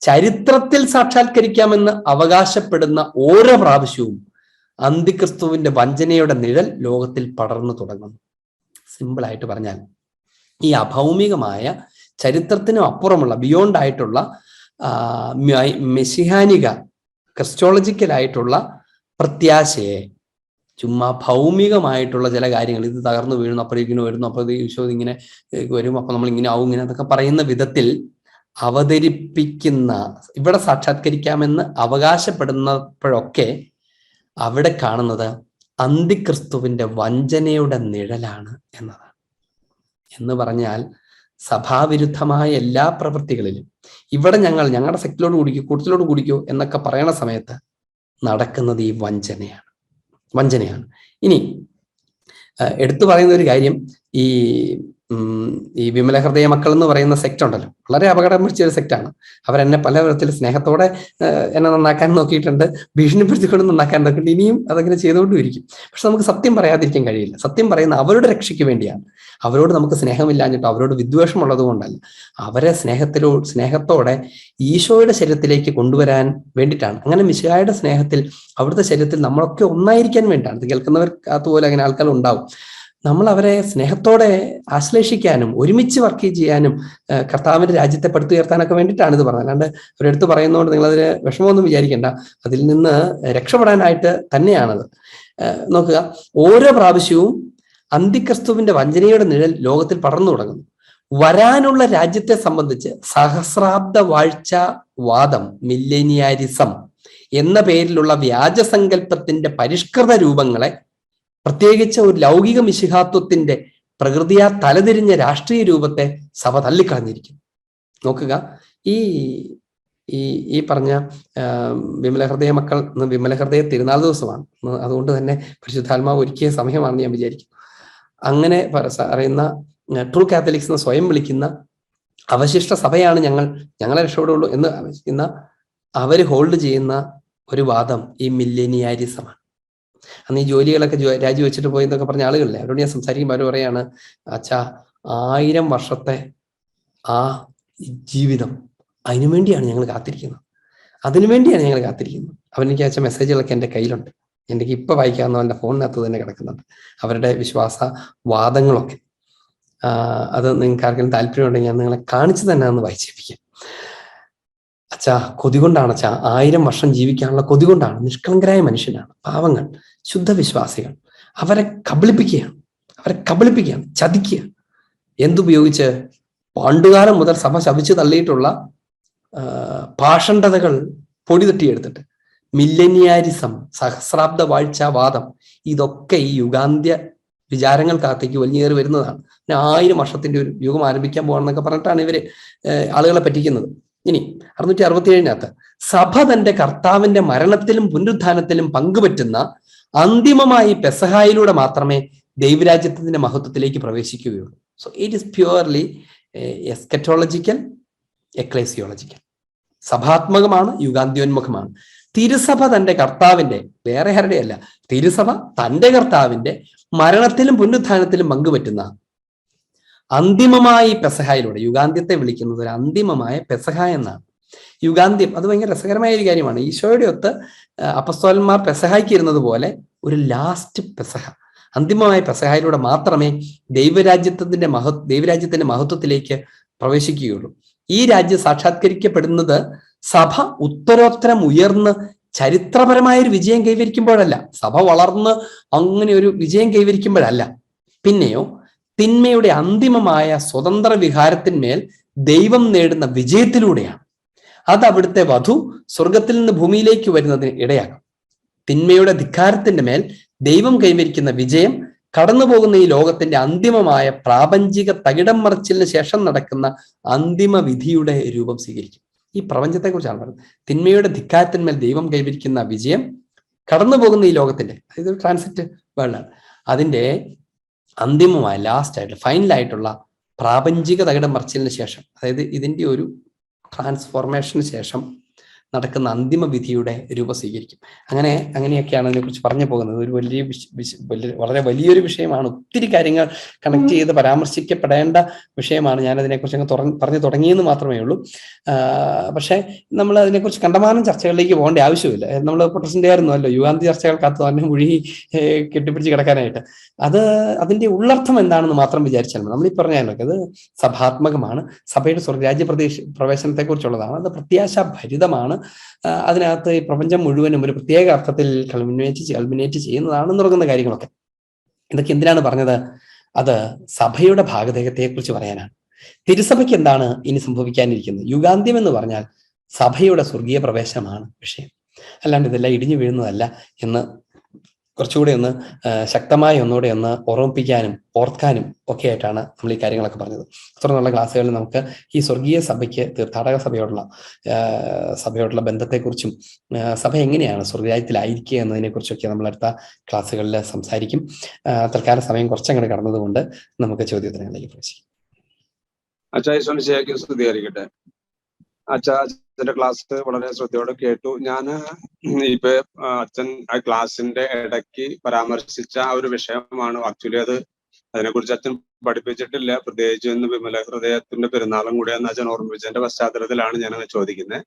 ചരിത്രത്തിൽ സാക്ഷാത്കരിക്കാമെന്ന് അവകാശപ്പെടുന്ന ഓരോ പ്രാവശ്യവും അന്തിക്രിസ്തുവിന്റെ വഞ്ചനയുടെ നിഴൽ ലോകത്തിൽ പടർന്നു തുടങ്ങുന്നു. സിമ്പിളായിട്ട് പറഞ്ഞാൽ, ഈ അഭൗമികമായ ചരിത്രത്തിനും അപ്പുറമുള്ള ബിയോണ്ട് ആയിട്ടുള്ള മെസ്സിഹാനിക ക്രിസ്റ്റോളജിക്കലായിട്ടുള്ള പ്രത്യാശയെ ചുമ്മാ ഭൗമികമായിട്ടുള്ള ചില കാര്യങ്ങൾ, ഇത് തകർന്നു വീഴുന്നു, അപ്പോഴേക്കിനും വരുന്നു, അപ്പോൾ ഈശോ ഇങ്ങനെ വരും, അപ്പൊ നമ്മൾ ഇങ്ങനെ ആവും, ഇങ്ങനെ അതൊക്കെ പറയുന്ന വിധത്തിൽ അവതരിപ്പിക്കുന്ന, ഇവിടെ സാക്ഷാത്കരിക്കാമെന്ന് അവകാശപ്പെടുന്നപ്പോഴൊക്കെ അവിടെ കാണുന്നത് അന്തിക്രിസ്തുവിന്റെ വഞ്ചനയുടെ നിഴലാണ് എന്നതാണ്. എന്ന് പറഞ്ഞാൽ സഭാവിരുദ്ധമായ എല്ലാ പ്രവൃത്തികളിലും ഇവിടെ ഞങ്ങളുടെ സെക്റ്റിലോട് കുടിക്കൂ, കൂട്ടത്തിലോട് കുടിക്കൂ എന്നൊക്കെ പറയണ സമയത്ത് നടക്കുന്നത് ഈ വഞ്ചനയാണ്. ഇനി എടുത്തു പറയുന്ന ഒരു കാര്യം, ഈ വിമല ഹൃദയ മക്കൾ എന്ന് പറയുന്ന സെക്റ്റ് ഉണ്ടല്ലോ, വളരെ അപകടം പിടിച്ച ഒരു സെക്റ്റാണ്. അവരെന്നെ പല വിധത്തിൽ സ്നേഹത്തോടെ എന്നെ നന്നാക്കാൻ നോക്കിയിട്ടുണ്ട്, ഭീഷണിപ്പെടുത്തിക്കൊണ്ട് നന്നാക്കാൻ നോക്കിയിട്ടുണ്ട്, ഇനിയും അതങ്ങനെ ചെയ്തുകൊണ്ടിരിക്കും. പക്ഷെ നമുക്ക് സത്യം പറയാതിരിക്കാൻ കഴിയില്ല. സത്യം പറയുന്ന അവരുടെ രക്ഷയ്ക്ക് വേണ്ടിയാണ്. അവരോട് നമുക്ക് സ്നേഹമില്ലാഞ്ഞിട്ടോ അവരോട് വിദ്വേഷമുള്ളത് കൊണ്ടല്ല, അവരെ സ്നേഹത്തോടെ ഈശോയുടെ ശരീരത്തിലേക്ക് കൊണ്ടുവരാൻ വേണ്ടിയിട്ടാണ്. അങ്ങനെ മിശിഹായുടെ സ്നേഹത്തിൽ, അവിടുത്തെ ശരീരത്തിൽ നമ്മളൊക്കെ ഒന്നായിരിക്കാൻ വേണ്ടിയിട്ടാണ്. ഇത് കേൾക്കുന്നവർ അതുപോലെ അങ്ങനെ ആൾക്കാർ ഉണ്ടാവും. നമ്മൾ അവരെ സ്നേഹത്തോടെ ആശ്ലേഷിക്കാനും ഒരുമിച്ച് വർക്ക് ചെയ്യാനും കർത്താവിന്റെ രാജ്യത്തെ പടുത്തുയർത്താനൊക്കെ വേണ്ടിയിട്ടാണ് ഇത് പറഞ്ഞത്. അല്ലാണ്ട് ഒരിടത്ത് പറയുന്നതുകൊണ്ട് നിങ്ങളതിന് വിഷമമൊന്നും വിചാരിക്കേണ്ട, അതിൽ നിന്ന് രക്ഷപ്പെടാനായിട്ട് തന്നെയാണത്. നോക്കുക, ഓരോ പ്രാവശ്യവും അന്തിക്രിസ്തുവിന്റെ വഞ്ചനയുടെ നിഴൽ ലോകത്തിൽ പടർന്നു തുടങ്ങുന്നു. വരാനുള്ള രാജ്യത്തെ സംബന്ധിച്ച് സഹസ്രാബ്ദ വാഴ്ച വാദം, മില്ലേനിയാരിസം എന്ന പേരിലുള്ള വ്യാജസങ്കല്പത്തിന്റെ പരിഷ്കൃത രൂപങ്ങളെ, പ്രത്യേകിച്ച് ഒരു ലൗകിക മിശിഹാത്വത്തിന്റെ പ്രകൃതിയാ തലതിരിഞ്ഞ രാഷ്ട്രീയ രൂപത്തെ സഭ തള്ളിക്കളഞ്ഞിരിക്കുന്നു. നോക്കുക, ഈ പറഞ്ഞ വിമല ഹൃദയ മക്കൾ, വിമല ഹൃദയ തിരുനാൾ ദിവസമാണ്. അതുകൊണ്ട് തന്നെ പരിശുദ്ധാത്മാവ് ഒരുക്കിയ സമയമാണെന്ന് ഞാൻ വിചാരിക്കും. അങ്ങനെ പറയുന്ന ട്രൂ കാത്തലിക്സ് എന്ന് സ്വയം വിളിക്കുന്ന അവശിഷ്ട സഭയാണ് ഞങ്ങളെ രക്ഷപ്പെടുള്ളൂ എന്ന് അവർ ഹോൾഡ് ചെയ്യുന്ന ഒരു വാദം ഈ മില്ലേനിയാരിസമാണ്. അന്ന് ഈ ജോലികളൊക്കെ രാജിവെച്ചിട്ട് പോയി എന്നൊക്കെ പറഞ്ഞ ആളുകളില്ലേ, അവരോട് ഞാൻ സംസാരിക്കുമ്പോൾ അവർ പറയാണ്, അച്ഛാ 1000 വർഷത്തെ ആ ജീവിതം അതിനുവേണ്ടിയാണ് ഞങ്ങൾ കാത്തിരിക്കുന്നത്, അതിനുവേണ്ടിയാണ് ഞങ്ങൾ കാത്തിരിക്കുന്നത്. അവനെനിക്ക് അയച്ച മെസ്സേജുകളൊക്കെ എൻ്റെ കയ്യിലുണ്ട്, എനിക്ക് ഇപ്പൊ വായിക്കാവുന്ന എൻ്റെ ഫോണിനകത്ത് തന്നെ കിടക്കുന്നുണ്ട്, അവരുടെ വിശ്വാസ വാദങ്ങളൊക്കെ. അത് നിങ്ങൾക്ക് ആർക്കെങ്കിലും താല്പര്യമുണ്ടെങ്കിൽ ഞാൻ നിങ്ങളെ കാണിച്ചു തന്നെ ഒന്ന് വായിച്ചേപ്പിക്കാം. അച്ഛാ കൊതി കൊണ്ടാണ് അച്ഛാ, 1000 വർഷം ജീവിക്കാനുള്ള കൊതി കൊണ്ടാണ്. നിഷ്കളങ്കരായ മനുഷ്യനാണ്, പാവങ്ങൾ, ശുദ്ധവിശ്വാസികൾ. അവരെ കബളിപ്പിക്കുകയാണ്, ചതിക്കുക. എന്തുപയോഗിച്ച്? പണ്ടുകാലം മുതൽ സഭ ശപിച്ചു തള്ളിയിട്ടുള്ള പാഷണ്ഡതകൾ പൊടി തട്ടിയെടുത്തിട്ട് മില്ലനിയാരിസം, സഹസ്രാബ്ദ വാഴ്ചാവാദം, ഇതൊക്കെ ഈ യുഗാന്ത്യ വിചാരങ്ങൾക്കകത്തേക്ക് വലിഞ്ഞേറി വരുന്നതാണ്. 1000 വർഷത്തിന്റെ ഒരു യുഗം ആരംഭിക്കാൻ പോകണമെന്നൊക്കെ പറഞ്ഞിട്ടാണ് ഇവര് ആളുകളെ പറ്റിക്കുന്നത്. ഇനി 667 സഭ തന്റെ കർത്താവിന്റെ മരണത്തിലും പുനരുത്ഥാനത്തിലും പങ്കുപറ്റുന്ന അന്തിമമായി പെസഹായിലൂടെ മാത്രമേ ദൈവരാജ്യത്തിന്റെ മഹത്വത്തിലേക്ക് പ്രവേശിക്കുകയുള്ളൂ. So it is purely eschatological, ecclesiological. സഭാത്മകമാണ്, യുഗാന്ത്യോന്മുഖമാണ്. തിരുസഭ തന്റെ കർത്താവിന്റെ, വേറെ ആരുടെയല്ല, തിരുസഭ തന്റെ കർത്താവിന്റെ മരണത്തിലും പുനരുത്ഥാനത്തിലും പങ്കുപറ്റുന്ന അന്തിമമായി പെസഹായിലൂടെ, യുഗാന്ത്യത്തെ വിളിക്കുന്നത് ഒരു അന്തിമമായ പെസഹ എന്നാണ്. യുഗാന്ത്യം അത് ഭയങ്കര രസകരമായ ഒരു കാര്യമാണ്. ഈശോയുടെ ഒത്ത് അപ്പസ്തോലന്മാർ പെസഹായ്ക്ക് ഇരുന്നത് പോലെ ഒരു ലാസ്റ്റ് പെസഹ, അന്തിമമായ പെസഹായിലൂടെ മാത്രമേ ദൈവരാജ്യത്തിന്റെ മഹത്വത്തിലേക്ക് പ്രവേശിക്കുകയുള്ളൂ. ഈ രാജ്യം സാക്ഷാത്കരിക്കപ്പെടുന്നത് സഭ ഉത്തരോത്തരം ഉയർന്ന് ചരിത്രപരമായ ഒരു വിജയം കൈവരിക്കുമ്പോഴല്ല, സഭ വളർന്ന് അങ്ങനെ ഒരു വിജയം കൈവരിക്കുമ്പോഴല്ല, പിന്നെയോ തിന്മയുടെ അന്തിമമായ സ്വതന്ത്ര വിഹാരത്തിന്മേൽ ദൈവം നേടുന്ന വിജയത്തിലൂടെയാണ്. അത് അവിടുത്തെ വധു സ്വർഗത്തിൽ നിന്ന് ഭൂമിയിലേക്ക് വരുന്നതിന് ഇടയാകും. തിന്മയുടെ ധിക്കാരത്തിന്റെ മേൽ ദൈവം കൈവരിക്കുന്ന വിജയം കടന്നുപോകുന്ന ഈ ലോകത്തിന്റെ അന്തിമമായ പ്രാപഞ്ചിക തകിടം മറിച്ചിലിന് ശേഷം നടക്കുന്ന അന്തിമ വിധിയുടെ രൂപം സ്വീകരിക്കും. ഈ പ്രപഞ്ചത്തെക്കുറിച്ചാണ് പറയുന്നത്. തിന്മയുടെ ധിക്കാരത്തിന്മേൽ ദൈവം കൈവരിക്കുന്ന വിജയം കടന്നുപോകുന്ന ഈ ലോകത്തിന്റെ, ഇത് ട്രാൻസിറ്റ് വേൾഡാണ്, അതിന്റെ അന്തിമമായ ലാസ്റ്റ് ആയിട്ട് ഫൈനലായിട്ടുള്ള പ്രാപഞ്ചിക തകിടം മറിച്ചിലിന് ശേഷം, അതായത് ഇതിന്റെ ഒരു ട്രാൻസ്ഫോർമേഷന് ശേഷം നടക്കുന്ന അന്തിമ വിധിയുടെ രൂപം സ്വീകരിക്കും. അങ്ങനെയൊക്കെയാണ് അതിനെക്കുറിച്ച് പറഞ്ഞു പോകുന്നത്. ഒരു വളരെ വലിയൊരു വിഷയമാണ്. ഒത്തിരി കാര്യങ്ങൾ കണക്ട് ചെയ്ത് പരാമർശിക്കപ്പെടേണ്ട വിഷയമാണ്. ഞാൻ അതിനെക്കുറിച്ച് പറഞ്ഞു തുടങ്ങിയെന്ന് മാത്രമേ ഉള്ളൂ. പക്ഷെ നമ്മൾ അതിനെക്കുറിച്ച് കണ്ടമാനം ചർച്ചകളിലേക്ക് പോകേണ്ട ആവശ്യമില്ല. നമ്മൾ പ്രൊട്ടസ്റ്റന്റുകാരൊന്നുമല്ലോ യുഗാന്തി ചർച്ചകൾക്കകത്ത് തന്നെ മുഴുകി കെട്ടിപ്പിടിച്ച് കിടക്കാനായിട്ട്. അതിന്റെ ഉള്ളർത്ഥം എന്താണെന്ന് മാത്രം വിചാരിച്ചാൽ മതി. നമ്മൾ ഈ പറഞ്ഞാലോ അത് സഭാത്മകമാണ്, സഭയുടെ സ്വർഗരാജ്യ പ്രവേശനത്തെ കുറിച്ചുള്ളതാണ്, അത് പ്രത്യാശാഭരിതമാണ്. അതിനകത്ത് ഈ പ്രപഞ്ചം മുഴുവനും ഒരു പ്രത്യേക അർത്ഥത്തിൽ കൾമിനേറ്റ് ചെയ്യുന്നതാണെന്ന് തുടങ്ങുന്ന കാര്യങ്ങളൊക്കെ. ഇതൊക്കെ എന്തിനാണ് പറഞ്ഞത്? അത് സഭയുടെ ഭാഗധേയത്തെക്കുറിച്ച് പറയാനാണ്. തിരുസഭയ്ക്ക് എന്താണ് ഇനി സംഭവിക്കാനിരിക്കുന്നത്? യുഗാന്ത്യം എന്ന് പറഞ്ഞാൽ സഭയുടെ സ്വർഗീയ പ്രവേശനമാണ് വിഷയം, അല്ലാണ്ട് ഇതെല്ലാം ഇടിഞ്ഞു വീഴുന്നതല്ല എന്ന് കുറച്ചുകൂടി ഒന്ന് ശക്തമായി ഒന്നുകൂടെ ഒന്ന് ഓർമ്മിപ്പിക്കാനും ഓർക്കാനും ഒക്കെ ആയിട്ടാണ് നമ്മൾ ഈ കാര്യങ്ങളൊക്കെ പറഞ്ഞത്. തുടർന്നുള്ള ക്ലാസ്സുകളിൽ നമുക്ക് ഈ സ്വർഗീയ സഭയ്ക്ക്, തീർത്ഥാടക സഭയോടുള്ള ബന്ധത്തെക്കുറിച്ചും സഭ എങ്ങനെയാണ് സ്വർഗരാജ്യത്തിലായിരിക്കുക എന്നതിനെക്കുറിച്ചൊക്കെ നമ്മൾ അടുത്ത ക്ലാസ്സുകളിൽ സംസാരിക്കും. തൽക്കാലം സമയം കുറച്ചങ്ങോട്ട് കടന്നതുകൊണ്ട് നമുക്ക് ചോദ്യോത്തരങ്ങളിലേക്ക് പ്രവേശിക്കാം. സ്തുതിയായിരിക്കട്ടെ. അച്ഛൻ്റെ ക്ലാസ് വളരെ ശ്രദ്ധയോടെ കേട്ടു. ഞാൻ ഇപ്പൊ അച്ഛൻ ആ ക്ലാസ്സിന്റെ ഇടയ്ക്ക് പരാമർശിച്ച ആ ഒരു വിഷയമാണ്. ആക്ച്വലി അതിനെക്കുറിച്ച് അച്ഛൻ പഠിപ്പിച്ചിട്ടില്ല. പ്രത്യേകിച്ച് ഇന്ന് വിമല ഹൃദയത്തിന്റെ പെരുന്നാളും കൂടിയാന്ന് അച്ഛൻ ഓർമ്മിപ്പിച്ചതിന്റെ പശ്ചാത്തലത്തിലാണ് ഞാൻ ചോദിക്കുന്നത്.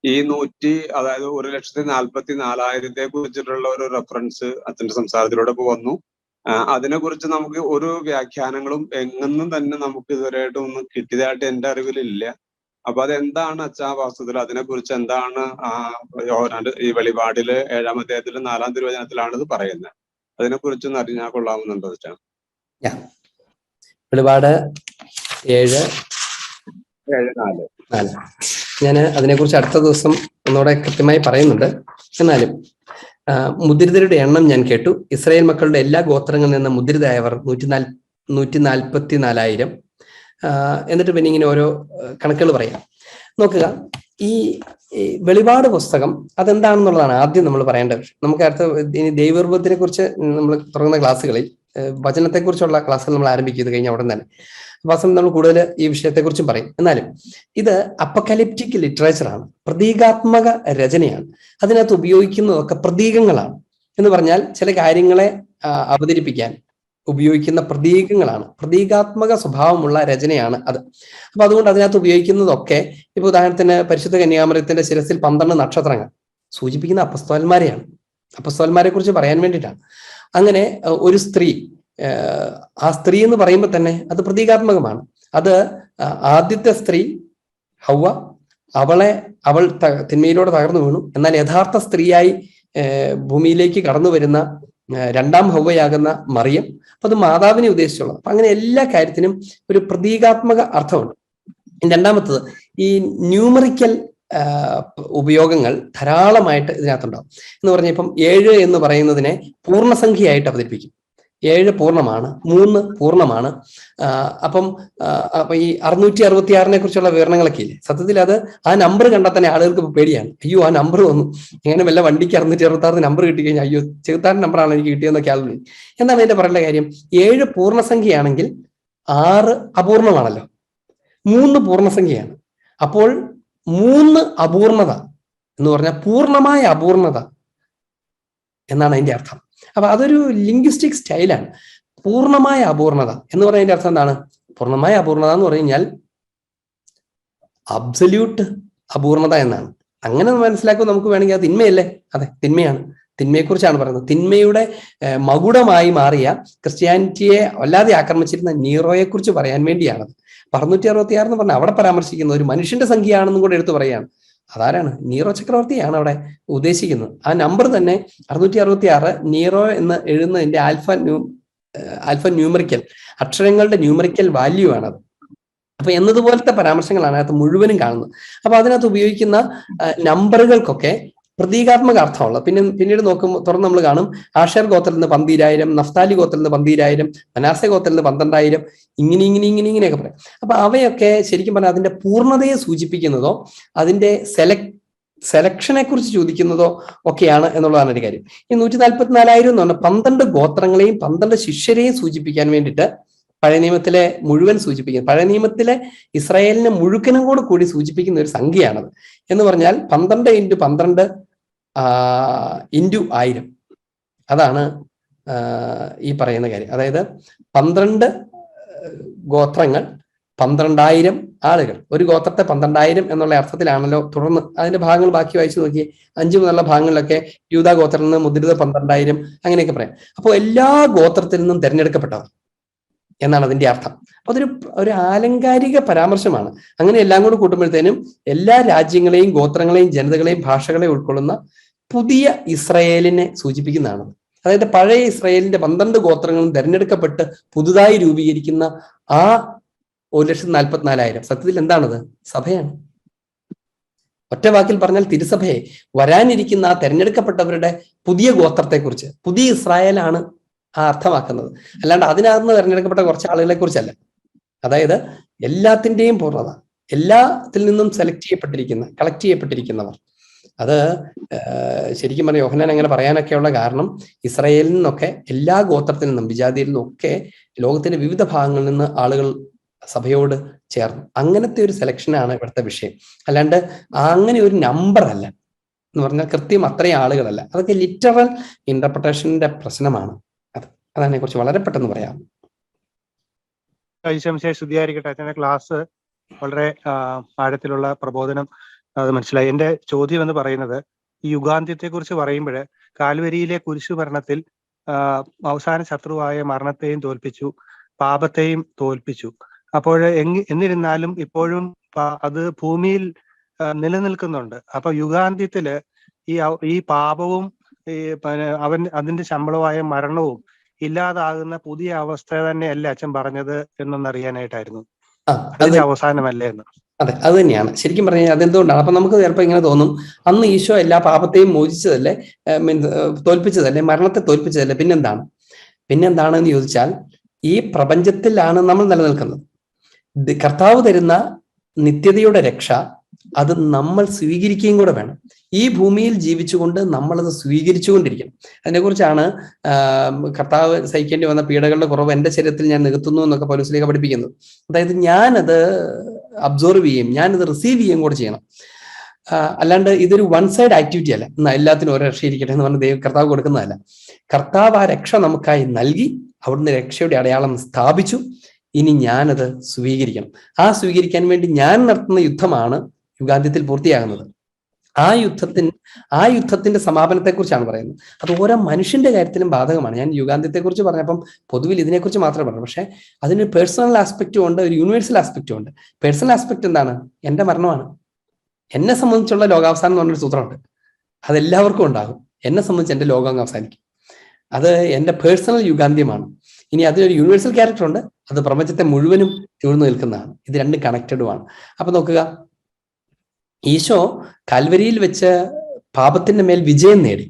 ഈ 1,44,400 കുറിച്ചിട്ടുള്ള ഒരു റെഫറൻസ് അച്ഛന്റെ സംസാരത്തിലൂടെ വന്നു. അതിനെക്കുറിച്ച് നമുക്ക് ഒരു വ്യാഖ്യാനങ്ങളും എങ്ങൊന്നും തന്നെ നമുക്ക് ഇതുവരെയായിട്ടൊന്നും കിട്ടിയതായിട്ട് എന്റെ അറിവിലില്ല. അപ്പൊ അതെന്താണ് അച്ഛാ വാസ്തുവിൽ അതിനെക്കുറിച്ച് എന്താണ് ഈ വെളിപാടില് 7-ാം അധ്യായത്തിലെ 4-ാം തിരുവചനത്തിലാണ് ഇത് പറയുന്നത്? അതിനെക്കുറിച്ചൊന്ന് അറിഞ്ഞാൽ കൊള്ളാമെന്നുണ്ടോ അച്ഛാ? വെളിപാട് 7:4. ഞാൻ അതിനെക്കുറിച്ച് അടുത്ത ദിവസം ഒന്നുകൂടെ കൃത്യമായി പറയുന്നുണ്ട്. എന്നാലും മുദ്രിതരുടെ എണ്ണം ഞാൻ കേട്ടു. ഇസ്രായേൽ മക്കളുടെ എല്ലാ ഗോത്രങ്ങളിൽ നിന്ന് മുദ്രിതരായവർ 144,000. എന്നിട്ട് പിന്നെ ഇങ്ങനെ ഓരോ കണക്കുകൾ പറയാം. നോക്കുക, ഈ വെളിപാട് പുസ്തകം അതെന്താണെന്നുള്ളതാണ് ആദ്യം നമ്മൾ പറയേണ്ട വിഷയം. നമുക്ക് അടുത്ത ഇനി ദൈവരൂപത്തിനെ കുറിച്ച് നമ്മൾ തുടങ്ങുന്ന ക്ലാസ്സുകളിൽ വചനത്തെക്കുറിച്ചുള്ള ക്ലാസ്സുകൾ നമ്മൾ ആരംഭിക്കുന്നത് കഴിഞ്ഞ ഉടൻ തന്നെ. വാസം നമ്മൾ കൂടുതൽ ഈ വിഷയത്തെക്കുറിച്ചും പറയും. എന്നാലും ഇത് അപ്പക്കലിപ്റ്റിക് ലിറ്ററേച്ചറാണ്, പ്രതീകാത്മക രചനയാണ്. അതിനകത്ത് ഉപയോഗിക്കുന്നതൊക്കെ പ്രതീകങ്ങളാണ്. എന്ന് പറഞ്ഞാൽ ചില കാര്യങ്ങളെ അവതരിപ്പിക്കാൻ ഉപയോഗിക്കുന്ന പ്രതീകങ്ങളാണ്, പ്രതീകാത്മക സ്വഭാവമുള്ള രചനയാണ് അത്. അപ്പൊ അതുകൊണ്ട് അതിനകത്ത് ഉപയോഗിക്കുന്നതൊക്കെ, ഇപ്പൊ ഉദാഹരണത്തിന് പരിശുദ്ധ കന്യാമറിയത്തിന്റെ ശിരസിൽ 12 നക്ഷത്രങ്ങൾ സൂചിപ്പിക്കുന്ന അപ്പസ്തോലന്മാരെയാണ്, അപ്പസ്തോലന്മാരെ കുറിച്ച് പറയാൻ വേണ്ടിയിട്ടാണ്. അങ്ങനെ ഒരു സ്ത്രീ, ആ സ്ത്രീ എന്ന് പറയുമ്പോൾ തന്നെ അത് പ്രതീകാത്മകമാണ്. അത് ആദ്യത്തെ സ്ത്രീ ഹൗവ, അവൾ തിന്മയിലൂടെ തകർന്നു വീണു. എന്നാൽ യഥാർത്ഥ സ്ത്രീയായി ഭൂമിയിലേക്ക് കടന്നു വരുന്ന രണ്ടാം ഹൗവയാകുന്ന മറിയം, അപ്പൊ അത് മാതാവിനെ ഉദ്ദേശിച്ചുള്ളത്. അപ്പൊ അങ്ങനെ എല്ലാ കാര്യത്തിനും ഒരു പ്രതീകാത്മക അർത്ഥമുണ്ട്. രണ്ടാമത്തത്, ഈ ന്യൂമറിക്കൽ ഉപയോഗങ്ങൾ ധാരാളമായിട്ട് ഇതിനകത്തുണ്ടാവും. എന്ന് പറഞ്ഞാൽ ഇപ്പം 7 എന്ന് പറയുന്നതിനെ പൂർണ്ണസംഖ്യയായിട്ട് അവതരിപ്പിക്കും. 7 പൂർണ്ണമാണ്, 3 പൂർണ്ണമാണ്. അപ്പൊ ഈ 666 കുറിച്ചുള്ള വിവരണങ്ങളൊക്കെ ഇല്ലേ, സത്യത്തിൽ അത് ആ നമ്പർ കണ്ടാൽ തന്നെ ആളുകൾക്ക് പേടിയാണ്. അയ്യോ, ആ നമ്പർ വന്നു, എങ്ങനെ വല്ല വണ്ടിക്ക് 666 നമ്പർ കിട്ടിക്കഴിഞ്ഞാൽ അയ്യോ ചെറുത്താൻ നമ്പറാണ് എനിക്ക് കിട്ടിയതെന്നൊക്കെ ആളുകൾ. എന്താണ് അതിന്റെ പറയേണ്ട കാര്യം? 7 പൂർണ്ണസംഖ്യയാണെങ്കിൽ 6 അപൂർണമാണല്ലോ, 3 പൂർണ്ണസംഖ്യയാണ്. അപ്പോൾ 3 അപൂർണത എന്ന് പറഞ്ഞാൽ പൂർണ്ണമായ അപൂർണത എന്നാണ് അതിന്റെ അർത്ഥം. അപ്പൊ അതൊരു ലിംഗ്വിസ്റ്റിക് സ്റ്റൈലാണ്. പൂർണ്ണമായ അപൂർണത എന്ന് പറയുന്നതിന്റെ അർത്ഥം എന്താണ്? പൂർണ്ണമായ അപൂർണത എന്ന് പറഞ്ഞു കഴിഞ്ഞാൽ അബ്സല്യൂട്ട് അപൂർണത എന്നാണ്. അങ്ങനെ മനസ്സിലാക്കുമ്പോൾ നമുക്ക് വേണമെങ്കിൽ അത് തിന്മയല്ലേ? അതെ, തിന്മയാണ്. തിന്മയെക്കുറിച്ചാണ് പറയുന്നത്. തിന്മയുടെ മകുടമായി മാറിയ ക്രിസ്ത്യാനിറ്റിയെ വല്ലാതെ ആക്രമിച്ചിരുന്ന നീറോയെ കുറിച്ച് പറയാൻ വേണ്ടിയാണത്. 666 എന്ന് പറഞ്ഞാൽ അവിടെ പരാമർശിക്കുന്ന ഒരു മനുഷ്യന്റെ സംഖ്യയാണെന്നും കൂടെ എടുത്തു പറയാണ്. അതാരാണ്? നീറോ ചക്രവർത്തിയാണ് അവിടെ ഉദ്ദേശിക്കുന്നത്. ആ നമ്പർ തന്നെ 666 നീറോ എന്ന് എഴുതുന്നതിന്റെ ആൽഫ ന്യൂമറിക്കൽ, അക്ഷരങ്ങളുടെ ന്യൂമറിക്കൽ വാല്യൂ ആണത്. അപ്പൊ എന്നതുപോലത്തെ പരാമർശങ്ങളാണ് അതിനകത്ത് മുഴുവനും കാണുന്നത്. അപ്പൊ അതിനകത്ത് ഉപയോഗിക്കുന്ന നമ്പറുകൾക്കൊക്കെ പ്രതീകാത്മക അർത്ഥമുള്ളത്. പിന്നീട് നോക്കുമ്പോൾ തുറന്ന് നമ്മൾ കാണും, ആഷേർ ഗോത്രത്തിൽ നിന്ന് 12,000, നഫ്താലി ഗോത്രത്തിൽ നിന്ന് 12,000, മനാസെ ഗോത്രത്തിൽ നിന്ന് 12,000, ഇങ്ങനെയൊക്കെ പറയാം. അപ്പൊ അവയൊക്കെ ശരിക്കും പറഞ്ഞാൽ അതിന്റെ പൂർണ്ണതയെ സൂചിപ്പിക്കുന്നതോ അതിന്റെ സെലക്ഷനെ കുറിച്ച് ചോദിക്കുന്നതോ ഒക്കെയാണ് എന്നുള്ളതാണ് ഒരു കാര്യം. ഈ 144,000 എന്ന് പറഞ്ഞാൽ 12 ഗോത്രങ്ങളെയും 12 ശിഷ്യരെയും സൂചിപ്പിക്കാൻ വേണ്ടിയിട്ട് പഴയ നിയമത്തിലെ മുഴുവൻ സൂചിപ്പിക്കുന്നത്, പഴയ നിയമത്തിലെ ഇസ്രായേലിനെ മുഴുവനും കൂടി സൂചിപ്പിക്കുന്ന ഒരു സംഖ്യയാണത്. എന്ന് പറഞ്ഞാൽ 12 × 12 × 1000, അതാണ് ഈ പറയുന്ന കാര്യം. അതായത് 12 ഗോത്രങ്ങൾ, 12,000 ആളുകൾ. ഒരു ഗോത്രത്തെ 12,000 എന്നുള്ള അർത്ഥത്തിലാണല്ലോ. തുടർന്ന് അതിന്റെ ഭാഗങ്ങൾ ബാക്കി വായിച്ചു നോക്കിയേ. 5 മുതലുള്ള ഭാഗങ്ങളിലൊക്കെ യൂദാ ഗോത്രത്തിൽ നിന്ന് മുദ്രിത 12,000 അങ്ങനെയൊക്കെ പറയാം. അപ്പോൾ എല്ലാ ഗോത്രത്തിൽ നിന്നും തിരഞ്ഞെടുക്കപ്പെട്ടവർ എന്നാണ് അതിന്റെ അർത്ഥം. അപ്പൊ ഒരു ആലങ്കാരിക പരാമർശമാണ്. അങ്ങനെ എല്ലാം കൂടി കൂട്ടുമ്പോഴത്തേനും എല്ലാ രാജ്യങ്ങളെയും ഗോത്രങ്ങളെയും ജനതകളെയും ഭാഷകളെയും ഉൾക്കൊള്ളുന്ന പുതിയ ഇസ്രായേലിനെ സൂചിപ്പിക്കുന്നതാണ്. അതായത് പഴയ ഇസ്രായേലിന്റെ 12 ഗോത്രങ്ങളും തിരഞ്ഞെടുക്കപ്പെട്ട് പുതുതായി രൂപീകരിക്കുന്ന ആ 1,44,000 സത്യത്തിൽ എന്താണത്? സഭയാണ്. ഒറ്റ വാക്കിൽ പറഞ്ഞാൽ തിരുസഭയെ, വരാനിരിക്കുന്ന ആ തെരഞ്ഞെടുക്കപ്പെട്ടവരുടെ പുതിയ ഗോത്രത്തെക്കുറിച്ച്, പുതിയ ഇസ്രായേലാണ് ആ അർത്ഥമാക്കുന്നത്. അല്ലാണ്ട് അതിനകത്ത് തിരഞ്ഞെടുക്കപ്പെട്ട കുറച്ച് ആളുകളെ കുറിച്ചല്ല. അതായത് എല്ലാത്തിൻ്റെയും പൂർണ്ണത, എല്ലാത്തിൽ നിന്നും കളക്ട് ചെയ്യപ്പെട്ടിരിക്കുന്നവർ. അത് ശരിക്കും പറഞ്ഞാൽ യോഹന്നാൻ അങ്ങനെ പറയാനൊക്കെയുള്ള കാരണം ഇസ്രായേലിൽ നിന്നൊക്കെ, എല്ലാ ഗോത്രത്തിൽ നിന്നും, വിജാതിയിൽ നിന്നും ഒക്കെ ലോകത്തിന്റെ വിവിധ ഭാഗങ്ങളിൽ നിന്ന് ആളുകൾ സഭയോട് ചേർന്നു. അങ്ങനത്തെ ഒരു സെലക്ഷനാണ് ഇവിടുത്തെ വിഷയം. അല്ലാണ്ട് അങ്ങനെ ഒരു നമ്പർ അല്ല എന്ന് പറഞ്ഞാൽ കൃത്യം അത്രയും ആളുകളല്ല. അതൊക്കെ ലിറ്ററൽ ഇന്റർപ്രിട്ടേഷന്റെ പ്രശ്നമാണ്. അതിനെ കുറിച്ച് വളരെ പെട്ടെന്ന് പറയാം. ശുദ്ധിയായിരിക്കട്ടെ. അച്ഛൻ്റെ ക്ലാസ് വളരെ ആഴത്തിലുള്ള പ്രബോധനം, അത് മനസ്സിലായി. എന്റെ ചോദ്യം എന്ന് പറയുന്നത്, ഈ യുഗാന്ത്യത്തെ കുറിച്ച് പറയുമ്പോൾ കാൽവരിയിലെ കുരിശുമരണത്തിൽ അവസാന ശത്രുവായ മരണത്തെയും തോൽപ്പിച്ചു, പാപത്തെയും തോൽപ്പിച്ചു. അപ്പോൾ എന്നിരുന്നാലും ഇപ്പോഴും അത് ഭൂമിയിൽ നിലനിൽക്കുന്നുണ്ട്. അപ്പൊ യുഗാന്ത്യത്തില് ഈ പാപവും അതിന്റെ ശമ്പളമായ മരണവും ഇല്ലാതാകുന്ന പുതിയ അവസ്ഥ തന്നെയല്ലേ അച്ഛൻ പറഞ്ഞത് എന്നൊന്നറിയാനായിട്ടായിരുന്നു. അതിന്റെ അവസാനമല്ലേ എന്ന്. അതെ, അത് തന്നെയാണ് ശരിക്കും പറഞ്ഞാൽ. അതെന്തുകൊണ്ടാണ്? അപ്പൊ നമുക്ക് ചിലപ്പോൾ ഇങ്ങനെ തോന്നും, അന്ന് ഈശോ എല്ലാ പാപത്തെയും മോചിച്ചതല്ലേ, തോൽപ്പിച്ചതല്ലേ, മരണത്തെ തോൽപ്പിച്ചതല്ലേ, പിന്നെന്താണെന്ന് ചോദിച്ചാൽ ഈ പ്രപഞ്ചത്തിലാണ് നമ്മൾ നിലനിൽക്കുന്നത്. കർത്താവ് തരുന്ന നിത്യതയുടെ രക്ഷ അത് നമ്മൾ സ്വീകരിക്കുകയും കൂടെ വേണം. ഈ ഭൂമിയിൽ ജീവിച്ചുകൊണ്ട് നമ്മളത് സ്വീകരിച്ചുകൊണ്ടിരിക്കണം. അതിനെക്കുറിച്ചാണ് കർത്താവ് സഹിക്കേണ്ടി വന്ന പീഡകളുടെ കുറവ് എൻ്റെ ശരീരത്തിൽ ഞാൻ നികത്തുന്നു എന്നൊക്കെ പൗലോസ്ലീഹ പഠിപ്പിക്കുന്നത്. അതായത് ഞാനത് അബ്സോർവ് ചെയ്യുകയും ഞാനത് റിസീവ് ചെയ്യുകയും കൂടെ ചെയ്യണം. അല്ലാണ്ട് ഇതൊരു വൺ സൈഡ് ആക്ടിവിറ്റി അല്ല. എല്ലാത്തിനും ഓരോ രക്ഷയിരിക്കട്ടെ എന്ന് പറഞ്ഞ് കർത്താവ് കൊടുക്കുന്നതല്ല. കർത്താവ് ആ രക്ഷ നമുക്കായി നൽകി, അവിടുന്ന് രക്ഷയുടെ അടയാളം സ്ഥാപിച്ചു. ഇനി ഞാനത് സ്വീകരിക്കണം. ആ സ്വീകരിക്കാൻ വേണ്ടി ഞാൻ നടത്തുന്ന യുദ്ധമാണ് യുഗാന്ത്യത്തിൽ പൂർത്തിയാകുന്നത്. ആ യുദ്ധത്തിന്റെ സമാപനത്തെക്കുറിച്ചാണ് പറയുന്നത്. അത് ഓരോ മനുഷ്യന്റെ കാര്യത്തിലും ബാധകമാണ്. ഞാൻ യുഗാന്ത്യത്തെക്കുറിച്ച് പറഞ്ഞപ്പം പൊതുവിൽ ഇതിനെക്കുറിച്ച് മാത്രമേ പറഞ്ഞു. പക്ഷെ അതിന് പേഴ്സണൽ ആസ്പെക്റ്റും ഉണ്ട്, ഒരു യൂണിവേഴ്സൽ ആസ്പെക്റ്റും ഉണ്ട്. പേഴ്സണൽ ആസ്പെക്ട് എന്താണ്? എന്റെ മരണമാണ്. എന്നെ സംബന്ധിച്ചുള്ള ലോകാവസാനം എന്ന് പറഞ്ഞൊരു സൂത്രമുണ്ട്. അതെല്ലാവർക്കും ഉണ്ടാകും. എന്നെ സംബന്ധിച്ച് എന്റെ ലോകം അവസാനിക്കും. അത് എന്റെ പേഴ്സണൽ യുഗാന്ത്യമാണ്. ഇനി അതിനൊരു യൂണിവേഴ്സൽ ക്യാരക്ടർ ഉണ്ട്. അത് പ്രപഞ്ചത്തെ മുഴുവനും ചൂഴ്ന്നു നിൽക്കുന്നതാണ്. ഇത് രണ്ടും കണക്റ്റഡുമാണ്. അപ്പൊ നോക്കുക, ഈശോ കാൽവരിയിൽ വെച്ച് പാപത്തിന്റെ മേൽ വിജയം നേടി.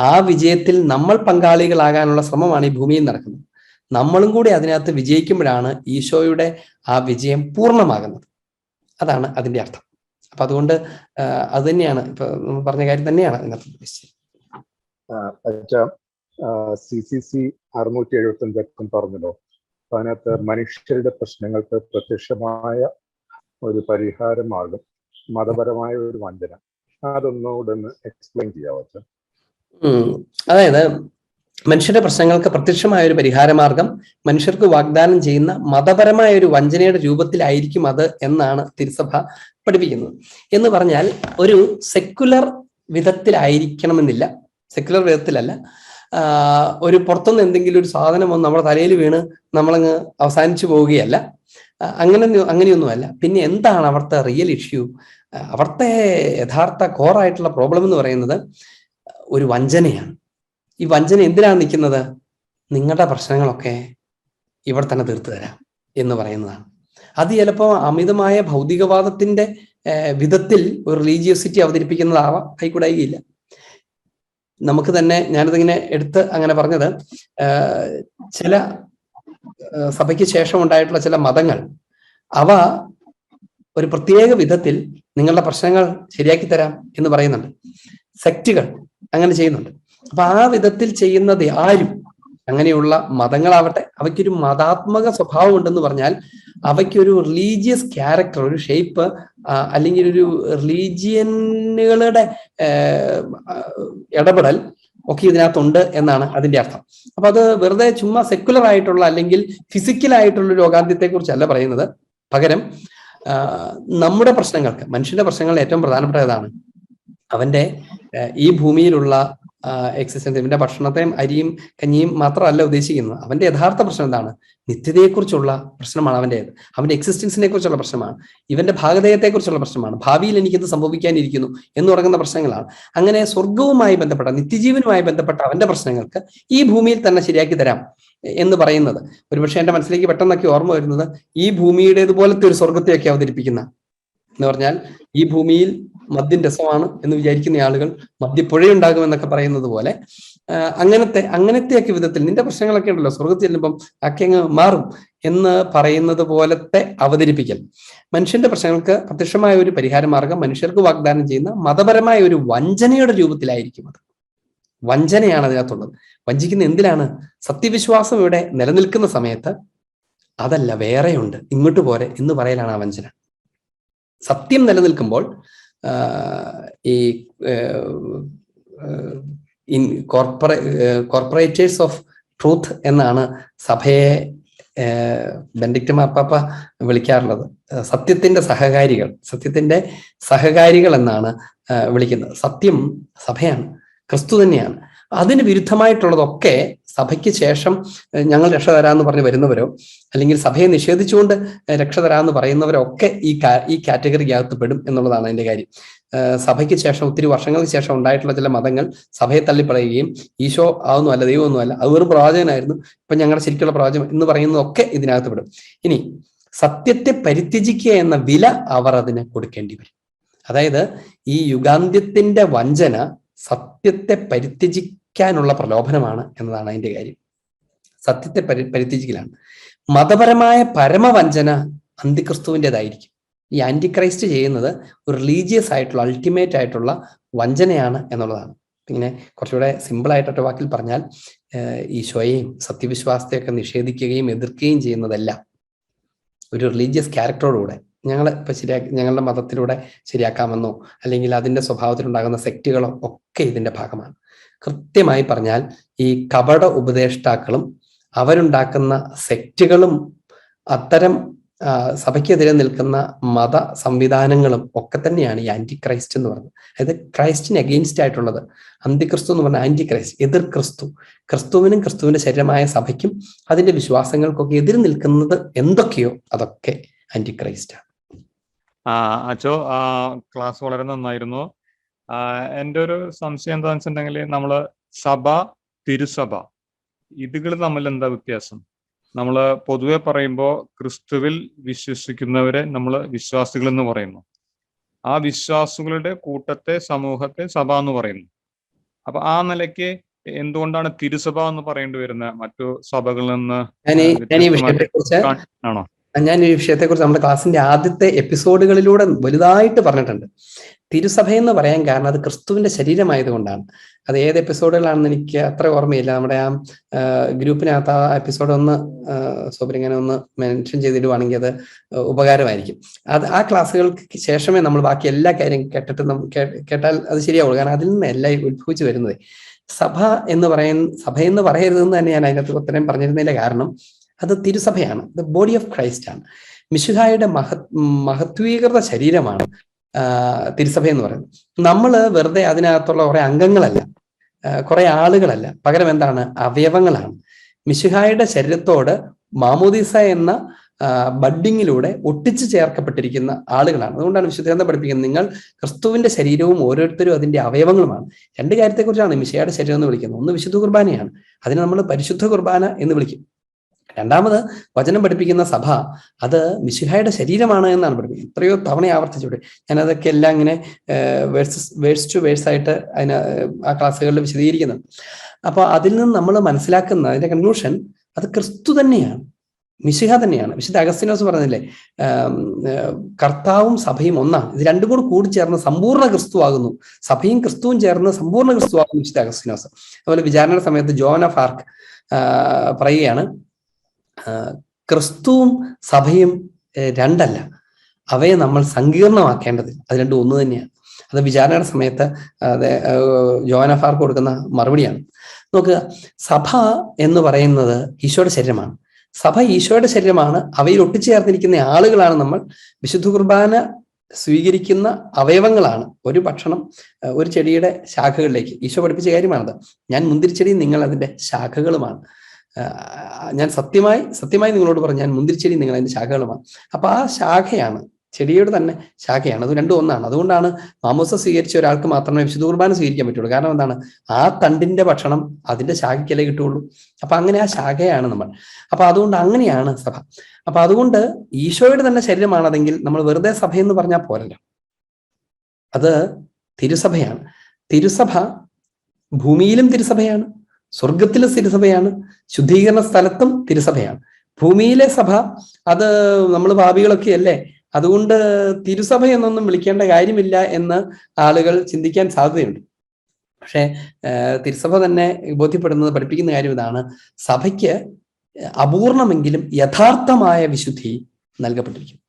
ആ വിജയത്തിൽ നമ്മൾ പങ്കാളികളാകാനുള്ള ശ്രമമാണ് ഈ ഭൂമിയിൽ നടക്കുന്നത്. നമ്മളും കൂടി അതിനകത്ത് വിജയിക്കുമ്പോഴാണ് ഈശോയുടെ ആ വിജയം പൂർണ്ണമാകുന്നത്. അതാണ് അതിന്റെ അർത്ഥം. അപ്പൊ അതുകൊണ്ട് അത് തന്നെയാണ് ഇപ്പൊ പറഞ്ഞ കാര്യം തന്നെയാണ് അതിനകത്ത് ഉദ്ദേശിച്ചത്. CCC 675 പറഞ്ഞല്ലോ. അതിനകത്ത് മനുഷ്യരുടെ പ്രശ്നങ്ങൾക്ക് പ്രത്യക്ഷമായ ഒരു പരിഹാര മാർഗം മതപരമായ ഒരു വഞ്ചന, അതൊന്നുകൂടെ എക്സ്പ്ലെയിൻ ചെയ്യാവോ? അതായത് മനുഷ്യരുടെ പ്രശ്നങ്ങൾക്ക് പ്രത്യക്ഷമായ ഒരു പരിഹാരമാർഗം മനുഷ്യർക്ക് വാഗ്ദാനം ചെയ്യുന്ന മതപരമായ ഒരു വഞ്ചനയുടെ രൂപത്തിലായിരിക്കും അത് എന്നാണ് തിരുസഭ പഠിപ്പിക്കുന്നത്. എന്ന് പറഞ്ഞാൽ ഒരു സെക്കുലർ വിധത്തിലായിരിക്കണമെന്നില്ല, സെക്കുലർ വിധത്തിലല്ല. ഒരു പുറത്തുനിന്ന് എന്തെങ്കിലും ഒരു സാധനം വന്ന് നമ്മുടെ തലയിൽ വീണ് നമ്മളങ്ങ് അവസാനിച്ചു പോവുകയല്ല. അങ്ങനെയൊന്നുമല്ല. പിന്നെ എന്താണ് അവിടുത്തെ റിയൽ ഇഷ്യൂ? അവിടുത്തെ യഥാർത്ഥ കോറായിട്ടുള്ള പ്രോബ്ലം എന്ന് പറയുന്നത് ഒരു വഞ്ചനയാണ്. ഈ വഞ്ചന എന്തിനാണ് നിൽക്കുന്നത്? നിങ്ങളുടെ പ്രശ്നങ്ങളൊക്കെ ഇവിടെ തന്നെ തീർത്തു തരാം എന്ന് പറയുന്നതാണ്. അത് ചിലപ്പോൾ അമിതമായ ഭൗതികവാദത്തിന്റെ വിധത്തിൽ ഒരു റിലീജിയോസിറ്റി അവതരിപ്പിക്കുന്നതാവാം, കൈക്കൂടായികയില്ല. നമുക്ക് തന്നെ, ഞാനതിങ്ങനെ എടുത്ത് അങ്ങനെ പറഞ്ഞത്, ചില സഭയ്ക്ക് ശേഷം ഉണ്ടായിട്ടുള്ള ചില മതങ്ങൾ, അവ ഒരു പ്രത്യേക വിധത്തിൽ നിങ്ങളുടെ പ്രശ്നങ്ങൾ ശരിയാക്കി തരാം എന്ന് പറയുന്നുണ്ട്. സെക്റ്റുകൾ അങ്ങനെ ചെയ്യുന്നുണ്ട്. അപ്പൊ ആ വിധത്തിൽ ചെയ്യുന്നത് ആരും, അങ്ങനെയുള്ള മതങ്ങളാവട്ടെ, അവയ്ക്കൊരു മതാത്മക സ്വഭാവം ഉണ്ടെന്ന് പറഞ്ഞാൽ അവയ്ക്കൊരു റിലീജിയസ് ക്യാരക്ടർ, ഒരു ഷേപ്പ്, അല്ലെങ്കിൽ ഒരു റിലീജിയനുകളുടെ ഇടപെടൽ ഒക്കെ ഇതിനകത്തുണ്ട് എന്നാണ് അതിന്റെ അർത്ഥം. അപ്പൊ അത് വെറുതെ ചുമ്മാ സെക്കുലർ ആയിട്ടുള്ള അല്ലെങ്കിൽ ഫിസിക്കലായിട്ടുള്ള രോഗാന്ത്യത്തെ കുറിച്ചല്ല പറയുന്നത്. പകരം നമ്മുടെ പ്രശ്നങ്ങൾക്ക്, മനുഷ്യന്റെ പ്രശ്നങ്ങളിൽ ഏറ്റവും പ്രധാനപ്പെട്ട ഏതാണ്? അവന്റെ ഈ ഭൂമിയിലുള്ള എക്സിസ്റ്റൻസ്, ഇവന്റെ ഭക്ഷണത്തെയും അരിയും കഞ്ഞിയും മാത്രമല്ല ഉദ്ദേശിക്കുന്നത്. അവന്റെ യഥാർത്ഥ പ്രശ്നം എന്താണ്? നിത്യതയെക്കുറിച്ചുള്ള പ്രശ്നമാണ് അവൻ്റെത്. അവന്റെ എക്സിസ്റ്റൻസിനെ കുറിച്ചുള്ള പ്രശ്നമാണ്. ഇവന്റെ ഭാഗധേയത്തെക്കുറിച്ചുള്ള പ്രശ്നമാണ്. ഭാവിയിൽ എനിക്കിത് സംഭവിക്കാനിരിക്കുന്നു എന്ന് തുടങ്ങുന്ന പ്രശ്നങ്ങളാണ്. അങ്ങനെ സ്വർഗവുമായി ബന്ധപ്പെട്ട, നിത്യജീവനുമായി ബന്ധപ്പെട്ട അവന്റെ പ്രശ്നങ്ങൾക്ക് ഈ ഭൂമിയിൽ തന്നെ ശരിയാക്കി തരാം എന്ന് പറയുന്നത്, ഒരുപക്ഷെ എന്റെ മനസ്സിലേക്ക് പെട്ടെന്നൊക്കെ ഓർമ്മ വരുന്നത് ഈ ഭൂമിയുടേതുപോലത്തെ ഒരു സ്വർഗത്തെയൊക്കെ അവതരിപ്പിക്കുന്ന, എന്ന് പറഞ്ഞാൽ ഈ ഭൂമിയിൽ മദ്യം രസമാണ് എന്ന് വിചാരിക്കുന്ന ആളുകൾ മദ്യപ്പുഴയുണ്ടാകും എന്നൊക്കെ പറയുന്നത് പോലെ അങ്ങനത്തെയൊക്കെ വിധത്തിൽ നിന്റെ പ്രശ്നങ്ങളൊക്കെ ഉണ്ടല്ലോ സ്വർഗത്തിൽ ചെല്ലുമ്പം ഒക്കെ അങ്ങ് മാറും എന്ന് പറയുന്നത് പോലത്തെ അവതരിപ്പിക്കൽ. മനുഷ്യന്റെ പ്രശ്നങ്ങൾക്ക് പ്രത്യക്ഷമായ ഒരു പരിഹാര മാർഗം മനുഷ്യർക്ക് വാഗ്ദാനം ചെയ്യുന്ന മതപരമായ ഒരു വഞ്ചനയുടെ രൂപത്തിലായിരിക്കും. അത് വഞ്ചനയാണ് അതിനകത്തുള്ളത്. വഞ്ചിക്കുന്ന എന്തിനാണ്? സത്യവിശ്വാസം ഇവിടെ നിലനിൽക്കുന്ന സമയത്ത് അതല്ല, വേറെയുണ്ട്, ഇങ്ങോട്ട് പോരെ എന്ന് പറയലാണ് ആ വഞ്ചന. സത്യം നിലനിൽക്കുമ്പോൾ ഈ കോർപ്പറേറ്റേഴ്സ് ഓഫ് ട്രൂത്ത് എന്നാണ് സഭയെ ബെനഡിക്ട് മാർപ്പാപ്പ വിളിക്കാറുള്ളത്. സത്യത്തിന്റെ സഹകാരികൾ എന്നാണ് വിളിക്കുന്നത്. സത്യം സഭയാണ്, ക്രിസ്തു തന്നെയാണ്. അതിന് വിരുദ്ധമായിട്ടുള്ളതൊക്കെ സഭയ്ക്ക് ശേഷം ഞങ്ങൾ രക്ഷ തരാമെന്ന് പറഞ്ഞ് വരുന്നവരോ അല്ലെങ്കിൽ സഭയെ നിഷേധിച്ചുകൊണ്ട് രക്ഷ തരാമെന്ന് പറയുന്നവരോ ഒക്കെ ഈ കാറ്റഗറിക്കകത്ത് പെടും എന്നുള്ളതാണ് അതിന്റെ കാര്യം. സഭയ്ക്ക് ശേഷം, ഒത്തിരി വർഷങ്ങൾക്ക് ശേഷം ഉണ്ടായിട്ടുള്ള ചില മതങ്ങൾ സഭയെ തള്ളിപ്പറയുകയും ഈശോ അതൊന്നുമല്ല, ദൈവമൊന്നുമല്ല, അത് ഒരു പ്രവാചകനായിരുന്നു, ഇപ്പൊ ഞങ്ങളുടെ ശരിക്കുള്ള പ്രവാചകം എന്ന് പറയുന്നതൊക്കെ ഇതിനകത്ത് പെടും. ഇനി സത്യത്തെ പരിത്യജിക്കുക എന്ന വില അവർ അതിന് കൊടുക്കേണ്ടി വരും. അതായത് ഈ യുഗാന്ത്യത്തിന്റെ വഞ്ചന സത്യത്തെ പരിത്യജിക്കാനുള്ള പ്രലോഭനമാണ് എന്നതാണ് അതിന്റെ കാര്യം. സത്യത്തെ പരിത്യജിക്കലാണ്. മതപരമായ പരമവഞ്ചന അന്തിക്രിസ്തുവിൻ്റെതായിരിക്കും. ഈ ആന്റി ക്രൈസ്റ്റ് ചെയ്യുന്നത് ഒരു റിലീജിയസ് ആയിട്ടുള്ള അൾട്ടിമേറ്റ് ആയിട്ടുള്ള വഞ്ചനയാണ് എന്നുള്ളതാണ്. ഇങ്ങനെ കുറച്ചുകൂടെ സിമ്പിൾ ആയിട്ടൊരു വാക്കിൽ പറഞ്ഞാൽ ഈശോയെയും സത്യവിശ്വാസത്തെയൊക്കെ നിഷേധിക്കുകയും എതിർക്കുകയും ചെയ്യുന്നതെല്ലാം ഒരു റിലീജിയസ് ക്യാരക്ടറോടുകൂടെ ഞങ്ങൾ ഇപ്പൊ ഞങ്ങളുടെ മതത്തിലൂടെ ശരിയാക്കാമെന്നോ അല്ലെങ്കിൽ അതിന്റെ സ്വഭാവത്തിലുണ്ടാകുന്ന സെക്റ്റുകളോ ഒക്കെ ഇതിന്റെ ഭാഗമാണ്. കൃത്യമായി പറഞ്ഞാൽ ഈ കപട ഉപദേഷ്ടാക്കളും അവരുണ്ടാക്കുന്ന സെക്റ്റുകളും അത്തരം സഭയ്ക്കെതിരെ നിൽക്കുന്ന മത സംവിധാനങ്ങളും ഒക്കെ തന്നെയാണ് ഈ ആന്റി ക്രൈസ്റ്റ് എന്ന് പറയുന്നത്. അതായത് ക്രൈസ്റ്റിന് അഗെയിൻസ്റ്റ് ആയിട്ടുള്ളത് അന്തിക്രിസ്തു എന്ന് പറഞ്ഞാൽ ആന്റി ക്രൈസ്റ്റ്, എതിർ ക്രിസ്തു. ക്രിസ്തുവിനും ക്രിസ്തുവിന്റെ ശരീരമായ സഭയ്ക്കും അതിന്റെ വിശ്വാസങ്ങൾക്കൊക്കെ എതിര് നിൽക്കുന്നത് എന്തൊക്കെയോ അതൊക്കെ ആന്റി ക്രൈസ്റ്റ് ആണ്. അച്ചോ, ക്ലാസ് വളരെ നന്നായിരുന്നു. എൻ്റെ ഒരു സംശയം എന്താണെന്ന് വെച്ചിട്ടുണ്ടെങ്കിൽ നമ്മള് സഭ, തിരുസഭ ഇതുകൾ തമ്മിൽ എന്താ വ്യത്യാസം? നമ്മൾ പൊതുവെ പറയുമ്പോൾ ക്രിസ്തുവിൽ വിശ്വസിക്കുന്നവരെ നമ്മൾ വിശ്വാസികൾ എന്ന് പറയുന്നു. ആ വിശ്വാസികളുടെ കൂട്ടത്തെ, സമൂഹത്തെ സഭ എന്ന് പറയുന്നു. അപ്പൊ ആ നിലയ്ക്ക് എന്തുകൊണ്ടാണ് തിരുസഭ എന്ന് പറയേണ്ടി വരുന്നത് മറ്റു സഭകളിൽ നിന്ന്? ആണോ? ഞാൻ ഈ വിഷയത്തെക്കുറിച്ച് നമ്മുടെ ക്ലാസ്സിന്റെ ആദ്യത്തെ എപ്പിസോഡുകളിലൂടെ വലുതായിട്ട് പറഞ്ഞിട്ടുണ്ട്. തിരുസഭയെന്ന് പറയാൻ കാരണം അത് ക്രിസ്തുവിന്റെ ശരീരമായതുകൊണ്ടാണ്. അത് ഏത് എപ്പിസോഡുകളാണെന്ന് എനിക്ക് അത്ര ഓർമ്മയില്ല. നമ്മുടെ ആ ഗ്രൂപ്പിനകത്ത് ആ എപ്പിസോഡ് ഒന്ന് സോബരിങ്ങനെ ഒന്ന് മെൻഷൻ ചെയ്തിടുവാണെങ്കിൽ അത് ഉപകാരമായിരിക്കും. അത് ആ ക്ലാസ്സുകൾക്ക് ശേഷമേ നമ്മൾ ബാക്കി എല്ലാ കാര്യം കേട്ടാൽ അത് ശരിയാവുള്ളൂ. കാരണം അതിൽ നിന്ന് എല്ലാം ഉത്ഭവിച്ചു വരുന്നത്. സഭയെന്ന് പറയരുതെന്ന് തന്നെ ഞാൻ അതിനകത്ത് ഉത്തരം പറഞ്ഞിരുന്നതിന്റെ കാരണം അത് തിരുസഭയാണ്, ദ ബോഡി ഓഫ് ക്രൈസ്റ്റ് ആണ്. മിശിഹായുടെ മഹത്വീകൃത ശരീരമാണ് തിരുസഭ എന്ന് പറയുന്നത്. നമ്മൾ വെറുതെ അതിനകത്തുള്ള കുറെ അംഗങ്ങളല്ല, കുറെ ആളുകളല്ല, പകരം എന്താണ്? അവയവങ്ങളാണ്. മിശിഹായുടെ ശരീരത്തോട് മാമോദീസ എന്ന ബഡ്ഡിങ്ങിലൂടെ ഒട്ടിച്ചു ചേർക്കപ്പെട്ടിരിക്കുന്ന ആളുകളാണ്. അതുകൊണ്ടാണ് വിശുദ്ധ ഗ്രന്ഥം പഠിപ്പിക്കുന്നത് നിങ്ങൾ ക്രിസ്തുവിന്റെ ശരീരവും ഓരോരുത്തരും അതിന്റെ അവയവങ്ങളുമാണ്. രണ്ട് കാര്യത്തെക്കുറിച്ചാണ് മിശിഹായുടെ ശരീരം എന്ന് വിളിക്കുന്നത്. ഒന്ന് വിശുദ്ധ കുർബാനയാണ്, അതിനെ നമ്മൾ പരിശുദ്ധ കുർബാന എന്ന് വിളിക്കും. രണ്ടാമത് വചനം പഠിപ്പിക്കുന്ന സഭ അത് മിശിഹായുടെ ശരീരമാണ് എന്നാണ് പഠിപ്പിക്കുന്നത്. എത്രയോ തവണ ആവർത്തിച്ചുകൂടെ. ഞാനതൊക്കെ എല്ലാം ഇങ്ങനെ വേഴ്സ് ടു വേഴ്സ് ആയിട്ട് ആ ക്ലാസ്സുകളിൽ വിശദീകരിക്കുന്നുണ്ട്. അപ്പൊ അതിൽ നിന്ന് നമ്മൾ മനസ്സിലാക്കുന്ന അതിന്റെ കൺക്ലൂഷൻ അത് ക്രിസ്തു തന്നെയാണ്, മിശിഹ തന്നെയാണ്. വിശുദ്ധ അഗസ്തീനോസ് പറഞ്ഞില്ലേ, കർത്താവും സഭയും ഒന്നാണ്, ഇത് രണ്ടും കൂടെ കൂടിച്ചേർന്ന് സമ്പൂർണ്ണ ക്രിസ്തു ആകുന്നു. സഭയും ക്രിസ്തുവും ചേർന്ന് സമ്പൂർണ്ണ ക്രിസ്തു ആകുന്നു വിശുദ്ധ അഗസ്തീനോസ്. അതുപോലെ വിചാരണയുടെ സമയത്ത് ജോൻ ഓഫ് ആർക്ക് പറയുകയാണ്, ക്രിസ്തുവും സഭയും രണ്ടല്ല, അവയെ നമ്മൾ സങ്കീർണമാക്കേണ്ടതില്ല, അത് രണ്ടും ഒന്ന് തന്നെയാണ്. അത് വിചാരണയുടെ സമയത്ത് ജോൻ ഓഫ് ആർക്ക് കൊടുക്കുന്ന മറുപടിയാണ്. നോക്കുക, സഭ എന്ന് പറയുന്നത് ഈശോയുടെ ശരീരമാണ്. സഭ ഈശോയുടെ ശരീരമാണ്, അവയിൽ ഒട്ടിച്ചേർന്നിരിക്കുന്ന ആളുകളാണ് നമ്മൾ. വിശുദ്ധ കുർബാന സ്വീകരിക്കുന്ന അവയവങ്ങളാണ്. ഒരു ഭക്ഷണം ഒരു ചെടിയുടെ ശാഖകളിലേക്ക്, ഈശോ പഠിപ്പിച്ച കാര്യമാണത്. ഞാൻ മുന്തിരിച്ചെടി, നിങ്ങൾ അതിന്റെ ശാഖകളുമാണ്. ഞാൻ സത്യമായി നിങ്ങളോട് പറഞ്ഞു, ഞാൻ മുന്തിരിച്ചെടി, നിങ്ങൾ അതിന്റെ ശാഖകളുമാണ്. അപ്പൊ ആ ശാഖയാണ്, ചെടിയുടെ തന്നെ ശാഖയാണ്. അത് രണ്ടും ഒന്നാണ്. അതുകൊണ്ടാണ് മാമോസ സ്വീകരിച്ച ഒരാൾക്ക് മാത്രമേ വിശുദ്ധ കുർബാന സ്വീകരിക്കാൻ പറ്റുള്ളൂ. കാരണം എന്താണ്? ആ തണ്ടിന്റെ ഭക്ഷണം അതിന്റെ ശാഖയ്ക്കല്ലേ കിട്ടുള്ളൂ. അപ്പൊ അങ്ങനെ ആ ശാഖയാണ് നമ്മൾ. അപ്പൊ അതുകൊണ്ട് അങ്ങനെയാണ് സഭ. അപ്പൊ അതുകൊണ്ട് ഈശോയുടെ തന്നെ ശരീരമാണതെങ്കിൽ നമ്മൾ വെറുതെ സഭയെന്ന് പറഞ്ഞാൽ പോരല്ലോ, അത് തിരുസഭയാണ്. തിരുസഭ ഭൂമിയിലും തിരുസഭയാണ്, സ്വർഗത്തിലെ തിരുസഭയാണ്, ശുദ്ധീകരണ സ്ഥലത്തും തിരുസഭയാണ്. ഭൂമിയിലെ സഭ അത് നമ്മൾ പാപികളൊക്കെ അല്ലേ, അതുകൊണ്ട് തിരുസഭ എന്നൊന്നും വിളിക്കേണ്ട കാര്യമില്ല എന്ന് ആളുകൾ ചിന്തിക്കാൻ സാധ്യതയുണ്ട്. പക്ഷെ തിരുസഭ തന്നെ ബോധ്യപ്പെടുന്നത്, പഠിപ്പിക്കുന്ന കാര്യം ഇതാണ്, സഭയ്ക്ക് അപൂർണമെങ്കിലും യഥാർത്ഥമായ വിശുദ്ധി നൽകപ്പെട്ടിരിക്കും.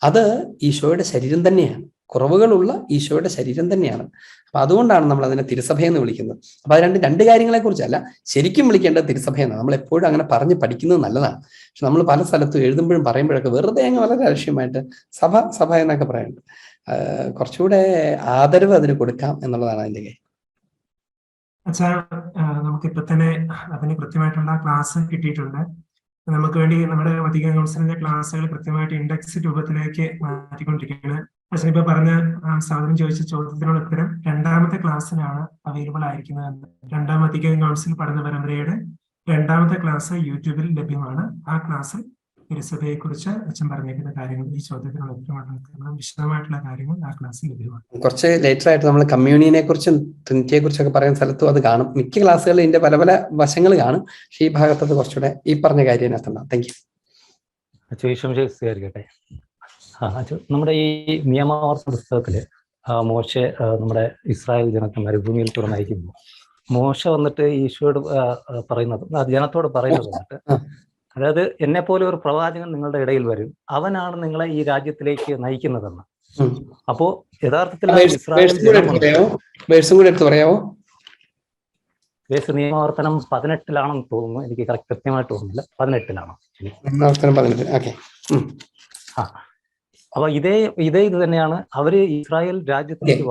അത് ഈശോയുടെ ശരീരം തന്നെയാണ്, കുറവുകളുള്ള ഈശോയുടെ ശരീരം തന്നെയാണ്. അപ്പൊ അതുകൊണ്ടാണ് നമ്മൾ അതിനെ തിരുസഭയെന്ന് വിളിക്കുന്നത്. അപ്പൊ അത് രണ്ട് കാര്യങ്ങളെ കുറിച്ചല്ല ശരിക്കും വിളിക്കേണ്ടത് തിരുസഭയെന്നാണ്. നമ്മൾ എപ്പോഴും അങ്ങനെ പറഞ്ഞ് പഠിക്കുന്നത് നല്ലതാണ്. പക്ഷെ നമ്മൾ പല സ്ഥലത്തും എഴുതുമ്പോഴും പറയുമ്പോഴൊക്കെ വെറുതെ അങ്ങ് വളരെ അലക്ഷ്യമായിട്ട് സഭ എന്നൊക്കെ പറയുന്നുണ്ട്. കുറച്ചുകൂടെ ആദരവ് അതിന് കൊടുക്കാം എന്നുള്ളതാണ് അതിന്റെ കാര്യം. അച്ഛാ, നമുക്കിപ്പോ തന്നെ അതിന് കൃത്യമായിട്ടുള്ള ക്ലാസ് കിട്ടിയിട്ടുണ്ട്. നമുക്ക് വേണ്ടി നമ്മുടെ വത്തിക്കാൻ കൗൺസിലിന്റെ ക്ലാസ്സുകൾ കൃത്യമായിട്ട് ഇൻഡെക്സ് രൂപത്തിലേക്ക് മാറ്റിക്കൊണ്ടിരിക്കുകയാണ്. അച്ഛൻ ഇപ്പൊ പറഞ്ഞ സാധനം ചോദിച്ച ചോദ്യത്തിനുള്ള ഉത്തരം രണ്ടാമത്തെ ക്ലാസ്സിലാണ് അവൈലബിൾ ആയിരിക്കുന്നത്. രണ്ടാം വത്തിക്കാൻ കൗൺസിൽ പഠന പരമ്പരയുടെ രണ്ടാമത്തെ ക്ലാസ് യൂട്യൂബിൽ ലഭ്യമാണ്. ആ ക്ലാസ്സിൽ തിരുസഭയെ കുറിച്ച് അച്ഛൻ പറഞ്ഞിരിക്കുന്ന കാര്യങ്ങൾ, ഈ ചോദ്യത്തിനുള്ള ഉത്തരമായിട്ടുള്ള വിശദമായിട്ടുള്ള കാര്യങ്ങൾ ആ ക്ലാസ്സിൽ ലഭ്യമാണ്. കുറച്ച് ലേറ്റർ ആയിട്ട് നമ്മൾ കമ്മ്യൂണിയനെ കുറിച്ചും ട്രിനിറ്റിയെ കുറിച്ചൊക്കെ പറയുന്ന സ്ഥലത്തും അത് കാണും. മിക്ക ക്ലാസ്സുകളിൽ ഇതിന്റെ പല പല വശങ്ങൾ കാണും. പക്ഷെ ഈ ഭാഗത്തത് കുറച്ചുകൂടെ ഈ പറഞ്ഞ കാര്യം അതിനകത്തുണ്ടാവും. Thank you. നമ്മുടെ ഈ നിയമാവർത്തന പുസ്തകത്തില് മോശെ നമ്മുടെ ഇസ്രായേൽ ജനത്തെ മരുഭൂമിയിൽ കൂടെ നയിക്കുന്നു. മോശ വന്നിട്ട് ഈശോയോട് പറയുന്നത്, ജനത്തോട് പറയുന്നത് വന്നിട്ട്, അതായത് എന്നെ പോലെ ഒരു പ്രവാചകൻ നിങ്ങളുടെ ഇടയിൽ വരും, അവനാണ് നിങ്ങളെ ഈ രാജ്യത്തിലേക്ക് നയിക്കുന്നതെന്ന്. അപ്പോ യഥാർത്ഥത്തിൽ നിയമാവർത്തനം 18 തോന്നുന്നു, എനിക്ക് കൃത്യമായിട്ട് തോന്നുന്നില്ല, 18 അപ്പൊ ഇതേ ഇത് തന്നെയാണ് അവര് ഇസ്രായേൽ രാജ്യത്തിലേക്ക്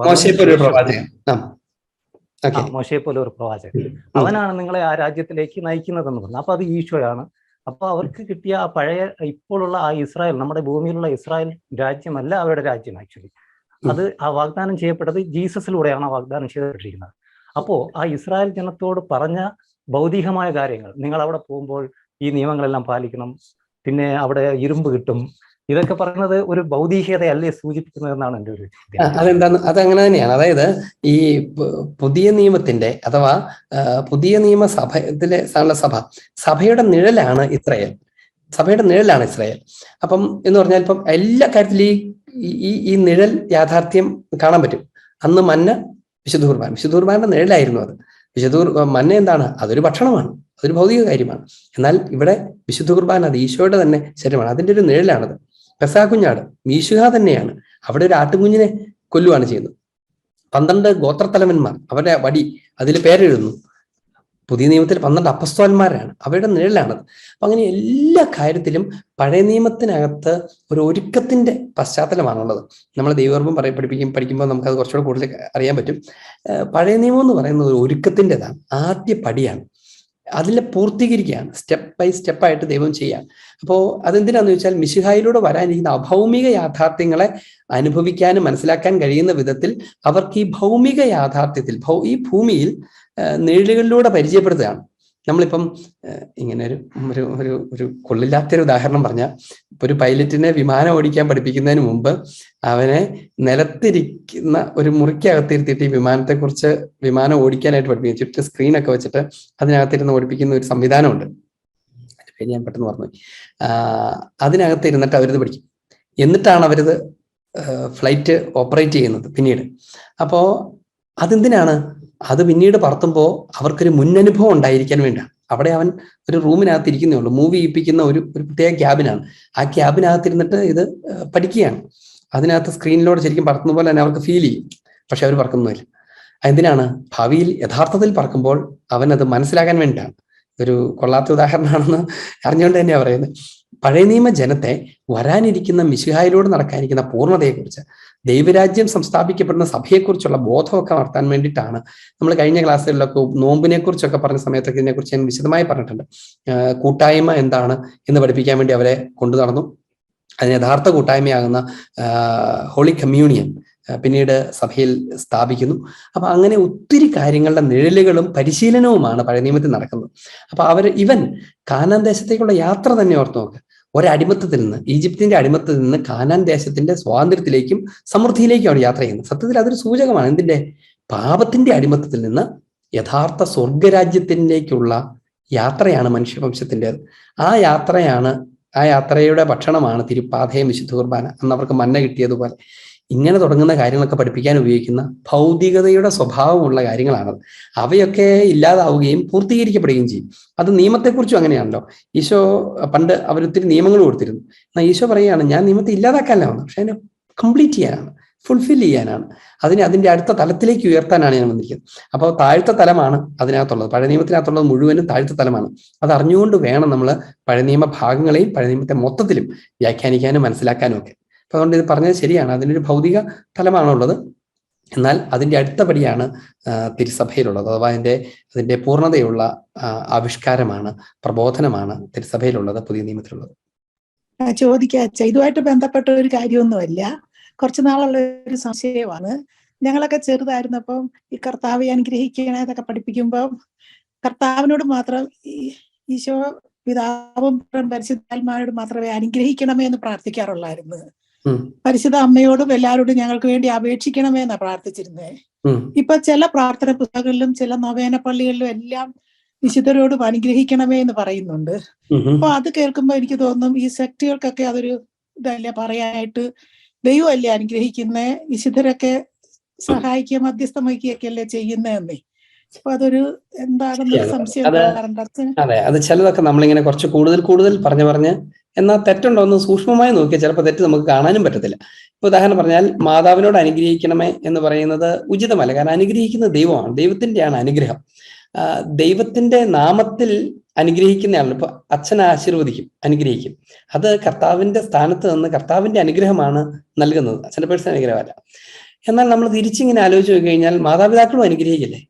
മോശയെ പോലെ ഒരു പ്രവാചകൻ, അവനാണ് നിങ്ങളെ ആ രാജ്യത്തിലേക്ക് നയിക്കുന്നതെന്ന് പറഞ്ഞു. അപ്പൊ അത് ഈശോയാണ്. അപ്പൊ അവർക്ക് കിട്ടിയ ആ പഴയ ഇപ്പോഴുള്ള ആ ഇസ്രായേൽ, നമ്മുടെ ഭൂമിയിലുള്ള ഇസ്രായേൽ രാജ്യമല്ല അവരുടെ രാജ്യം. ആക്ച്വലി അത് ആ വാഗ്ദാനം ചെയ്യപ്പെട്ടത് ജീസസിലൂടെയാണ് ആ വാഗ്ദാനം ചെയ്യപ്പെട്ടിരിക്കുന്നത്. അപ്പോ ആ ഇസ്രായേൽ ജനത്തോട് പറഞ്ഞ ഭൗതികമായ കാര്യങ്ങൾ, നിങ്ങൾ അവിടെ പോകുമ്പോൾ ഈ നിയമങ്ങളെല്ലാം പാലിക്കണം, പിന്നെ അവിടെ ഇരുമ്പ് കിട്ടും, ഇതൊക്കെ പറയുന്നത് ഒരു ഭൗതികതയല്ലേ സൂചിപ്പിക്കുന്നതെന്നാണ് എൻ്റെ ഒരു അതെന്താണ്? അതങ്ങനെ തന്നെയാണ്. അതായത് ഈ പുതിയ നിയമത്തിന്റെ അഥവാ പുതിയ നിയമസഭയിലെ സഭയുടെ നിഴലാണ് ഇസ്രായേൽ. അപ്പം എന്ന് പറഞ്ഞാൽ ഇപ്പം എല്ലാ കാര്യത്തിലും ഈ നിഴൽ യാഥാർത്ഥ്യം കാണാൻ പറ്റും. അന്ന് മന്ന വിശുദ്ധ കുർബാനയുടെ നിഴലായിരുന്നു അത്. മന്ന എന്താണ്? അതൊരു ഭക്ഷണമാണ്, അതൊരു ഭൗതിക കാര്യമാണ്. എന്നാൽ ഇവിടെ വിശുദ്ധ കുർബാന അത് ഈശോയുടെ തന്നെ ശരീരമാണ്, അതിൻ്റെ ഒരു നിഴലാണത്. പെസഹ കുഞ്ഞാട് മീശുഹ തന്നെയാണ്. അവിടെ ഒരു ആട്ടുകുഞ്ഞിനെ കൊല്ലുവാണ് ചെയ്യുന്നത്. 12 ഗോത്രത്തലവന്മാർ, അവരുടെ വടി അതിൽ പേരെഴുതുന്നു. പുതിയ നിയമത്തിൽ 12 അപ്പസ്തോലന്മാരാണ്, അവരുടെ നിഴലാണത്. അപ്പൊ അങ്ങനെ എല്ലാ കാര്യത്തിലും പഴയ നിയമത്തിനകത്ത് ഒരു ഒരുക്കത്തിന്റെ പശ്ചാത്തലമാണുള്ളത്. നമ്മൾ ദൈവകർമ്മം പഠിക്കുമ്പോൾ നമുക്കത് കുറച്ചുകൂടെ കൂടുതൽ അറിയാൻ പറ്റും. പഴയ നിയമം എന്ന് പറയുന്നത് ഒരു ഒരുക്കത്തിൻ്റെതാണ്, ആദ്യ പടിയാണ്. അതിനെ പൂർത്തീകരിക്കുകയാണ്, സ്റ്റെപ്പ് ബൈ സ്റ്റെപ്പായിട്ട് ദൈവം ചെയ്യാം. അപ്പോൾ അതെന്തിനാന്ന് ചോദിച്ചാൽ മിശിഹായിലൂടെ വരാനിരിക്കുന്ന അഭൗമിക യാഥാർത്ഥ്യങ്ങളെ അനുഭവിക്കാനും മനസ്സിലാക്കാൻ കഴിയുന്ന വിധത്തിൽ അവർക്ക് ഈ ഭൗമിക യാഥാർത്ഥ്യത്തിൽ ഈ ഭൂമിയിൽ നിഴലുകളിലൂടെ പരിചയപ്പെടുത്തുകയാണ്. നമ്മളിപ്പം ഇങ്ങനെ ഒരു കൊള്ളില്ലാത്തൊരു ഉദാഹരണം പറഞ്ഞാൽ, ഇപ്പൊ ഒരു പൈലറ്റിനെ വിമാനം ഓടിക്കാൻ പഠിപ്പിക്കുന്നതിന് മുമ്പ് അവനെ നിലത്തിരിക്കുന്ന ഒരു മുറിക്കകത്തിരുത്തിയിട്ട് ഈ വിമാനം ഓടിക്കാനായിട്ട് പഠിപ്പിക്കും. ചുറ്റും സ്ക്രീനൊക്കെ വെച്ചിട്ട് അതിനകത്തിരുന്ന് ഓടിപ്പിക്കുന്ന ഒരു സംവിധാനമുണ്ട്. ഞാൻ പെട്ടെന്ന് പറഞ്ഞു. അതിനകത്തിരുന്നിട്ട് അവരിത് പഠിക്കും. എന്നിട്ടാണ് അവരിത് ഫ്ലൈറ്റ് ഓപ്പറേറ്റ് ചെയ്യുന്നത് പിന്നീട്. അപ്പോൾ അതെന്തിനാണ്? അത് പിന്നീട് പറത്തുമ്പോൾ അവർക്കൊരു മുന്നനുഭവം ഉണ്ടായിരിക്കാൻ വേണ്ടിയാണ്. അവിടെ അവൻ ഒരു റൂമിനകത്ത് ഇരിക്കുന്നേ ഉള്ളൂ, മൂവ് ചെയ്യിപ്പിക്കുന്ന ഒരു പ്രത്യേക ക്യാബിനാണ്. ആ ക്യാബിനകത്തിരുന്നിട്ട് ഇത് പഠിക്കുകയാണ്. അതിനകത്ത് സ്ക്രീനിലൂടെ ശരിക്കും പറത്തുന്ന പോലെ തന്നെ അവർക്ക് ഫീൽ ചെയ്യും. പക്ഷെ അവർ പറക്കുന്നില്ല. എന്തിനാണ്? ഭാവിയിൽ യഥാർത്ഥത്തിൽ പറക്കുമ്പോൾ അവൻ അത് മനസ്സിലാക്കാൻ വേണ്ടിയിട്ടാണ്. ഒരു കൊള്ളാത്ത ഉദാഹരണമാണെന്ന് അറിഞ്ഞുകൊണ്ട് തന്നെയാണ് പറയുന്നത്. പഴയ നിയമ ജനത്തെ വരാനിരിക്കുന്ന മിശിഹായിലൂടെ നടക്കാനിരിക്കുന്ന പൂർണ്ണതയെക്കുറിച്ച്, ദൈവരാജ്യം സംസ്ഥാപിക്കപ്പെടുന്ന സഭയെക്കുറിച്ചുള്ള ബോധമൊക്കെ നടത്താൻ വേണ്ടിയിട്ടാണ് നമ്മൾ കഴിഞ്ഞ ക്ലാസ്സുകളിലൊക്കെ നോമ്പിനെ കുറിച്ചൊക്കെ പറഞ്ഞ സമയത്തൊക്കെ ഇതിനെക്കുറിച്ച് ഞാൻ വിശദമായി പറഞ്ഞിട്ടുണ്ട്. കൂട്ടായ്മ എന്താണ് എന്ന് പഠിപ്പിക്കാൻ വേണ്ടി അവരെ കൊണ്ടു നടന്നു. അതിന് യഥാർത്ഥ കൂട്ടായ്മയാകുന്ന ഹോളി കമ്മ്യൂണിയൻ പിന്നീട് സഭയിൽ സ്ഥാപിക്കുന്നു. അപ്പൊ അങ്ങനെ ഒത്തിരി കാര്യങ്ങളുടെ നിഴലുകളും പരിശീലനവുമാണ് പഴയ നിയമത്തിൽ നടക്കുന്നത്. അപ്പൊ ഇവൻ കാനാൻ ദേശത്തേക്കുള്ള യാത്ര തന്നെ ഓർത്ത് നോക്ക്. ഒരടിമത്തത്തിൽ നിന്ന്, ഈജിപ്തിന്റെ അടിമത്തത്തിൽ നിന്ന് കാനാൻ ദേശത്തിന്റെ സ്വാതന്ത്ര്യത്തിലേക്കും സമൃദ്ധിയിലേക്കും അവർ യാത്ര ചെയ്യുന്നത്. സത്യത്തിൽ അതൊരു സൂചകമാണ്. എന്തിന്റെ? പാപത്തിന്റെ അടിമത്തത്തിൽ നിന്ന് യഥാർത്ഥ സ്വർഗരാജ്യത്തിലേക്കുള്ള യാത്രയാണ് മനുഷ്യവംശത്തിൻ്റെത്. ആ യാത്രയുടെ ഭക്ഷണമാണ് തിരുപ്പാഥയും വിശുദ്ധ കുർബാന. അന്ന് അവർക്ക് മന്ന കിട്ടിയതുപോലെ ഇങ്ങനെ തുടങ്ങുന്ന കാര്യങ്ങളൊക്കെ പഠിപ്പിക്കാൻ ഉപയോഗിക്കുന്ന ഭൗതികതയുടെ സ്വഭാവമുള്ള കാര്യങ്ങളാണത്. അവയൊക്കെ ഇല്ലാതാവുകയും പൂർത്തീകരിക്കപ്പെടുകയും ചെയ്യും. അത് നിയമത്തെക്കുറിച്ചും അങ്ങനെയാണല്ലോ. ഈശോ പണ്ട് അവരൊത്തിരി നിയമങ്ങൾ കൊടുത്തിരുന്നു. എന്നാൽ ഈശോ പറയുകയാണ്, ഞാൻ നിയമത്തെ ഇല്ലാതാക്കാനല്ല വന്നത്, പക്ഷെ അതിനെ കംപ്ലീറ്റ് ചെയ്യാനാണ്, ഫുൾഫിൽ ചെയ്യാനാണ്, അതിന്റെ അടുത്ത തലത്തിലേക്ക് ഉയർത്താനാണ് ഞാൻ വന്നിരിക്കുന്നത്. അപ്പോൾ താഴ്ത്ത തലമാണ് അതിനകത്തുള്ളത്. പഴയ നിയമത്തിനകത്തുള്ളത് മുഴുവനും താഴ്ത്ത തലമാണ്. അത് അറിഞ്ഞുകൊണ്ട് വേണം നമ്മൾ പഴയ നിയമ ഭാഗങ്ങളെയും പഴയ നിയമത്തെ മൊത്തത്തിലും വ്യാഖ്യാനിക്കാനും മനസ്സിലാക്കാനും ഒക്കെ. അപ്പൊ അതുകൊണ്ട് ഇത് പറഞ്ഞത് ശരിയാണ്, അതിനൊരു ഭൗതിക തലമാണുള്ളത്. എന്നാൽ അതിന്റെ അടുത്ത പടിയാണ് തിരുസഭയിലുള്ളത്. അഥവാ അതിന്റെ പൂർണ്ണതയുള്ള ആവിഷ്കാരമാണ്, പ്രബോധനമാണ് തിരുസഭയിലുള്ളത്, പുതിയ നിയമത്തിലുള്ളത്. ചോദിക്കാച്ച ഇതുമായിട്ട് ബന്ധപ്പെട്ട ഒരു കാര്യമൊന്നുമല്ല, കുറച്ചു നാളുള്ള ഒരു സംശയമാണ്. ഞങ്ങളൊക്കെ ചെറുതായിരുന്നപ്പം ഈ കർത്താവെ അനുഗ്രഹിക്കണേ എന്നൊക്കെ പഠിപ്പിക്കുമ്പോൾ കർത്താവിനോട് മാത്രം ഈശോ പിതാവും പരിശുദ്ധാത്മാവോട് മാത്രമേ അനുഗ്രഹിക്കണമേ എന്ന് പ്രാർത്ഥിക്കാറുള്ളായിരുന്നു. പരിശുദ്ധ അമ്മയോടും എല്ലാവരോടും ഞങ്ങൾക്ക് വേണ്ടി അപേക്ഷിക്കണമേ എന്നാ പ്രാർത്ഥിച്ചിരുന്നേ. ഇപ്പൊ ചില പ്രാർത്ഥന പുസ്തകങ്ങളിലും ചില നൊവേന പള്ളികളിലും എല്ലാം വിശുദ്ധരോടും അനുഗ്രഹിക്കണമേ എന്ന് പറയുന്നുണ്ട്. അപ്പൊ അത് കേൾക്കുമ്പോ എനിക്ക് തോന്നും ഈ സെക്റ്റുകൾക്കൊക്കെ അതൊരു ഇതല്ലേ പറയാനായിട്ട്. ദൈവമല്ലേ അനുഗ്രഹിക്കുന്നേ, വിശുദ്ധരൊക്കെ സഹായിക്കുക മധ്യസ്ഥം വഹിക്കുകയൊക്കെ അല്ലേ ചെയ്യുന്നതെന്നേ. അപ്പൊ അതൊരു എന്താണെന്നൊരു സംശയം ഉണ്ടാകാറുണ്ട് അച്ഛൻ. അതെ, അത് ചിലതൊക്കെ നമ്മളിങ്ങനെ കുറച്ച് കൂടുതൽ പറഞ്ഞ് എന്നാൽ തെറ്റുണ്ടോ എന്ന് സൂക്ഷ്മമായി നോക്കിയാൽ ചിലപ്പോൾ തെറ്റ് നമുക്ക് കാണാനും പറ്റത്തില്ല. ഇപ്പൊ ഉദാഹരണം പറഞ്ഞാൽ മാതാവിനോട് അനുഗ്രഹിക്കണമേ എന്ന് പറയുന്നത് ഉചിതമല്ല. കാരണം അനുഗ്രഹിക്കുന്നത് ദൈവമാണ്, ദൈവത്തിന്റെയാണ് അനുഗ്രഹം. ദൈവത്തിന്റെ നാമത്തിൽ അനുഗ്രഹിക്കുന്നയാളാണ്. ഇപ്പൊ അച്ഛനെ ആശീർവദിക്കും, അനുഗ്രഹിക്കും. അത് കർത്താവിന്റെ സ്ഥാനത്ത് നിന്ന് കർത്താവിന്റെ അനുഗ്രഹമാണ് നൽകുന്നത്, അച്ഛന്റെ പേഴ്സണൽ അനുഗ്രഹമല്ല. എന്നാൽ നമ്മൾ തിരിച്ചിങ്ങനെ ആലോചിച്ച് നോക്കി കഴിഞ്ഞാൽ മാതാപിതാക്കളും അനുഗ്രഹിക്കില്ലേ?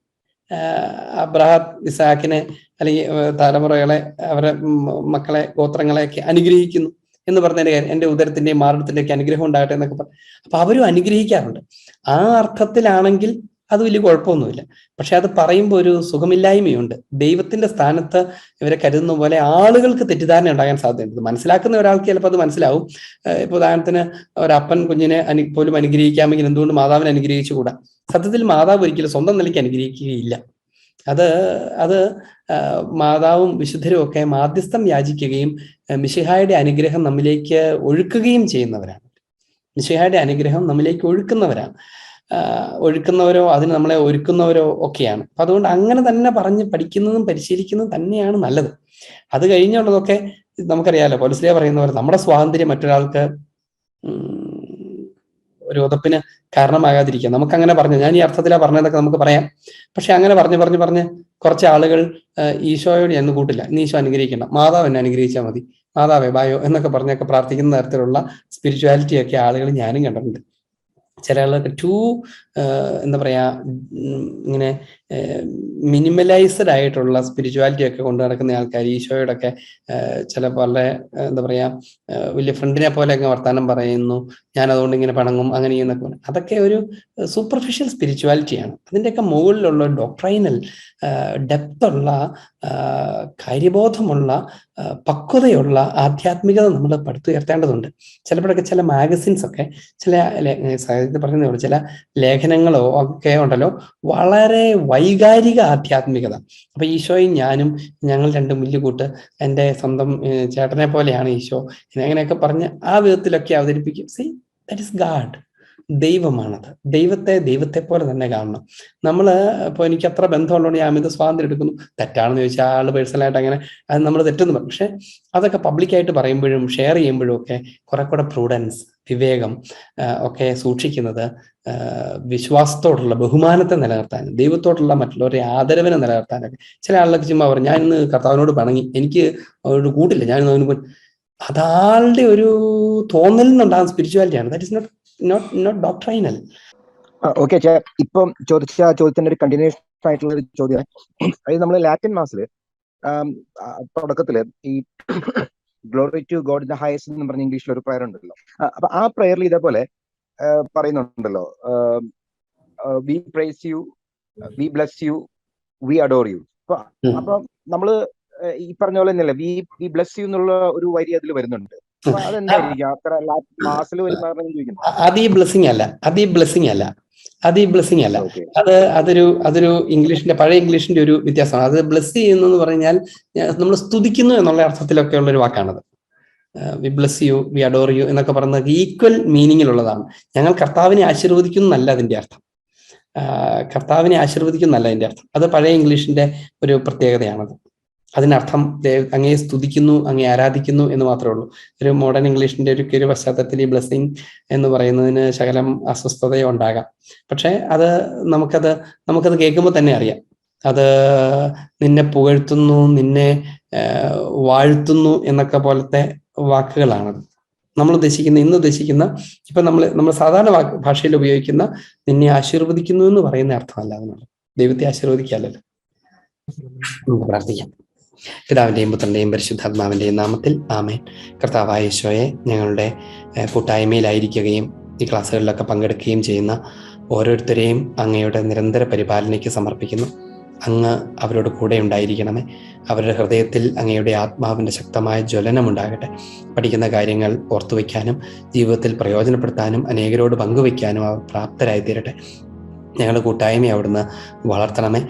അബ്രഹാം ഇസാക്കിനെ അല്ലെങ്കിൽ തലമുറകളെ, അവരെ മക്കളെ, ഗോത്രങ്ങളെയൊക്കെ അനുഗ്രഹിക്കുന്നു എന്ന് പറഞ്ഞതിന്റെ കാര്യം, എന്റെ ഉദരത്തിന്റെയും മാർഗത്തിന്റെയൊക്കെ അനുഗ്രഹം ഉണ്ടാകട്ടെ എന്നൊക്കെ പറഞ്ഞു. അപ്പൊ അവരും അനുഗ്രഹിക്കാറുണ്ട്. ആ അർത്ഥത്തിലാണെങ്കിൽ അത് വലിയ കുഴപ്പമൊന്നുമില്ല. പക്ഷെ അത് പറയുമ്പോൾ ഒരു സുഖമില്ലായ്മയുണ്ട്. ദൈവത്തിന്റെ സ്ഥാനത്ത് ഇവരെ കരുതുന്ന പോലെ ആളുകൾക്ക് തെറ്റിദ്ധാരണ ഉണ്ടാകാൻ സാധ്യതയുണ്ട്. മനസ്സിലാക്കുന്ന ഒരാൾക്ക് ചിലപ്പോൾ അത് മനസ്സിലാവും. ഇപ്പൊ ഉദാഹരണത്തിന് ഒരപ്പൻ കുഞ്ഞിനെ പോലും അനുഗ്രഹിക്കാമെങ്കിൽ എന്തുകൊണ്ട് മാതാവിനെ അനുഗ്രഹിച്ചുകൂടാ? സത്യത്തിൽ മാതാവ് ഒരിക്കലും സ്വന്തം നിലയ്ക്ക് അനുഗ്രഹിക്കുകയില്ല. അത് മാതാവും വിശുദ്ധരും ഒക്കെ മാധ്യസ്ഥം യാചിക്കുകയും മിശിഹായുടെ അനുഗ്രഹം നമ്മിലേക്ക് ഒഴുക്കുകയും ചെയ്യുന്നവരാണ്. മിശിഹായുടെ അനുഗ്രഹം നമ്മിലേക്ക് ഒഴുക്കുന്നവരോ അതിന് നമ്മളെ ഒരുക്കുന്നവരോ ഒക്കെയാണ്. അപ്പൊ അതുകൊണ്ട് അങ്ങനെ തന്നെ പറഞ്ഞ് പഠിക്കുന്നതും പരിശീലിക്കുന്നതും തന്നെയാണ് നല്ലത്. അത് കഴിഞ്ഞുള്ളതൊക്കെ നമുക്കറിയാലോ, പൗലോസ്ലീഹ പറയുന്ന പോലെ നമ്മുടെ സ്വാതന്ത്ര്യം മറ്റൊരാൾക്ക് ഒരു ഉതപ്പിന് കാരണമാകാതിരിക്കുക. നമുക്കങ്ങനെ പറഞ്ഞു, ഞാൻ ഈ അർത്ഥത്തിലാണ് പറഞ്ഞതൊക്കെ നമുക്ക് പറയാം. പക്ഷെ അങ്ങനെ പറഞ്ഞ് കുറച്ച് ആളുകൾ ഈശോയോട് എന്ന് കൂട്ടില്ല, ഇന്ന് ഈശോ അനുഗ്രഹിക്കണം, മാതാവ് എന്നെ അനുഗ്രഹിച്ചാൽ മതി, മാതാവേ ബായോ എന്നൊക്കെ പറഞ്ഞൊക്കെ പ്രാർത്ഥിക്കുന്ന തരത്തിലുള്ള സ്പിരിച്വാലിറ്റി ഒക്കെ ആളുകൾ ഞാനും കണ്ടിട്ടുണ്ട്. ചില ആളുകൾക്ക് എന്താ പറയാ, ഇങ്ങനെ മിനിമലൈസ്ഡ് ആയിട്ടുള്ള സ്പിരിച്വാലിറ്റി ഒക്കെ കൊണ്ടു നടക്കുന്ന ആൾക്കാർ ഈശോയോടൊക്കെ ചിലപ്പോൾ വളരെ എന്താ പറയാ, വലിയ ഫ്രണ്ടിനെ പോലെ അങ്ങ് വർത്താനം പറയുന്നു, ഞാൻ അതുകൊണ്ട് ഇങ്ങനെ പണങ്ങും അങ്ങനെ എന്നൊക്കെ. അതൊക്കെ ഒരു സൂപ്പർഫിഷ്യൽ സ്പിരിച്വാലിറ്റിയാണ്. അതിൻ്റെയൊക്കെ മുകളിലുള്ള ഡോക്ട്രൈനൽ ഡെപ്തുള്ള, കാര്യബോധമുള്ള, പക്വതയുള്ള ആധ്യാത്മികത നമ്മൾ പടുത്തുയർത്തേണ്ടതുണ്ട്. ചിലപ്പോഴൊക്കെ ചില മാഗസിൻസ് ഒക്കെ, ചില പറഞ്ഞ ചില ലേഖനങ്ങളോ ഒക്കെ ഉണ്ടല്ലോ, വളരെ വൈകാരിക ആധ്യാത്മികത. അപ്പൊ ഈശോയും ഞാനും, ഞങ്ങൾ രണ്ടും മുല്ലുകൂട്ട്, എൻ്റെ സ്വന്തം ചേട്ടനെ പോലെയാണ് ഈശോ, അങ്ങനെയൊക്കെ പറഞ്ഞ് ആ വിധത്തിലൊക്കെ അവതരിപ്പിക്കും. See, that is God. ദൈവമാണത്. ദൈവത്തെ പോലെ തന്നെ കാണണം. നമ്മള് ഇപ്പൊ എനിക്ക് അത്ര ബന്ധമുള്ളതുകൊണ്ട് ഞാൻ അമിത സ്വാതന്ത്ര്യം എടുക്കുന്നു, തെറ്റാണെന്ന് ചോദിച്ചാൽ ആള് പേഴ്സണലായിട്ട് അങ്ങനെ അത് നമ്മൾ തെറ്റെന്ന് പറയും. പക്ഷെ അതൊക്കെ പബ്ലിക്കായിട്ട് പറയുമ്പോഴും ഷെയർ ചെയ്യുമ്പോഴും ഒക്കെ കുറെ കൂടെ പ്രൂഡൻസ്, വിവേകം ഒക്കെ സൂക്ഷിക്കുന്നത് വിശ്വാസത്തോടുള്ള ബഹുമാനത്തെ നിലനിർത്താനും ദൈവത്തോടുള്ള മറ്റുള്ളവരുടെ ആദരവിനെ നിലനിർത്താനൊക്കെ. ചില ആളുകൾക്ക് ചുമ്മാ പറയും, ഞാൻ ഇന്ന് കർത്താവിനോട് പിണങ്ങി, എനിക്ക് ഒരു കൂട്ടില്ല, ഞാൻ അതാളുടെ ഒരു തോന്നലിൽ നിന്നുണ്ടാകുന്ന സ്പിരിച്വാലിറ്റിയാണ്. That is not doctrinal. Okay, ഇപ്പം ചോദിച്ച ചോദ്യത്തിന്റെ ഒരു കണ്ടിന്യൂഷൻ ആയിട്ടുള്ള ഒരു ചോദ്യം. അതായത് നമ്മൾ ലാറ്റിൻ മാസില് തുടക്കത്തില് ഈ glory to God in the highest എന്ന് പറഞ്ഞ ഇംഗ്ലീഷിൽ ഒരു പ്രയർ ഉണ്ടല്ലോ. അപ്പൊ ആ പ്രയറിൽ ഇതേപോലെ പറയുന്നുണ്ടല്ലോ, we praise you, we bless you, we adore you. അപ്പൊ നമ്മള് ഈ പറഞ്ഞ പോലെ തന്നെയല്ലേ വി ബ്ലെസ് യു എന്നുള്ള ഒരു വരി അതിൽ വരുന്നുണ്ട്. അതെന്തായിരിക്കും അത്ര മാസിൽ വരുന്ന? അത് ഈ ബ്ലെസ്സിങ് അല്ല. അതൊരു ഇംഗ്ലീഷിന്റെ, പഴയ ഇംഗ്ലീഷിന്റെ ഒരു വ്യത്യാസമാണ്. അത് ബ്ലെസ് ചെയ്യുന്നു പറഞ്ഞാൽ നമ്മൾ സ്തുതിക്കുന്നു എന്നുള്ള അർത്ഥത്തിലൊക്കെ ഉള്ള ഒരു വാക്കാണത്. We bless you, we adore you എന്നൊക്കെ പറയുന്നത് ഈക്വൽ മീനിങ്ങിലുള്ളതാണ്. ഞങ്ങൾ കർത്താവിനെ ആശീർവദിക്കുന്നല്ല അതിന്റെ അർത്ഥം. അത് പഴയ ഇംഗ്ലീഷിന്റെ ഒരു പ്രത്യേകതയാണത്. അതിനർത്ഥം അങ്ങയെ സ്തുതിക്കുന്നു, അങ്ങയെ ആരാധിക്കുന്നു എന്ന് മാത്രമേ ഉള്ളൂ. ഒരു മോഡേൺ ഇംഗ്ലീഷിന്റെ ഒരു പശ്ചാത്തലത്തിൽ ഈ ബ്ലെസ്സിങ് എന്ന് പറയുന്നതിന് ശകലം അസ്വസ്ഥതയോ ഉണ്ടാകാം. പക്ഷെ അത് നമുക്കത് കേൾക്കുമ്പോൾ തന്നെ അറിയാം, അത് നിന്നെ പുകഴ്ത്തുന്നു, നിന്നെ വാഴ്ത്തുന്നു എന്നൊക്കെ പോലത്തെ വാക്കുകളാണത്. ഇന്ന് ഉദ്ദേശിക്കുന്ന ഇപ്പൊ നമ്മൾ സാധാരണ ഭാഷയിൽ ഉപയോഗിക്കുന്ന നിന്നെ ആശീർവദിക്കുന്നു എന്ന് പറയുന്ന അർത്ഥമല്ല അതിനുള്ള. ദൈവത്തെ ആശീർവദിക്കാമല്ലോ. നമുക്ക് പ്രാർത്ഥിക്കാം. പിതാവിന്റെയും പുത്രന്റെയും പരിശുദ്ധാത്മാവിന്റെയും നാമത്തിൽ ആമേൻ. കർത്താവായ യേശോയെ, ഞങ്ങളുടെ കൂട്ടായ്മയിലായിരിക്കുകയും ഈ ക്ലാസ്സുകളിലൊക്കെ പങ്കെടുക്കുകയും ചെയ്യുന്ന ഓരോരുത്തരെയും അങ്ങയുടെ നിരന്തര പരിപാലനയ്ക്ക് സമർപ്പിക്കുന്നു. അങ്ങ് അവരോട് കൂടെ ഉണ്ടായിരിക്കണമേ. അവരുടെ ഹൃദയത്തിൽ അങ്ങയുടെ ആത്മാവിൻ്റെ ശക്തമായ ജ്വലനമുണ്ടാകട്ടെ. പഠിക്കുന്ന കാര്യങ്ങൾ ഓർത്തുവെക്കാനും ജീവിതത്തിൽ പ്രയോജനപ്പെടുത്താനും അനേകരോട് പങ്കുവെക്കാനും അവർ പ്രാപ്തരായി തീരട്ടെ. ഞങ്ങളുടെ കൂട്ടായ്മ അവിടുന്ന് വളർത്തണമേ.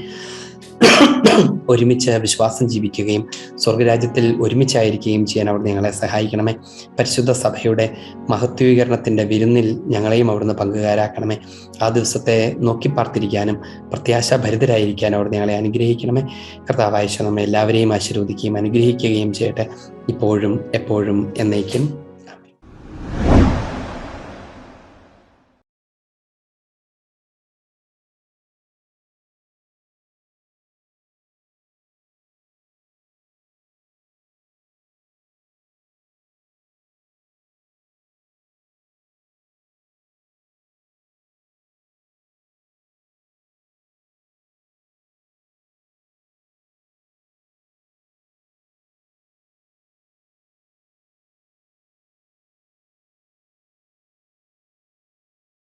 ഒരുമിച്ച് വിശ്വാസം ജീവിക്കുകയും സ്വർഗരാജ്യത്തിൽ ഒരുമിച്ചായിരിക്കുകയും ചെയ്യാൻ അവിടുന്ന് ഞങ്ങളെ സഹായിക്കണമേ. പരിശുദ്ധ സഭയുടെ മഹത്വീകരണത്തിൻ്റെ വിരുന്നിൽ ഞങ്ങളെയും അവിടുന്ന് പങ്കുകാരാക്കണമേ. ആ ദിവസത്തെ നോക്കിപ്പാർത്തിരിക്കാനും പ്രത്യാശാഭരിതരായിരിക്കാനും അവിടുന്ന് ഞങ്ങളെ അനുഗ്രഹിക്കണമേ. കർത്താവായ ഈശോ നമ്മെ എല്ലാവരെയും ആശീർവദിക്കുകയും അനുഗ്രഹിക്കുകയും ചെയ്യട്ടെ, ഇപ്പോഴും എപ്പോഴും എന്നേക്കും.